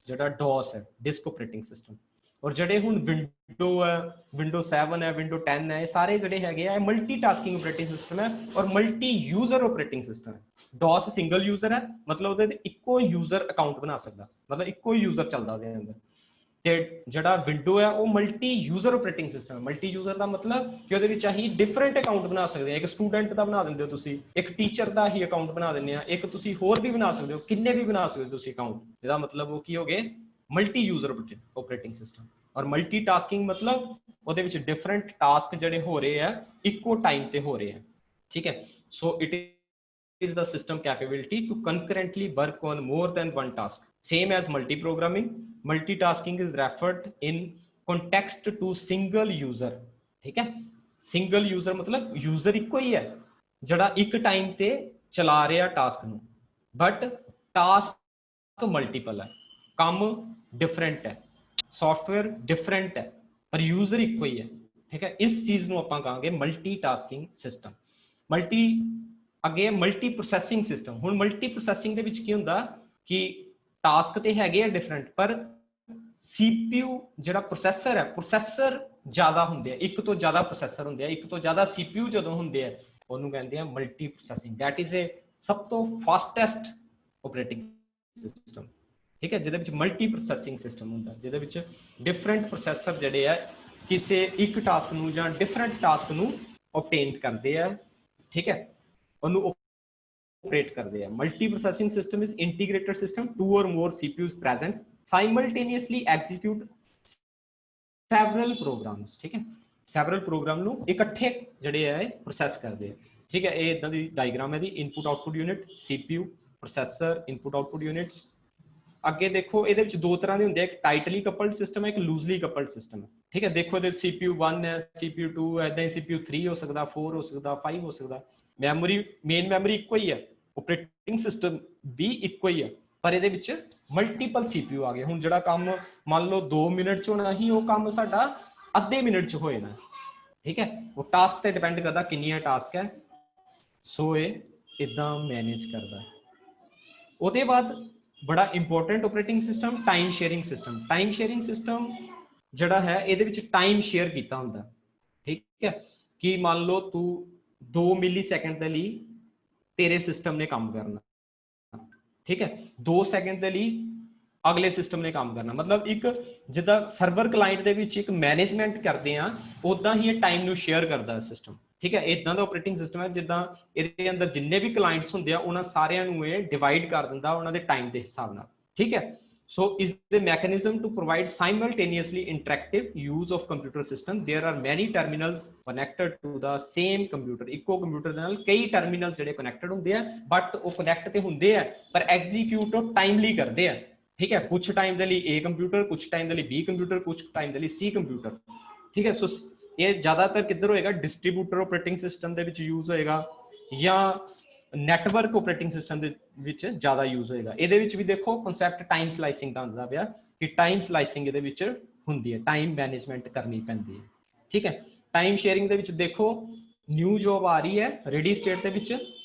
जिहड़ा डॉस है, डिस्क ऑपरेटिंग सिस्टम, और ਜਿਹੜੇ ਹੁਣ ਵਿੰਡੋ ਹੈ, ਵਿੰਡੋ 7 ਹੈ, ਵਿੰਡੋ 10 ਹੈ, ਇਹ ਸਾਰੇ ਜਿਹੜੇ ਹੈਗੇ ਆ ਮਲਟੀ ਟਾਸਕਿੰਗ ਆਪਰੇਟਿੰਗ ਸਿਸਟਮ ਹੈ ਔਰ ਮਲਟੀ ਯੂਜ਼ਰ ਆਪਰੇਟਿੰਗ ਸਿਸਟਮ ਹੈ। ਡੌਸ ਸਿੰਗਲ ਯੂਜ਼ਰ ਹੈ, ਮਤਲਬ ਉਹਦੇ ਤੇ ਇੱਕੋ ਯੂਜ਼ਰ ਅਕਾਊਂਟ ਬਣਾ ਸਕਦਾ, ਮਤਲਬ ਇੱਕੋ ਯੂਜ਼ਰ ਚੱਲਦਾ ਉਹਦੇ ਅੰਦਰ। ਤੇ ਜਿਹੜਾ ਵਿੰਡੋ ਹੈ ਉਹ ਮਲਟੀ ਯੂਜ਼ਰ ਆਪਰੇਟਿੰਗ ਸਿਸਟਮ ਹੈ। ਮਲਟੀ ਯੂਜ਼ਰ ਦਾ ਮਤਲਬ ਕਿ ਉਹਦੇ ਵਿੱਚ ਅਸੀਂ ਡਿਫਰੈਂਟ ਅਕਾਊਂਟ ਬਣਾ ਸਕਦੇ ਹਾਂ। ਇੱਕ ਸਟੂਡੈਂਟ ਦਾ ਬਣਾ ਦਿੰਦੇ ਹੋ ਤੁਸੀਂ, ਇੱਕ ਟੀਚਰ ਦਾ ਹੀ ਅਕਾਊਂਟ ਬਣਾ ਦਿੰਦੇ ਆ, ਇੱਕ ਤੁਸੀਂ ਹੋਰ ਵੀ ਬਣਾ ਸਕਦੇ ਹੋ, ਕਿੰਨੇ ਵੀ ਬਣਾ ਸਕਦੇ ਹੋ ਤੁਸੀਂ ਅਕਾਊਂਟ। ਇਹਦਾ ਮਤਲਬ ਉਹ ਕੀ ਹੋ ਗਏ, ਮਲਟੀ ਯੂਜ਼ਰ ਆਪਰੇਟਿੰਗ ਸਿਸਟਮ। और मल्टी टास्किंग मतलब ਉਹਦੇ ਵਿੱਚ डिफरेंट टास्क ਜਿਹੜੇ ਹੋ ਰਹੇ ਆ ਇੱਕੋ टाइम ਤੇ ਹੋ ਰਹੇ ਆ, ठीक है। So it is the system capability to concurrently work on more than one task. Same as multi-programming. Multitasking is referred in context to single user. ठीक है, single user मतलब user ਇੱਕੋ ਹੀ ਹੈ ਜਿਹੜਾ ਇੱਕ ਟਾਈਮ ਤੇ ਚਲਾ ਰਿਹਾ ਟਾਸਕ ਨੂੰ, ਬਟ ਟਾਸਕ ਮਲਟੀਪਲ ਹੈ, ਕੰਮ ਡਿਫਰੈਂਟ ਹੈ, ਸੌਫਟਵੇਅਰ ਡਿਫਰੈਂਟ ਹੈ, ਪਰ ਯੂਜ਼ਰ ਇੱਕੋ ਹੀ ਹੈ। ਠੀਕ ਹੈ, ਇਸ ਚੀਜ਼ ਨੂੰ ਆਪਾਂ ਕਹਾਂਗੇ ਮਲਟੀਟਾਸਕਿੰਗ ਸਿਸਟਮ। ਅੱਗੇ ਮਲਟੀ ਪ੍ਰੋਸੈਸਿੰਗ ਸਿਸਟਮ। ਹੁਣ ਮਲਟੀ ਪ੍ਰੋਸੈਸਿੰਗ ਦੇ ਵਿੱਚ ਕੀ ਹੁੰਦਾ ਕਿ ਟਾਸਕ ਤੇ ਹੈਗੇ ਆ ਡਿਫਰੈਂਟ, ਪਰ CPU ਜਿਹੜਾ ਪ੍ਰੋਸੈਸਰ ਹੈ, ਪ੍ਰੋਸੈਸਰ ਜ਼ਿਆਦਾ ਹੁੰਦੇ ਆ, ਇੱਕ ਤੋਂ ਜ਼ਿਆਦਾ ਪ੍ਰੋਸੈਸਰ ਹੁੰਦੇ ਆ, ਇੱਕ ਤੋਂ ਜ਼ਿਆਦਾ CPU ਜਦੋਂ ਹੁੰਦੇ ਆ ਉਹਨੂੰ ਕਹਿੰਦੇ ਆ multi processing. That is a ਸਭ ਤੋਂ ਫਾਸਟੈਸਟ ਆਪਰੇਟਿੰਗ ਸਿਸਟਮ। ਠੀਕ ਹੈ, ਜਿਹਦੇ ਵਿੱਚ ਮਲਟੀ ਪ੍ਰੋਸੈਸਿੰਗ ਸਿਸਟਮ ਹੁੰਦਾ, ਜਿਹਦੇ ਵਿੱਚ ਡਿਫਰੈਂਟ ਪ੍ਰੋਸੈਸਰ ਜਿਹੜੇ ਆ ਕਿਸੇ ਇੱਕ ਟਾਸਕ ਨੂੰ ਜਾਂ ਡਿਫਰੈਂਟ ਟਾਸਕ ਨੂੰ ਓਬਟੇਨ ਕਰਦੇ ਆ। ਠੀਕ ਹੈ, ਉਹਨੂੰ operate ਕਰਦੇ ਆ। Multi processing system is integrated system, 2 or more CPUs present simultaneously execute several programs। ਠੀਕ ਹੈ, several program ਨੂੰ ਇਕੱਠੇ ਜਿਹੜੇ ਆ ਪ੍ਰੋਸੈਸ ਕਰਦੇ ਆ। ਠੀਕ ਹੈ, ਇਹ ਇਦਾਂ ਦੀ ਡਾਇਗਰਾਮ ਹੈ ਦੀ input output unit, CPU, processor, input output units. ਅੱਗੇ ਦੇਖੋ ਇਹਦੇ ਵਿੱਚ ਦੋ ਤਰ੍ਹਾਂ ਦੇ ਹੁੰਦੇ ਆ, ਇੱਕ ਟਾਈਟਲੀ ਕਪਲਡ ਸਿਸਟਮ ਹੈ, ਇੱਕ ਲੂਜ਼ਲੀ ਕਪਲਡ ਸਿਸਟਮ ਹੈ। ਠੀਕ ਹੈ, ਦੇਖੋ ਇਹਦੇ CPU 1 ਹੈ, CPU 2 ਹੈ, ਇਦਾਂ ਹੀ CPU 3 ਹੋ ਸਕਦਾ, 4 ਹੋ ਸਕਦਾ, 5 ਹੋ ਸਕਦਾ। ਮੈਮੋਰੀ, ਮੇਨ ਮੈਮੋਰੀ ਇੱਕੋ ਹੀ ਹੈ, ਆਪਰੇਟਿੰਗ ਸਿਸਟਮ ਵੀ ਇੱਕੋ ਹੀ ਹੈ, ਪਰ ਇਹਦੇ ਵਿੱਚ ਮਲਟੀਪਲ CPU ਆ ਗਏ। ਹੁਣ ਜਿਹੜਾ ਕੰਮ ਮੰਨ ਲਓ 2 ਮਿੰਟ 'ਚ ਹੋਣਾ ਸੀ, ਉਹ ਕੰਮ ਸਾਡਾ ਅੱਧੇ ਮਿੰਟ 'ਚ ਹੋ ਜਾਣਾ। ਠੀਕ ਹੈ, ਉਹ ਟਾਸਕ ਤੇ ਡਿਪੈਂਡ ਕਰਦਾ ਕਿੰਨੀਆਂ ਟਾਸਕ ਹੈ, ਸੋ ਇਹ ਇਦਾਂ ਮੈਨੇਜ ਕਰਦਾ। ਉਹਦੇ ਬਾਅਦ ਬੜਾ important operating system time sharing system. Time sharing system ਜਿਹੜਾ ਹੈ ਇਹਦੇ ਵਿੱਚ ਟਾਈਮ ਸ਼ੇਅਰ ਕੀਤਾ ਹੁੰਦਾ। ਠੀਕ ਹੈ, ਕਿ ਮੰਨ ਲਓ ਤੂੰ 2 ਮਿਲੀ ਸੈਕਿੰਡ ਦੇ ਲਈ ਤੇਰੇ ਸਿਸਟਮ ਨੇ ਕੰਮ ਕਰਨਾ। ਠੀਕ ਹੈ, 2 ਸੈਕਿੰਡ ਦੇ ਲਈ ਅਗਲੇ ਸਿਸਟਮ ਨੇ ਕੰਮ ਕਰਨਾ। ਮਤਲਬ ਇੱਕ ਜਿੱਦਾਂ ਸਰਵਰ ਕਲਾਇੰਟ ਦੇ ਵਿੱਚ ਇੱਕ ਮੈਨੇਜਮੈਂਟ ਕਰਦੇ ਆ, ਉਦਾਂ ਹੀ ਇਹ ਟਾਈਮ ਨੂੰ ਸ਼ੇਅਰ ਕਰਦਾ ਸਿਸਟਮ। ਠੀਕ ਹੈ, ਇਦਾਂ ਦਾ ਆਪਰੇਟਿੰਗ ਸਿਸਟਮ ਹੈ ਜਿੱਦਾਂ ਇਹਦੇ ਅੰਦਰ ਜਿੰਨੇ ਵੀ ਕਲਾਇੰਟਸ ਹੁੰਦੇ ਆ ਉਹਨਾਂ ਸਾਰਿਆਂ ਨੂੰ ਇਹ ਡਿਵਾਈਡ ਕਰ ਦਿੰਦਾ ਉਹਨਾਂ ਦੇ ਟਾਈਮ ਦੇ ਹਿਸਾਬ ਨਾਲ। ਠੀਕ ਹੈ, so is the mechanism to provide simultaneously interactive use of computer system. There are many terminals connected to the same computer. ਇੱਕੋ ਕੰਪਿਊਟਰ ਦੇ ਨਾਲ ਕਈ ਟਰਮੀਨਲ ਜਿਹੜੇ ਕਨੈਕਟਡ ਹੁੰਦੇ ਆ, ਬਟ ਉਹ ਕਨੈਕਟ ਤੇ ਹੁੰਦੇ ਆ ਪਰ ਐਗਜ਼ੀਕਿਊਟ ਉਹ ਟਾਈਮਲੀ ਕਰਦੇ ਆ। ਠੀਕ ਹੈ, ਕੁਝ ਟਾਈਮ ਦੇ ਲਈ A ਕੰਪਿਊਟਰ, ਕੁਝ ਟਾਈਮ ਦੇ ਲਈ B ਕੰਪਿਊਟਰ, ਕੁਝ ਟਾਈਮ ਦੇ ਲਈ C ਕੰਪਿਊਟਰ। ਠੀਕ ਹੈ, ਸੋ ਇਹ ਜ਼ਿਆਦਾਤਰ ਕਿੱਧਰ ਹੋਏਗਾ, ਡਿਸਟ੍ਰੀਬਿਊਟਰ ਆਪਰੇਟਿੰਗ ਸਿਸਟਮ ਦੇ ਵਿੱਚ ਯੂਜ਼ ਹੋਏਗਾ ਜਾਂ ਨੈਟਵਰਕ ਆਪਰੇਟਿੰਗ ਸਿਸਟਮ ਦੇ ਵਿੱਚ ਜ਼ਿਆਦਾ ਯੂਜ਼ ਹੋਏਗਾ। ਇਹਦੇ ਵਿੱਚ ਵੀ ਦੇਖੋ ਕਨਸੈਪਟ ਟਾਈਮ ਸਲਾਈਸਿੰਗ ਦਾ ਹੁੰਦਾ ਪਿਆ ਕਿ ਟਾਈਮ ਸਲਾਈਸਿੰਗ ਇਹਦੇ ਵਿੱਚ ਹੁੰਦੀ ਹੈ, ਟਾਈਮ ਮੈਨੇਜਮੈਂਟ ਕਰਨੀ ਪੈਂਦੀ ਹੈ। ਠੀਕ ਹੈ, ਟਾਈਮ ਸ਼ੇਅਰਿੰਗ ਦੇ ਵਿੱਚ ਦੇਖੋ ਨਿਊ ਜੋਬ ਆ ਰਹੀ ਹੈ ਰੈਡੀ ਸਟੇਟ ਦੇ ਵਿੱਚ,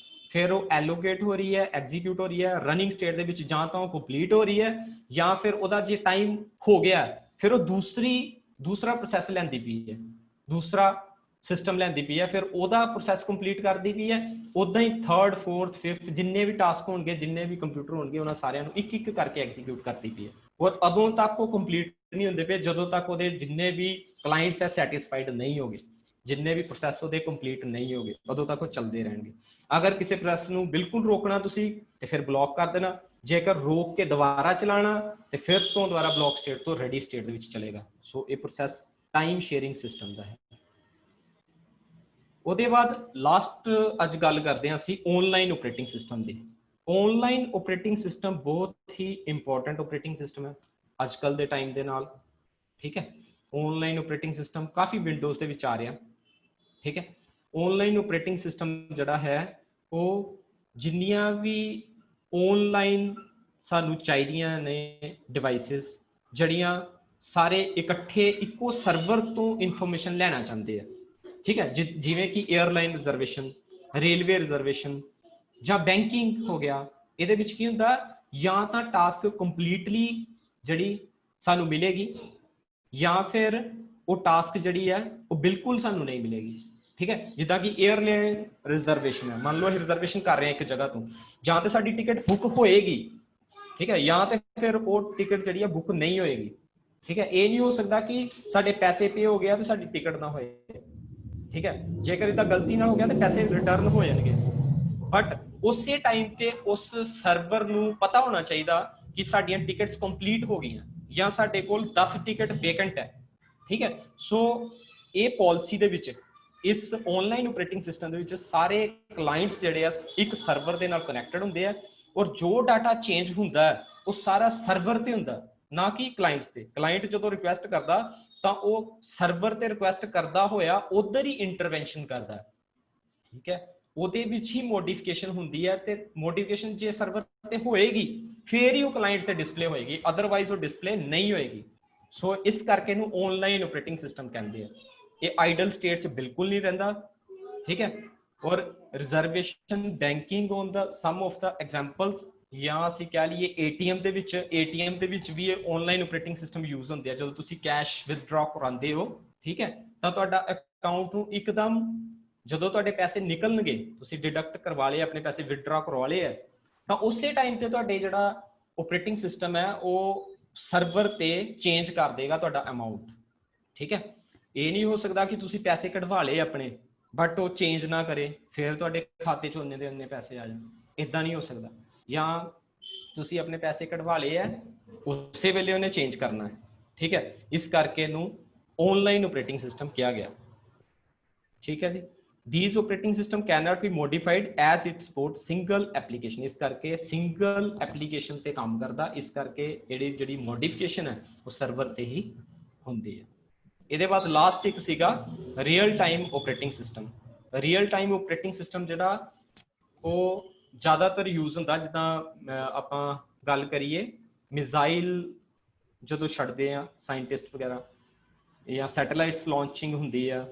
ਫਿਰ ਉਹ ਐਲੋਕੇਟ ਹੋ ਰਹੀ ਹੈ, ਐਗਜ਼ੀਕਿਊਟ ਹੋ ਰਹੀ ਹੈ, ਰਨਿੰਗ ਸਟੇਟ ਦੇ ਵਿੱਚ ਜਾਂ ਤਾਂ ਉਹ ਕੰਪਲੀਟ ਹੋ ਰਹੀ ਹੈ ਜਾਂ ਫਿਰ ਉਹਦਾ ਜੇ ਟਾਈਮ ਹੋ ਗਿਆ ਫਿਰ ਉਹ ਦੂਸਰਾ ਪ੍ਰੋਸੈਸ ਲੈਂਦੀ ਪਈ ਹੈ, ਦੂਸਰਾ ਸਿਸਟਮ ਲੈਂਦੀ ਪਈ ਹੈ, ਫਿਰ ਉਹਦਾ ਪ੍ਰੋਸੈਸ ਕੰਪਲੀਟ ਕਰਦੀ ਪਈ ਹੈ। ਉਦਾਂ ਹੀ 3rd 4th 5th ਜਿੰਨੇ ਵੀ ਟਾਸਕ ਹੋਣਗੇ, ਜਿੰਨੇ ਵੀ ਕੰਪਿਊਟਰ ਹੋਣਗੇ, ਉਹਨਾਂ ਸਾਰਿਆਂ ਨੂੰ ਇੱਕ ਇੱਕ ਕਰਕੇ ਐਗਜ਼ੀਕਿਊਟ ਕਰਦੀ ਪਈ ਹੈ। ਔਰ ਉਦੋਂ ਤੱਕ ਉਹ ਕੰਪਲੀਟ ਨਹੀਂ ਹੁੰਦੇ ਪਏ ਜਦੋਂ ਤੱਕ ਉਹਦੇ ਜਿੰਨੇ ਵੀ ਕਲਾਇੰਟਸ ਹੈ ਸੈਟੀਸਫਾਈਡ ਨਹੀਂ ਹੋਗੇ, ਜਿੰਨੇ ਵੀ ਪ੍ਰੋਸੈਸ ਉਹਦੇ ਕੰਪਲੀਟ ਨਹੀਂ ਹੋਗੇ, ਉਦੋਂ ਤੱਕ ਉਹ ਚੱਲਦੇ ਰਹਿਣਗੇ। ਅਗਰ ਕਿਸੇ ਪ੍ਰੋਸੈਸ ਨੂੰ ਬਿਲਕੁਲ ਰੋਕਣਾ ਤੁਸੀਂ ਤੇ ਫਿਰ ਬਲੌਕ ਕਰ ਦੇਣਾ, ਜੇਕਰ ਰੋਕ ਕੇ ਦੁਬਾਰਾ ਚਲਾਣਾ ਤੇ ਫਿਰ ਤੋਂ ਦੁਬਾਰਾ ਬਲੌਕ ਸਟੇਟ ਤੋਂ ਰੈਡੀ ਸਟੇਟ ਦੇ ਵਿੱਚ ਚਲੇਗਾ। ਸੋ ਇਹ ਪ੍ਰੋਸੈਸ ਟਾਈਮ ਸ਼ੇਅਰਿੰਗ ਸਿਸਟਮ ਦਾ ਹੈ। ਉਹਦੇ ਬਾਅਦ ਲਾਸਟ ਅੱਜ ਗੱਲ ਕਰਦੇ ਹਾਂ ਅਸੀਂ ਆਨਲਾਈਨ ਆਪਰੇਟਿੰਗ ਸਿਸਟਮ ਦੀ। ਆਨਲਾਈਨ ਆਪਰੇਟਿੰਗ ਸਿਸਟਮ ਬਹੁਤ ਹੀ ਇੰਪੋਰਟੈਂਟ ਆਪਰੇਟਿੰਗ ਸਿਸਟਮ ਹੈ ਅੱਜ ਕੱਲ ਦੇ ਟਾਈਮ ਦੇ ਨਾਲ। ਠੀਕ ਹੈ, ਆਨਲਾਈਨ ਆਪਰੇਟਿੰਗ ਸਿਸਟਮ ਕਾਫੀ ਵਿੰਡੋਜ਼ ਦੇ ਵਿੱਚ ਆ ਰਿਹਾ। ਠੀਕ ਹੈ, ਆਨਲਾਈਨ ਆਪਰੇਟਿੰਗ ਸਿਸਟਮ ਜਿਹੜਾ ਹੈ ਉਹ ਜਿੰਨੀਆਂ ਵੀ ਆਨਲਾਈਨ ਸਾਨੂੰ ਚਾਹੀਦੀਆਂ ਨੇ ਡਿਵਾਈਸਿਸ ਜਿਹੜੀਆਂ ਸਾਰੇ ਇਕੱਠੇ ਇੱਕੋ ਸਰਵਰ ਤੋਂ ਇਨਫੋਰਮੇਸ਼ਨ ਲੈਣਾ ਚਾਹੁੰਦੇ ਆ। ਠੀਕ ਹੈ, ਜਿਵੇਂ ਕਿ 에ਅਰਲਾਈਨ ਰਿਜ਼ਰਵੇਸ਼ਨ, ਰੇਲਵੇ ਰਿਜ਼ਰਵੇਸ਼ਨ ਜਾਂ ਬੈਂਕਿੰਗ ਹੋ ਗਿਆ। ਇਹਦੇ ਵਿੱਚ ਕੀ ਹੁੰਦਾ, ਜਾਂ ਤਾਂ ਟਾਸਕ ਕੰਪਲੀਟਲੀ ਜਿਹੜੀ ਸਾਨੂੰ ਮਿਲੇਗੀ ਜਾਂ ਫਿਰ ਉਹ ਟਾਸਕ ਜਿਹੜੀ ਹੈ ਉਹ ਬਿਲਕੁਲ ਸਾਨੂੰ ਨਹੀਂ ਮਿਲੇਗੀ। ਠੀਕ ਹੈ, ਜਿੱਦਾਂ ਕਿ 에ਅਰਲਾਈਨ ਰਿਜ਼ਰਵੇਸ਼ਨ ਹੈ, ਮੰਨ ਲਓ ਅਸੀਂ ਰਿਜ਼ਰਵੇਸ਼ਨ ਕਰ ਰਹੇ ਹਾਂ ਇੱਕ ਜਗ੍ਹਾ ਤੋਂ, ਜਾਂ ਤੇ ਸਾਡੀ ਟਿਕਟ ਬੁੱਕ ਹੋਏਗੀ, ਠੀਕ ਹੈ, ਜਾਂ ਤੇ ਫਿਰ ਉਹ ਟਿਕਟ ਜਿਹੜੀ ਹੈ ਬੁੱਕ ਨਹੀਂ ਹੋਏਗੀ। ਠੀਕ ਹੈ, ਇਹ ਨਹੀਂ ਹੋ ਸਕਦਾ ਕਿ ਸਾਡੇ ਪੈਸੇ ਪੇ ਹੋ ਗਿਆ ਤੇ ਸਾਡੀ ਟਿਕਟ ਨਾ ਹੋਏ। ਠੀਕ ਹੈ, ਜੇਕਰ ਇਹਦਾ ਗਲਤੀ ਨਾਲ ਹੋ ਗਿਆ ਤੇ ਪੈਸੇ ਰਿਟਰਨ ਹੋ ਜਾਣਗੇ, ਬਟ ਉਸੇ ਟਾਈਮ ਤੇ ਉਸ ਸਰਵਰ ਨੂੰ ਪਤਾ ਹੋਣਾ ਚਾਹੀਦਾ ਕਿ ਸਾਡੀਆਂ ਟਿਕਟਸ ਕੰਪਲੀਟ ਹੋ ਗਈਆਂ ਜਾਂ ਸਾਡੇ ਕੋਲ 10 ਟਿਕਟ ਵੇਕੈਂਟ ਹੈ। ਠੀਕ ਹੈ, ਸੋ ਇਹ ਪਾਲਿਸੀ ਦੇ ਵਿੱਚ ਇਸ ਆਨਲਾਈਨ ਆਪਰੇਟਿੰਗ ਸਿਸਟਮ ਦੇ ਵਿੱਚ ਸਾਰੇ ਕਲਾਇੰਟਸ ਜਿਹੜੇ ਆ ਇੱਕ ਸਰਵਰ ਦੇ ਨਾਲ ਕਨੈਕਟਡ ਹੁੰਦੇ ਆ, ਔਰ ਜੋ ਡਾਟਾ ਚੇਂਜ ਹੁੰਦਾ ਹੈ ਉਹ ਸਾਰਾ ਸਰਵਰ ਤੇ ਹੁੰਦਾ, ਨਾ ਕਿ ਕਲਾਇੰਟਸ ਤੇ। ਕਲਾਇੰਟ ਜਦੋਂ ਰਿਕੁਐਸਟ ਕਰਦਾ ਤਾਂ ਉਹ ਸਰਵਰ ਤੇ ਰਿਕੁਐਸਟ ਕਰਦਾ ਹੋਇਆ ਉਧਰ ਹੀ ਇੰਟਰਵੈਂਸ਼ਨ ਕਰਦਾ, ਠੀਕ ਹੈ, ਉਹਦੇ ਵਿੱਚ ਹੀ ਮੋਡੀਫਿਕੇਸ਼ਨ ਹੁੰਦੀ ਹੈ, ਤੇ ਮੋਡੀਫਿਕੇਸ਼ਨ ਜੇ ਸਰਵਰ ਤੇ ਹੋਏਗੀ ਫਿਰ ਹੀ ਉਹ ਕਲਾਇੰਟ ਤੇ ਡਿਸਪਲੇ ਹੋਏਗੀ, ਅਦਰਵਾਈਜ਼ ਉਹ ਡਿਸਪਲੇ ਨਹੀਂ ਹੋਏਗੀ। ਸੋ ਇਸ ਕਰਕੇ ਇਹਨੂੰ ਆਨਲਾਈਨ ਆਪਰੇਟਿੰਗ ਸਿਸਟਮ ਕਹਿੰਦੇ ਆ। ਇਹ ਆਈਡਲ ਸਟੇਟ 'ਚ ਬਿਲਕੁਲ ਨਹੀਂ ਰਹਿੰਦਾ, ਠੀਕ ਹੈ। ਔਰ reservation banking on the some of the examples, ਜਾਂ ਅਸੀਂ ਕਹਿ ਲਈਏ ਏਟੀਐਮ ਦੇ ਵਿੱਚ ਵੀ ਇਹ ਆਨਲਾਈਨ ਆਪਰੇਟਿੰਗ ਸਿਸਟਮ ਯੂਜ਼ ਹੁੰਦੇ ਆ। ਜਦੋਂ ਤੁਸੀਂ ਕੈਸ਼ ਵਿਦਡਰਾ ਕਰਾਉਂਦੇ ਹੋ, ਠੀਕ ਹੈ, ਤਾਂ ਤੁਹਾਡਾ ਅਕਾਊਂਟ ਨੂੰ ਇੱਕਦਮ ਜਦੋਂ ਤੁਹਾਡੇ ਪੈਸੇ ਨਿਕਲਣਗੇ, ਤੁਸੀਂ ਡਿਡਕਟ ਕਰਵਾ ਲਏ ਆਪਣੇ ਪੈਸੇ, ਵਿਦਡਰਾ ਕਰਵਾ ਲਏ ਹੈ, ਤਾਂ ਉਸੇ ਟਾਈਮ ਤੇ ਤੁਹਾਡੇ ਜਿਹੜਾ ਆਪਰੇਟਿੰਗ ਸਿਸਟਮ ਹੈ ਉਹ ਸਰਵਰ ਤੇ ਚੇਂਜ ਕਰ ਦੇਗਾ ਤੁਹਾਡਾ ਅਮਾਊਂਟ, ਠੀਕ ਹੈ। ਇਹ ਨਹੀਂ ਹੋ ਸਕਦਾ ਕਿ ਤੁਸੀਂ ਪੈਸੇ ਕਢਵਾ ਲਏ ਆਪਣੇ ਬਟ ਉਹ ਚੇਂਜ ਨਾ ਕਰੇ, ਫਿਰ ਤੁਹਾਡੇ ਖਾਤੇ 'ਚ ਉਹਨੇ ਦੇ ਉਹਨੇ ਪੈਸੇ ਆ ਜਾਣ, ਇੱਦਾਂ ਨਹੀਂ ਹੋ ਸਕਦਾ। ਜਾਂ ਤੁਸੀਂ ਆਪਣੇ ਪੈਸੇ ਕਢਵਾ ਲਏ ਹੈ, ਉਸੇ ਵੇਲੇ ਉਹਨੇ ਚੇਂਜ ਕਰਨਾ ਹੈ, ਠੀਕ ਹੈ। ਇਸ ਕਰਕੇ ਇਹਨੂੰ ਆਨਲਾਈਨ ਆਪਰੇਟਿੰਗ ਸਿਸਟਮ ਕਿਹਾ ਗਿਆ, ਠੀਕ ਹੈ ਜੀ। These operating system cannot be modified as it supports single application, ਇਸ ਕਰਕੇ ਸਿੰਗਲ ਐਪਲੀਕੇਸ਼ਨ ਤੇ ਕੰਮ ਕਰਦਾ, ਇਸ ਕਰਕੇ ਜਿਹੜੀ ਮੋਡੀਫਿਕੇਸ਼ਨ ਹੈ ਉਹ ਸਰਵਰ ਤੇ ਹੀ ਹੁੰਦੀ ਹੈ। ਇਹਦੇ ਬਾਅਦ ਲਾਸਟ ਇੱਕ ਸੀਗਾ real time operating system. Real time operating system ਜਿਹੜਾ ਉਹ ਜ਼ਿਆਦਾਤਰ ਯੂਜ਼ ਹੁੰਦਾ, ਜਿੱਦਾਂ ਆਪਾਂ ਗੱਲ ਕਰੀਏ ਮਿਜ਼ਾਈਲ ਜਦੋਂ ਛੱਡਦੇ ਆ ਸਾਇੰਟਿਸਟ ਵਗੈਰਾ, ਜਾਂ ਸੈਟੇਲਾਈਟਸ ਲਾਂਚਿੰਗ ਹੁੰਦੀ ਆ,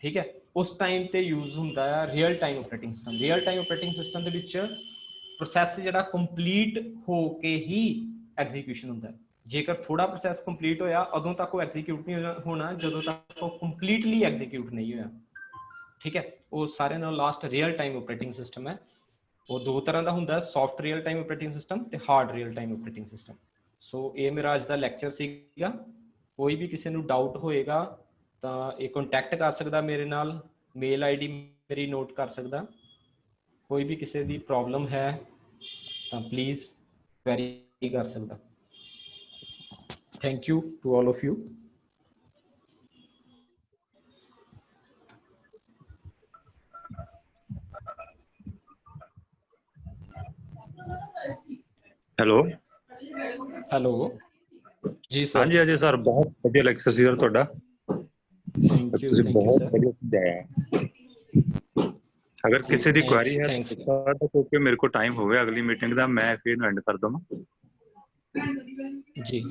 ਠੀਕ ਹੈ, ਉਸ ਟਾਈਮ ਤੇ ਯੂਜ਼ ਹੁੰਦਾ ਹੈ real time operating system. Real time operating system ਦੇ ਵਿੱਚ ਪ੍ਰੋਸੈਸ ਜਿਹੜਾ ਕੰਪਲੀਟ ਹੋ ਕੇ ਹੀ ਐਗਜ਼ੀਕਿਊਸ਼ਨ ਹੁੰਦਾ ਹੈ। ਜੇਕਰ ਥੋੜਾ ਪ੍ਰੋਸੈਸ ਕੰਪਲੀਟ ਹੋਇਆ ਉਦੋਂ ਤੱਕ ਉਹ ਐਗਜ਼ੀਕਿਊਟ ਨਹੀਂ ਹੋਣਾ ਜਦੋਂ ਤੱਕ ਉਹ ਕੰਪਲੀਟਲੀ ਐਗਜ਼ੀਕਿਊਟ ਨਹੀਂ ਹੋਇਆ, ਠੀਕ ਹੈ। ਉਹ ਸਾਰਿਆਂ ਨਾਲੋਂ last real time operating system ਹੈ। ਉਹ ਦੋ ਤਰ੍ਹਾਂ ਦਾ ਹੁੰਦਾ, soft real time operating system ਤੇ hard real time operating system. So ਇਹ ਮੇਰਾ ਅੱਜ ਦਾ ਲੈਕਚਰ ਸੀਗਾ। ਕੋਈ ਵੀ ਕਿਸੇ ਨੂੰ ਡਾਊਟ ਹੋਏਗਾ ਤਾਂ ਇਹ ਕੰਟੈਕਟ ਕਰ ਸਕਦਾ ਮੇਰੇ ਨਾਲ, ਮੇਲ ਆਈਡੀ ਮੇਰੀ ਨੋਟ ਕਰ ਸਕਦਾ। ਕੋਈ ਵੀ ਕਿਸੇ ਦੀ ਪ੍ਰੋਬਲਮ ਹੈ ਤਾਂ ਪਲੀਜ਼ ਕੁਐਰੀ ਕਰ ਸਕਦਾ। Thank you to all of you.
Hello
hello ਜੀ ਸਰ।
ਹਾਂਜੀ ਅਜੇ ਸਰ, ਬਹੁਤ ਵਧੀਆ ਲੈਕਚਰ ਸੀ ਸਰ ਤੁਹਾਡਾ।
ਥੈਂਕ ਯੂ,
ਤੁਸੀਂ
ਥੈਂਕ ਯੂ
ਬਹੁਤ
ਸਰ।
ਵਧੀਆ ਸਮਝਾਇਆ। ਅਗਰ ਕਿਸੇ ਦੀ ਕੁਐਰੀ ਹੈ ਤਾਂ ਕਿਉਂਕਿ ਮੇਰੇ ਕੋਲ ਟਾਈਮ ਹੋ ਗਿਆ ਅਗਲੀ ਮੀਟਿੰਗ ਦਾ, ਮੈਂ ਫਿਰ ਐਂਡ ਕਰ ਦਵਾਂ
ਜੀ।